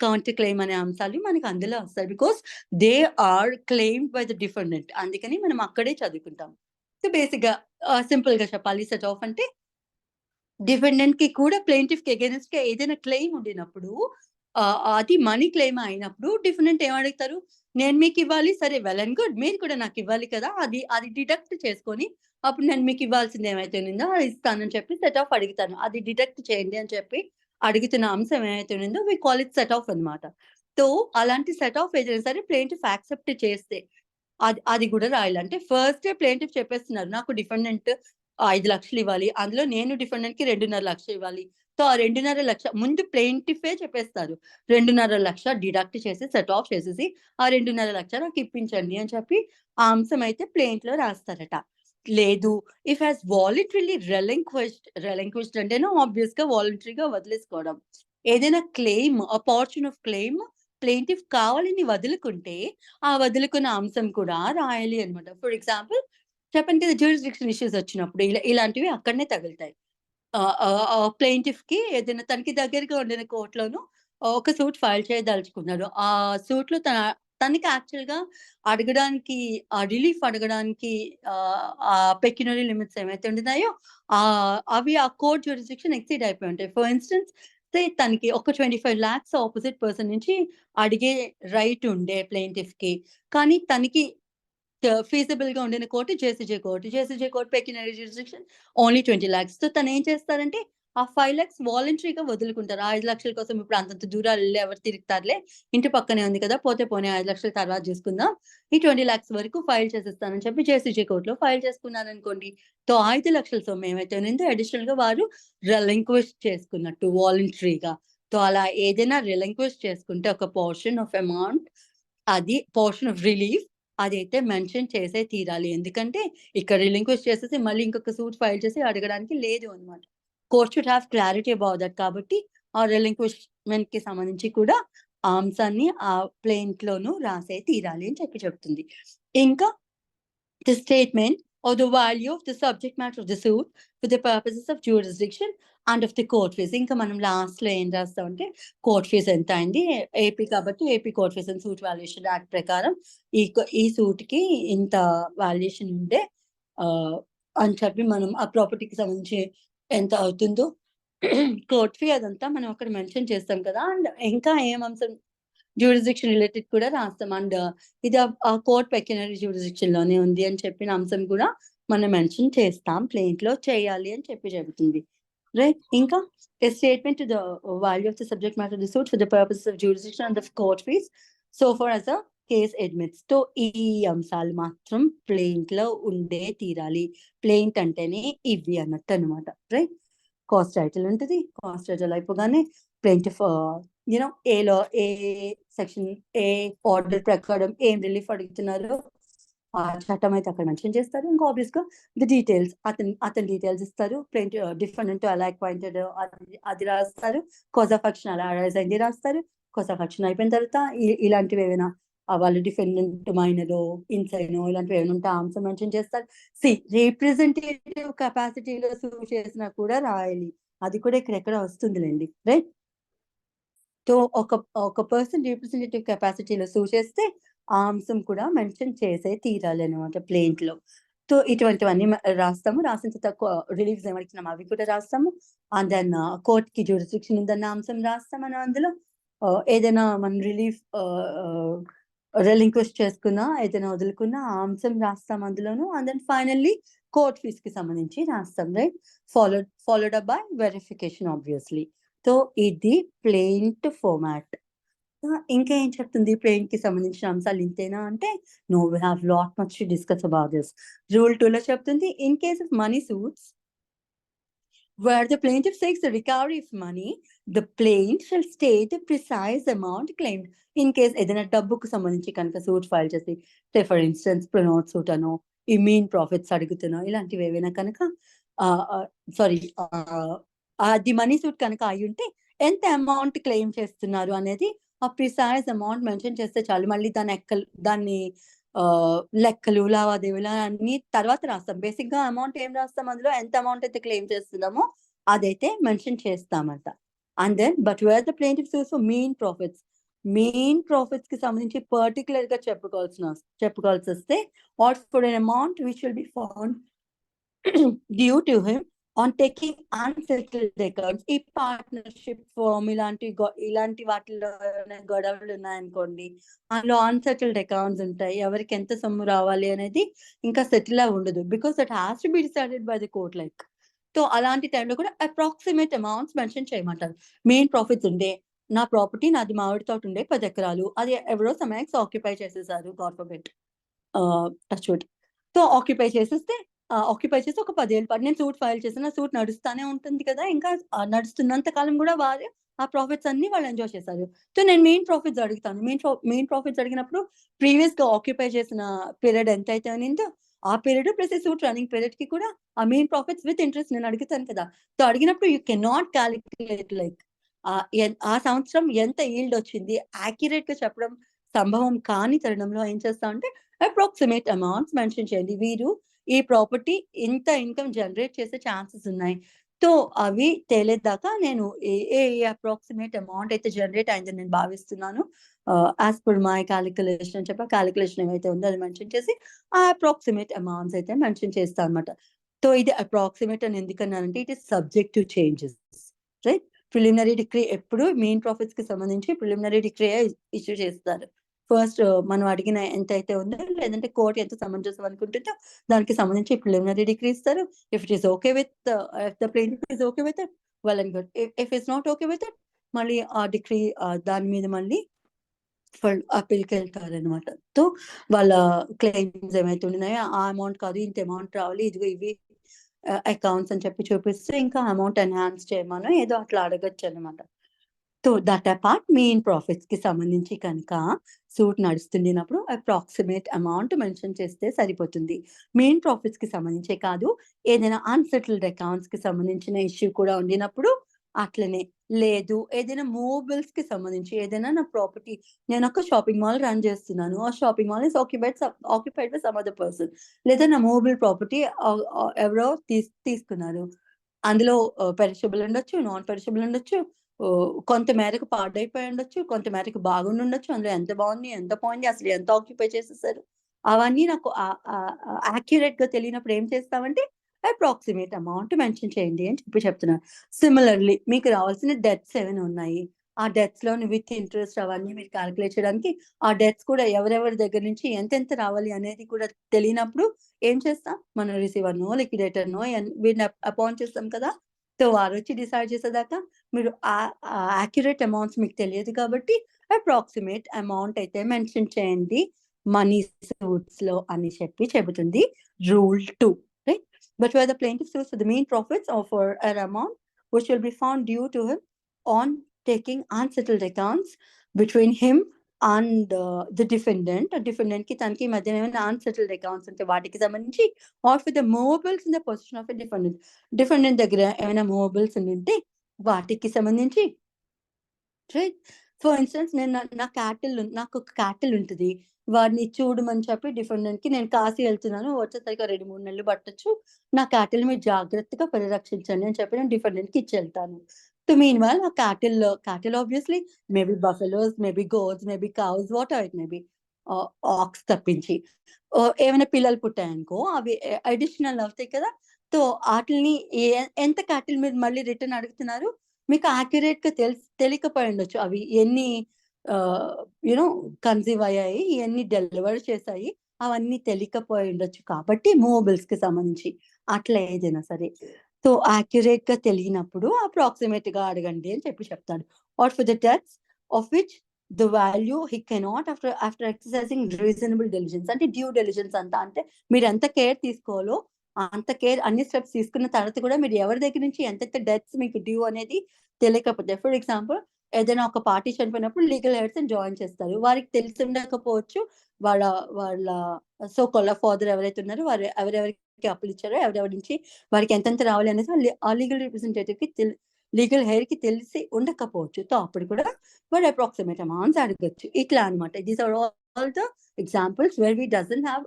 కౌంటర్ క్లెయిమ్ అనే అంశాలు మనకి అందులో వస్తాయి, because they are claimed by the defendant. అందుకని మనం అక్కడే చదువుకుంటాం. సో బేసిక్ గా సింపుల్ గా చెప్పాలి, సెట్ ఆఫ్ అంటే డిఫెండెంట్ కి కూడా ప్లేంటిఫ్ కి అగైనెస్ట్ గా ఏదైనా క్లెయిమ్ ఉండినప్పుడు అది మనీ క్లెయిమ్ అయినప్పుడు డిఫెండెంట్ ఏం అడుగుతారు, నేను మీకు ఇవ్వాలి, సరే వెల్ అండ్ గుడ్, మీరు కూడా నాకు ఇవ్వాలి కదా, అది డిడక్ట్ చేసుకొని అప్పుడు నేను మీకు ఇవ్వాల్సింది ఏమైతే ఉందో అది ఇస్తానని చెప్పి సెట్ ఆఫ్ అడుగుతాను. అది డిడక్ట్ చేయండి అని చెప్పి అడుగుతున్న అంశం ఏమైతే ఉందో we call it set of అనమాట. సో అలాంటి సెట్ ఆఫ్ ఏదైనా సరే ప్లేంటిఫ్ యాక్సెప్ట్ చేస్తే అది కూడా రాయాలి. అంటే ఫస్ట్ ప్లేంటిఫ్ చెప్పేస్తున్నారు నాకు డిఫెండెంట్ 5 లక్షలు ఇవ్వాలి, అందులో నేను డిఫెండెంట్ కి 2.5 లక్షలు ఇవ్వాలి. సో ఆ 2.5 లక్ష ముందు ప్లేంటిఫే చెప్పేస్తారు, 2.5 లక్ష డిడక్ట్ చేసి సెట్ ఆఫ్ చేసేసి ఆ 2.5 లక్ష నాకు ఇప్పించండి అని చెప్పి ఆ అంశం అయితే ప్లేంట్ లో రాస్తారట. లేదు, ఇఫ్ హ్యాస్ వాలంటరీలీ రెలింక్విష్డ్ అంటేనే ఆబ్వియస్ గా వాలంటరీగా వదిలేసుకోవడం. ఏదైనా క్లెయిమ్ ఆ పోర్షన్ ఆఫ్ క్లెయిమ్ ప్లేంటిఫ్ కావాలని వదులుకుంటే ఆ వదులుకున్న అంశం కూడా రాయాలి అనమాట. ఫర్ ఎగ్జాంపుల్ చెప్పండి కదా, జ్యూరిస్డిక్షన్ ఇష్యూస్ వచ్చినప్పుడు ఇలాంటివి అక్కడనే తగులుతాయి. ప్లేంటిఫ్ కి ఏదైనా తనకి దగ్గరగా ఉండిన కోర్టులోను ఒక సూట్ ఫైల్ చేయదలుచుకున్నారు. ఆ సూట్ లో తనకి యాక్చువల్ గా అడగడానికి రిలీఫ్ అడగడానికి ఆ పెక్యునరీ లిమిట్స్ ఏమైతే ఉంటున్నాయో అవి ఆ కోర్ట్ జ్యూరిస్డిక్షన్ ఎక్సీడ్ అయిపోయి ఉంటాయి. ఫర్ ఇన్స్టెన్స్ తనకి ఒక 25 lakhs ఆపోజిట్ పర్సన్ నుంచి అడిగే రైట్ ఉండే ప్లేంటిఫ్ కి, కానీ తనకి ఫీజిబుల్ గా ఉండిన court JCJ court pecuniary jurisdiction only 20 lakhs. So తను ఏం చేస్తారంటే ఆ 5 lakhs వాలంటరీగా వదులుకుంటారు. 5 లక్షల కోసం ఇప్పుడు అంతంత దూరాలు వెళ్ళి ఎవరు తిరుగుతారులే, ఇంటి పక్కనే ఉంది కదా, పోతే పోనీ 5 లక్షల తర్వాత చూసుకుందాం, ఈ 20 lakhs వరకు ఫైల్ చేసేస్తానని చెప్పి జేసీజే కోర్టులో ఫైల్ చేసుకున్నారు అనుకోండి. సో 5 లక్షల సొమ్ము ఏమైతే ఉందో అడిషనల్ గా వారు రిలింక్విష్ చేసుకున్నట్టు వాలంటరీగా. సో అలా ఏదైనా రిలింక్విష్ చేసుకుంటే ఒక పోర్షన్ ఆఫ్ అమౌంట్, అది పోర్షన్ ఆఫ్ రిలీఫ్ అదైతే మెన్షన్ చేసే తీరాలి. ఎందుకంటే ఇక్కడ రిలింక్విష్ చేసేసి మళ్ళీ ఇంకొక సూట్ ఫైల్ చేసి అడగడానికి లేదు అనమాట. Court should have clarity about that. కాబట్టి ఆ రిలింక్విష్మెంట్ కి సంబంధించి కూడా ఆ అంశాన్ని ఆ ప్లేంట్ లోను రాసే తీరాలి అని చెప్పి చెప్తుంది. ఇంకా the statement or the value of the subject matter of the suit for the purposes of jurisdiction and of the court fees. ఇంకా మనం లాస్ట్ లో ఏం రాస్తామంటే కోర్ట్ ఫీస్ ఎంత అయింది, ఏపీ కాబట్టి AP court fees and suit valuation act ప్రకారం ఈ suit కి ఇంత వాల్యుయేషన్ ఉండే అని చెప్పి మనం ఆ ప్రాపర్టీకి సంబంధించి ఎంత అవుతుందో కోర్ట్ ఫీ అదంతా మనం అక్కడ మెన్షన్ చేస్తాం కదా. అండ్ ఇంకా ఏం అంశం జ్యూరిస్డిక్షన్ రిలేటెడ్ కూడా రాస్తాం. అండ్ ఇది ఆ కోర్ట్ పెక్యునరీ జ్యూరిస్డిక్షన్ లోనే ఉంది అని చెప్పిన అంశం కూడా మనం మెన్షన్ చేస్తాం, ప్లేంట్ లో చేయాలి అని చెప్పి చెబుతుంది, రైట్? ఇంకా statement the value of the subject matter of the suit for the purpose of jurisdiction and the court fees so far as case admits తో ఈ అంశాలు మాత్రం ప్లెయింట్ లో ఉండే తీరాలి. ప్లెయింట్ అంటేనే ఇవి అన్నట్టు అనమాట, రైట్? కాస్ట్ టైటిల్ ఉంటుంది. కాస్ట్ టైటిల్ అయిపోగానే ప్లెయింటిఫ్ ఏలో ఏ సెక్షన్ ఏ ఆర్డర్ ప్రకారం ఏం రిలీఫ్ అడుగుతున్నారో ఆ చట్టం అయితే అక్కడ మెన్షన్ చేస్తారు. ఇంకా ఆబ్వియస్ గా ది డీటెయిల్స్ అతని డీటెయిల్స్ ఇస్తారు. ప్లెయింట్ డిఫరెంట్ అలా అక్వైంటెడ్ అది రాస్తారు. కాజ్ ఆఫ్ యాక్షన్ అలా అరైజ్ అయింది రాస్తారు. కాజ్ ఆఫ్ యాక్షన్ అయిపోయిన తర్వాత ఇలాంటివి ఏమైనా వాళ్ళు డిఫెండెంట్ మైనరో ఇన్సైనో ఇలాంటివి ఏమైనా ఉంటే ఆన్సర్ మెన్షన్ చేస్తారు. రిప్రజెంటేటివ్ కెపాసిటీలో సూవ్ చేసినా కూడా రాయాలి. అది కూడా ఇక్కడ వస్తుందిలేండి, రైట్? సో ఒక పర్సన్ రిప్రజెంటేటివ్ కెపాసిటీలో సూవ్ చేస్తే ఆ అంశం కూడా మెన్షన్ చేసే తీరాలి అనమాట ప్లెయింట్ లో. సో ఇటువంటివన్నీ రాస్తాము. రాసిన తక్కువ రిలీఫ్స్ ఏమడిగినాం అవి కూడా రాస్తాము. అండ్ దెన్ కోర్ట్ కి జ్యూరిస్డిక్షన్ ఉందన్న అంశం రాస్తాం. మనం అందులో ఏదైనా మనం రిలీఫ్ రిలింక్విష్ చేసుకున్నా ఏదైనా వదులుకున్నా ఆ అంశం రాస్తాం అందులోను. And then finally court fees కి సంబంధించి రాస్తాం, right? Followed up by verification obviously. So ఇది ప్లెయింట్ ఫార్మాట్. ఇంకా ఏం చెప్తుంది ప్లెయింట్ కి సంబంధించిన అంశాలు ఇంతేనా అంటే, no, we have lot much to discuss about this. Rule 2 లో చెప్తుంది, in case of money suits where the plaintiff seeks the recovery of money, the plaintiff shall state the precise amount claimed. In case ఏదైనా డబ్బుకు సంబంధించి కనుక suit file చేసి, for instance ప్రొనోట్ suit అనో ఈ mean profits అడుగుతున్నా ఇలాంటివి ఏవైనా కనుక అది మనీ సూట్ కనుక అయి ఉంటే ఎంత అమౌంట్ క్లెయిమ్ చేస్తున్నారు అనేది ఆ ప్రిసైజ్ అమౌంట్ మెన్షన్ చేస్తే చాలు. మళ్ళీ దాన్ని లెక్కలు లావాదేవీలు అన్ని తర్వాత రాస్తాం. బేసిక్ గా అమౌంట్ ఏం రాస్తాం, అందులో ఎంత అమౌంట్ అయితే క్లెయిమ్ చేస్తున్నామో అదైతే మెన్షన్ చేస్తామంట. And then but where the plaintiff sues for మెయిన్ ప్రాఫిట్స్ కి సంబంధించి పర్టికులర్ గా చెప్పుకోవాల్సి వస్తే, or for an amount which will be found due to him on taking unsettled accounts. ఈ పార్ట్నర్షిప్ ఫార్మ్ ఇలాంటి వాటిలో గొడవలు ఉన్నాయనుకోండి, అందులో అన్సెటిల్డ్ అకౌంట్స్ ఉంటాయి. ఎవరికి ఎంత సొమ్ము రావాలి అనేది ఇంకా సెటిల్ ఉండదు, because that has to be decided by the court. Like so అలాంటి టైంలో కూడా అప్రాక్సిమేట్ అమౌంట్స్ మెన్షన్ చేయమంటారు. మెయిన్ ప్రాఫిట్స్ ఉండే, నా ప్రాపర్టీ నాది మామిడి తోట ఉండే 10 ఎకరాలు, అది ఎవరో సమయానికి ఆక్యుపై చేసేసారు, God forbid, touch wood. So occupy చేసేస్తే ఆక్యుపై చేసి ఒక 10 ఏళ్ళు పాటు నేను సూట్ ఫైల్ చేసిన, సూట్ నడుస్తానే ఉంటుంది కదా, ఇంకా నడుస్తున్నంత కాలం కూడా వారే ఆ ప్రాఫిట్స్ అన్ని వాళ్ళు ఎంజాయ్ చేశారు. సో నేను మెయిన్ ప్రాఫిట్స్ అడుగుతాను. మెయిన్ ప్రాఫిట్స్ అడిగినప్పుడు ప్రీవియస్ గా ఆక్యుపై చేసిన పీరియడ్ ఎంత అయితే అనిందో ఆ period plus suit running period కి కూడా ఆ మెయిన్ ప్రాఫిట్స్ విత్ ఇంట్రెస్ట్ నేను అడుగుతాను కదా. సో అడిగినప్పుడు you can not calculate like ఆ సంవత్సరం ఎంత ఈల్డ్ వచ్చింది యాక్యురేట్ గా చెప్పడం సంభవం కాని తరుణంలో ఏం చేస్తా అంటే అప్రాక్సిమేట్ అమౌంట్స్ మెన్షన్ చేయండి. వీరు ఈ ప్రాపర్టీ ఇంత ఇన్కమ్ జనరేట్ చేసే ఛాన్సెస్ ఉన్నాయి, సో అవి తేలేదాకా నేను ఏ అప్రాక్సిమేట్ అమౌంట్ అయితే జనరేట్ అయిందని నేను భావిస్తున్నాను, యాజ్ పర్ మై క్యాలిక్యులేషన్ అని చెప్పి క్యాలిక్యులేషన్ ఏమైతే ఉందో అది మెన్షన్ చేసి ఆ అప్రాక్సిమేట్ అమౌంట్స్ అయితే మెన్షన్ చేస్తాను అనమాట. సో ఇది అప్రాక్సిమేట్ అని ఎందుకన్నానంటే it is subject to changes, right? Preliminary degree ఎప్పుడు మెయిన్ ప్రాఫిట్స్ కి సంబంధించి ప్రిలిమినరీ డిగ్రీ ఇష్యూ చేస్తారు. ఫస్ట్ మనం అడిగిన ఎంత అయితే ఉందో, లేదంటే కోర్టు ఎంత సమంజసం అనుకుంటుందో దానికి సంబంధించి ప్రిలిమినరీ డిగ్రీ ఇస్తారు. If it is okay with the plaintiff is okay with it, well and good. If it's not okay with it, మళ్ళీ ఆ డిగ్రీ దాని మీద మళ్ళీ అప్పీల్కి వెళ్తారనమాట. సో వాళ్ళ క్లెయిమ్స్ ఏమైతే ఉన్నాయో ఆ అమౌంట్ కాదు, ఇంత అమౌంట్ రావాలి, ఇదిగో ఇవి అకౌంట్స్ అని చెప్పి చూపిస్తే ఇంకా అమౌంట్ ఎన్హాన్స్ చేయమనో ఏదో అట్లా అడగచ్చు అనమాట. So that apart main profits కి సంబంధించి కనుక సూట్ నడుస్తున్నప్పుడు అప్రాక్సిమేట్ అమౌంట్ మెన్షన్ చేస్తే సరిపోతుంది. మెయిన్ ప్రాఫిట్స్ కి సంబంధించే కాదు, ఏదైనా అన్సెటిల్డ్ అకౌంట్స్ కి సంబంధించిన ఇష్యూ కూడా ఉండినప్పుడు అట్లనే. లేదు ఏదైనా మూవబుల్స్ కి సంబంధించి, ఏదైనా నా ప్రాపర్టీ, నేను ఒక షాపింగ్ మాల్ రన్ చేస్తున్నాను, ఆ shopping mall is occupied by some other person, లేదా నా మూవబుల్ ప్రాపర్టీ ఎవరో తీసుకున్నారు, అందులో పెరిషబుల్ ఉండొచ్చు, నాన్ పెరిషబుల్ ఉండొచ్చు, కొంత మేరకు పాడైపోయి ఉండొచ్చు, కొంత మేరకు బాగుండి ఉండొచ్చు, అందులో ఎంత బాగుంది ఎంత పోయింది అసలు ఎంత ఆక్యుపై చేసేసారు అవన్నీ నాకు యాక్యురేట్ గా తెలియనప్పుడు ఏం చేస్తామంటే అప్రాక్సిమేట్ అమౌంట్ మెన్షన్ చేయండి అని చెప్పి చెప్తున్నారు. సిమిలర్లీ మీకు రావాల్సిన డెత్స్ ఏమైనా ఉన్నాయి, ఆ డెత్స్ లో విత్ ఇంట్రెస్ట్ అవన్నీ మీరు క్యాలిక్యులేట్ చేయడానికి ఆ డెత్స్ కూడా ఎవరెవరి దగ్గర నుంచి ఎంతెంత రావాలి అనేది కూడా తెలియనప్పుడు ఏం చేస్తాం, మనం రిసీవర్నో లిక్విడేటర్నో వీటిని అపాయింట్ చేస్తాం కదా. సో వారు వచ్చి డిసైడ్ చేసేదాకా మీరు యాక్యురేట్ అమౌంట్స్ మీకు తెలియదు కాబట్టి అప్రాక్సిమేట్ అమౌంట్ అయితే మెన్షన్ చేయండి మనీ సూట్స్ లో అని చెప్పి చెబుతుంది rule 2, right? But where the plaintiff sues for the mean profits or for an amount which will be found due to him on taking unsettled accounts between him and the defendant కి తనకి మధ్యన ఏమైనా unsettled accounts ఉంటే వాటికి సంబంధించి, or for the movables in the possession of a defendant దగ్గర ఏమైనా movables ఉంటే వాటికి సంబంధించి, రైట్? ఫర్ ఇన్స్టెన్స్ నేను నాకు ఒక క్యాటిల్ ఉంటుంది, వాడిని చూడమని చెప్పి డిఫెండెంట్ కి నేను కాశీ వెళ్తున్నాను, వచ్చేసరికి 2-3 నెలలు పట్టొచ్చు, నా క్యాటిల్ మీరు జాగ్రత్తగా పరిరక్షించండి అని చెప్పి నేను డిఫెండెంట్ కి ఇచ్చి వెళ్తాను. టు మీన్ వైల్ ఆ cattle obviously maybe buffaloes, maybe గోడ్స్, maybe cows, what ever it maybe, aux తప్పించి ఏమైనా పిల్లలు పుట్టాయనుకో అవి అడిషనల్ అవుతాయి కదా. సో వాటిని ఎంత క్యాటిల్ మీరు మళ్ళీ రిటర్న్ అడుగుతున్నారు, మీకు యాక్యురేట్ గా తెలియకపోయి ఉండొచ్చు అవి ఎన్ని కన్సీవ్ అయ్యాయి, ఎన్ని డెలివర్ చేశాయి, అవన్నీ తెలియకపోయి ఉండొచ్చు. కాబట్టి మూవబుల్స్ కి సంబంధించి అట్లా ఏదైనా సరే, సో యాక్యురేట్ గా తెలియనప్పుడు అప్రాక్సిమేట్ గా అడగండి అని చెప్పి చెప్తాడు. Or for the debts of which the value he cannot after exercising reasonable diligence, అంటే డ్యూ డెలిజెన్స్ అంతా, అంటే మీరు ఎంత కేర్ తీసుకోవాలో అంత కేర్ అన్ని స్టెప్స్ తీసుకున్న తర్వాత కూడా మీరు ఎవరి దగ్గర నుంచి ఎంతెంత డెత్స్ మీకు డ్యూ అనేది తెలియకపోతే, ఫర్ ఎగ్జాంపుల్ ఏదైనా ఒక పార్టీ చనిపోయినప్పుడు లీగల్ హెయిర్స్ జాయిన్ చేస్తారు, వారికి తెలిసి ఉండకపోవచ్చు వాళ్ళ సో కొల్ల ఫాదర్ ఎవరైతే ఉన్నారో వారు ఎవరెవరికి అప్పులు ఇచ్చారో, ఎవరెవరి నుంచి వారికి ఎంతెంత రావాలి అనేది ఆ లీగల్ రిప్రజెంటేటివ్ కి లీగల్ హెయిర్ కి తెలిసి ఉండకపోవచ్చు. సో అప్పుడు కూడా వాడు అప్రాక్సిమేట్ అమౌంట్స్ అడగచ్చు. ఇట్లా అనమాట. These are all the examples where we doesn't have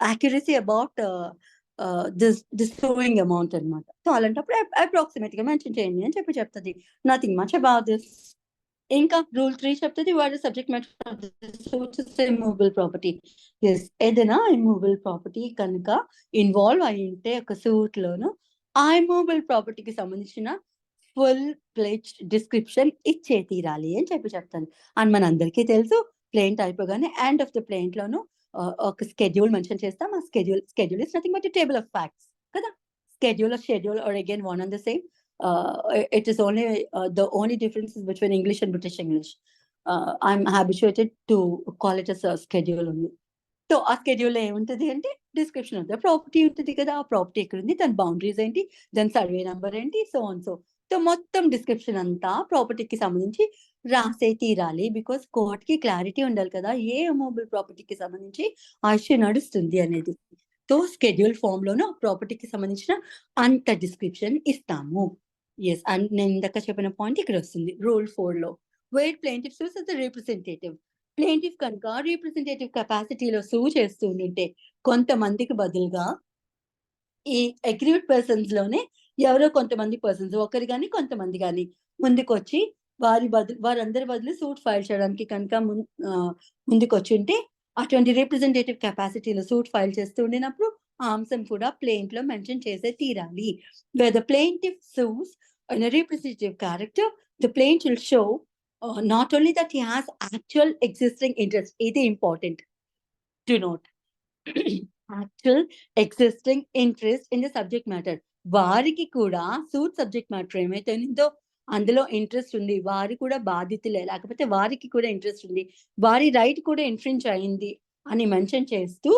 accuracy about this sewing amount అనమాట. సో అలాంటప్పుడు అప్రాక్సిమేట్ గా మెన్షన్ చేయండి అని చెప్పి చెప్తుంది. Nothing much about this. ఇంకా రూల్ 3 చెప్తుంది what subject matter immovable property. ఏదైనా ఇమ్మూవబుల్ ప్రాపర్టీ కనుక ఇన్వాల్వ్ అయి ఉంటే ఒక సూట్ లోను ఆ ఇమ్మూవబుల్ ప్రాపర్టీకి సంబంధించిన ఫుల్ ప్లెడ్జ్డ్ డిస్క్రిప్షన్ ఇచ్చే తీరాలి అని చెప్పి చెప్తాను. అండ్ మన అందరికీ తెలుసు ప్లెయింట్ అయిపోగానే ఎండ్ ఆఫ్ ద ప్లెయింట్ లోను ఒక స్కెడ్యూల్ మెన్షన్ చేస్తాం. ఆ schedule is nothing but table of facts కదా. schedule or again one and the same. It is only the only difference is between English and British English. I'm habituated to call it as a schedule only. So ఆ schedule ఏముంటది అంటే description of the property ఉంటుంది కదా, ఆ property ఎక్కడ ఉంది, దాని boundaries ఏంటి, దాని సర్వే నెంబర్ ఏంటి, సో మొత్తం డిస్క్రిప్షన్ అంతా ప్రాపర్టీకి సంబంధించి రాసే తీరాలి. బికాస్ కోర్ట్ కి క్లారిటీ ఉండాలి కదా ఏ మూవబుల్ ప్రాపర్టీకి సంబంధించి ఆ ఇష్యూ నడుస్తుంది అనేది. సో స్కెడ్యూల్ ఫామ్ లోను ప్రాపర్టీకి సంబంధించిన అంత డిస్క్రిప్షన్ ఇస్తాము. ఎస్, అండ్ నేను ఇందాక చెప్పిన పాయింట్ ఇక్కడ వస్తుంది రూల్ 4 లో. Where plaintiff sues as the representative. Plaintiff కనుక రిప్రజెంటేటివ్ కెపాసిటీలో సూ చేస్తూ ఉంటే కొంతమందికి బదులుగా ఈ అగ్రీవ్డ్ పర్సన్స్ లోనే ఎవరో కొంతమంది పర్సన్స్, ఒకరు కానీ కొంతమంది కానీ ముందుకు వచ్చి వారందరి బదులు సూట్ ఫైల్ చేయడానికి కనుక ముందుకు వచ్చి ఉంటే అటువంటి రిప్రజెంటేటివ్ కెపాసిటీలో సూట్ ఫైల్ చేస్తూ ఉండినప్పుడు ఆ అంశం కూడా ప్లెయింట్ లో మెన్షన్ చేసే తీరాలి. Where the plaintiff sues in a representative character, the plaintiff will show not only that he has actual existing interest, ఇది important to note, actual existing interest in the subject matter. వారికి కూడా suit subject matter ఏమైతే ఉందో అందులో interest ఉంది, వారు కూడా బాధితులే, లేకపోతే వారికి కూడా ఇంట్రెస్ట్ ఉంది, వారి రైట్ కూడా ఇన్ఫ్రింజ్ అయింది అని మెన్షన్ చేస్తూ,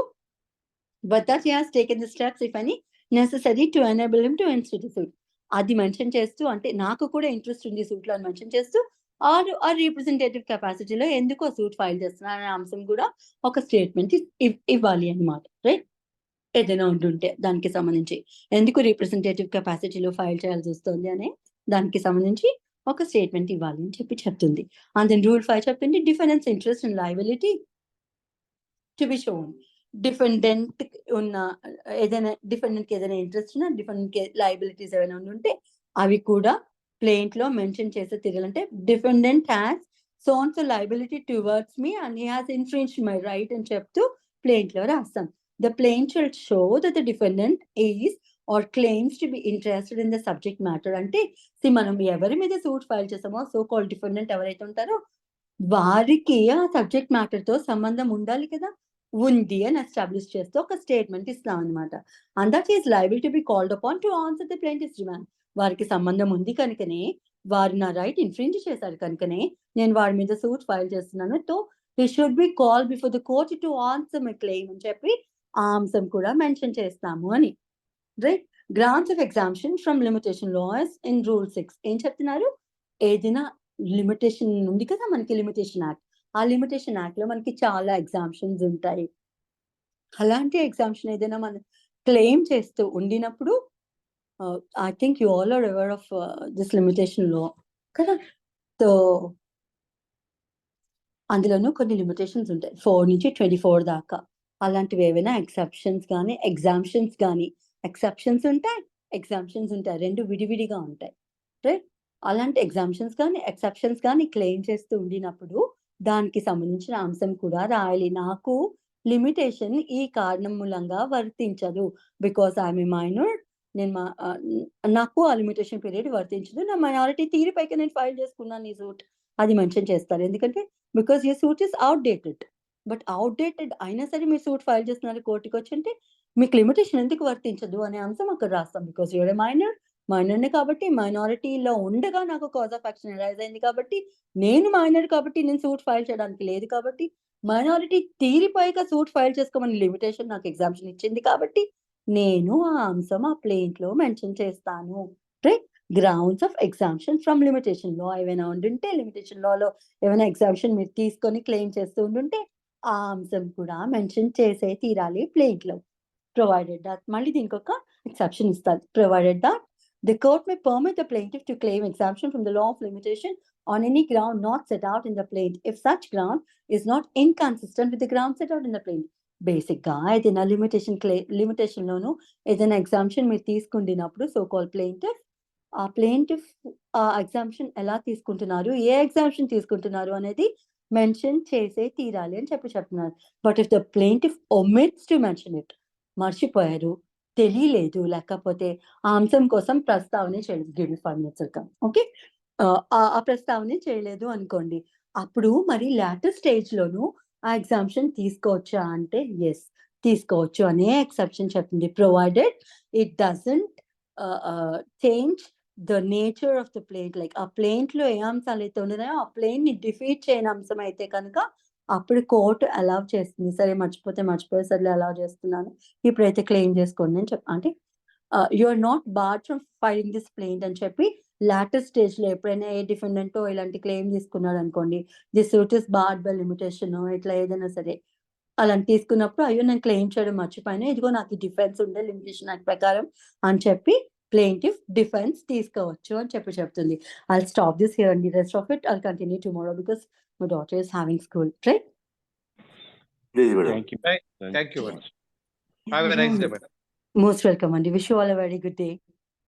but that he has taken the steps if any necessary to enable him to institute suit. అది మెన్షన్ చేస్తూ, అంటే నాకు కూడా ఇంట్రెస్ట్ ఉంది సూట్ లో అని మెన్షన్ చేస్తూ ఆ రిప్రజెంటేటివ్ కెపాసిటీలో ఎందుకో సూట్ ఫైల్ చేస్తున్నా అనే అంశం కూడా ఒక స్టేట్మెంట్ ఇవ్వాలి అన్నమాట. రైట్? ఏదైనా ఉంటుంటే దానికి సంబంధించి ఎందుకు రిప్రజెంటేటివ్ కెపాసిటీలో ఫైల్ చేయాల్సి వస్తుంది అనే దానికి సంబంధించి ఒక స్టేట్మెంట్ ఇవ్వాలి అని చెప్పి చెప్తుంది. అండ్ దెన్ రూల్ 5 చెప్తుంది defendants interest and liability to be shown. Defendant ఉన్న డిఫెండెంట్ కి ఏదైనా ఇంట్రెస్ట్ ఉన్నా, డిఫెండెంట్ కి లయబిలిటీస్ ఏమైనా ఉంటే అవి కూడా ప్లెయింట్ లో మెన్షన్ చేసే తీరాలంటే defendant has so and so liability towards me and he has infringed my right అని చెప్తూ ప్లెయింట్ లో రాస్తాం. The plaintiff shall show that the defendant is or claims to be interested in the subject matter. అంటే మనం ఎవరి మీద suit file చేసామో so called defendant ఎవరైతే ఉంటారో వారికి ఆ సబ్జెక్ట్ మ్యాటర్ తో సంబంధం ఉండాలి కదా, ఉంది అని ఎస్టాబ్లిష్ చేస్తూ ఒక స్టేట్మెంట్ ఇస్తాం అనమాట. And that he is liable to be called upon to answer the plaintiff's demand. వారికి సంబంధం ఉంది కనుకనే, వారు నా రైట్ ఇన్ఫ్రింజ్ చేశారు కనుకనే నేను వారి మీద సూట్ ఫైల్ చేస్తున్నాను. So he should be called before the court to answer my claim అని చెప్పి ఆ అంశం కూడా మెన్షన్ చేస్తాము అని. Right. Grounds of exemption from limitation laws in rule 6 ఏం చెప్తున్నారు? ఏదైనా లిమిటేషన్ ఉంది కదా మనకి లిమిటేషన్ యాక్ట్. ఆ లిమిటేషన్ యాక్ట్ లో మనకి చాలా ఎగ్జామ్షన్స్ ఉంటాయి. అలాంటి ఎగ్జామ్షన్ ఏదైనా మనం క్లెయిమ్ చేస్తూ ఉండినప్పుడు I think you all are aware of this limitation law కదా. సో అందులోనూ కొన్ని లిమిటేషన్స్ ఉంటాయి 4 నుంచి 24 దాకా. అలాంటివి ఏవైనా ఎక్సెప్షన్స్ కానీ ఎగ్జామ్షన్స్ కానీ, ఎక్సెప్షన్స్ ఉంటాయి, ఎగ్జామ్షన్స్ ఉంటాయి, రెండు విడివిడిగా ఉంటాయి. రైట్. అలాంటి ఎగ్జామ్షన్స్ కానీ ఎక్సెప్షన్స్ కానీ క్లెయిమ్ చేస్తూ ఉండినప్పుడు దానికి సంబంధించిన అంశం కూడా రాయాలి. నాకు లిమిటేషన్ ఈ కారణం మూలంగా వర్తించదు, బికాస్ ఐఎమ్ ఏ మైనర్. నేను నాకు ఆ లిమిటేషన్ పీరియడ్ వర్తించదు. నా మైనారిటీ తీరిపైకి నేను ఫైల్ చేసుకున్నాను ఈ సూట్, అది మెన్షన్ చేస్తారు. ఎందుకంటే బికాస్ ఈ suit is outdated. But outdated అయినా సరే మీరు సూట్ ఫైల్ చేస్తున్నారు కోర్టుకి వచ్చి అంటే మీకు లిమిటేషన్ ఎందుకు వర్తించదు అనే అంశం అక్కడ రాస్తాం. బికాస్ యూఆర్ ఏ మైనర్నే కాబట్టి మైనారిటీలో ఉండగా నాకు కాజ్ ఆఫ్ యాక్షన్ అరైజ్ అయింది కాబట్టి, నేను మైనర్ కాబట్టి నేను సూట్ ఫైల్ చేయడానికి లేదు కాబట్టి, మైనారిటీ తీరిపోయాక సూట్ ఫైల్ చేసుకోమని లిమిటేషన్ నాకు ఎగ్జామ్షన్ ఇచ్చింది కాబట్టి నేను ఆ అంశం ఆ ప్లేంట్ లో మెన్షన్ చేస్తాను. Right. Grounds of exemption from limitation law ఏమైనా ఉండుంటే, లిమిటేషన్ లాలో ఏమైనా ఎగ్జామ్షన్ మీరు తీసుకొని క్లెయిమ్ చేస్తూ ఉండుంటే ఆ అంశం కూడా మెన్షన్ చేసే తీరాలి ప్లేంట్ లో. ప్రొవైడెడ్ దట్, మళ్ళీ దీనికి ఒక ఎక్సెప్షన్ ఇస్తారు. Provided that the court may permit the plaintiff to claim exemption from the law of limitation on any ground not set out in the plaint if such ground is not inconsistent with the ground set out in the plaint. Basic గా ఏదైనా limitation లోను ఏదైనా exemption మీరు తీసుకుంటున్నప్పుడు so call plaintiff ఆ exemption ఎలా తీసుకుంటున్నారు, ఏ exemption తీసుకుంటున్నారు అనేది మెన్షన్ చేసే తీరాలి అని చెప్తున్నారు. But if the plaintiff ఒమిట్స్ to mention it, మర్చిపోయారు, తెలియలేదు, లేకపోతే ఆ అంశం కోసం ప్రస్తావన చేయలేదు, గివ్ 5 minutes ఓకే, ఆ ప్రస్తావన చేయలేదు అనుకోండి, అప్పుడు మరి లాటర్ స్టేజ్ లోను ఆ ఎగ్జామ్షన్ తీసుకోవచ్చా అంటే ఎస్ తీసుకోవచ్చు అనే ఎక్సెప్షన్ చెప్తుంది. Provided it doesn't change the nature of the ప్లేంట్. Like ఆ ప్లేంట్ లో ఏ అంశాలు అయితే ఉన్నాయో ఆ ప్లేంట్ ని డిఫీట్ చేయని అంశం అయితే కనుక అప్పుడు కోర్టు అలౌ చేస్తుంది. సరే మర్చిపోయి సరే అలౌ చేస్తున్నాను, ఇప్పుడైతే క్లెయిమ్ చేసుకోండి అని అంటే you are not barred from filing this plaint అని చెప్పి లాటర్ స్టేజ్ లో ఎప్పుడైనా ఏ డిఫెండెంట్ ఇలాంటి క్లెయిమ్ తీసుకున్నాడు అనుకోండి, this suit is board by limitation ఇట్లా ఏదైనా సరే అలాంటి తీసుకున్నప్పుడు అయ్యో నేను క్లెయిమ్ చేయడం మర్చిపోయినా, ఇదిగో నాకు ఈ డిఫెన్స్ ఉండే లిమిటేషన్ యాక్ట్ ప్రకారం అని చెప్పి ప్లేంటిఫ్ డిఫెన్స్ తీసుకోవచ్చు అని చెప్తుంది. I'll stop this here and the rest of it I'll continue tomorrow because my daughter is having school, right? Please, madam. Thank you. Thank you, madam. Have a nice day, madam. Most welcome, and wish you all a very good day.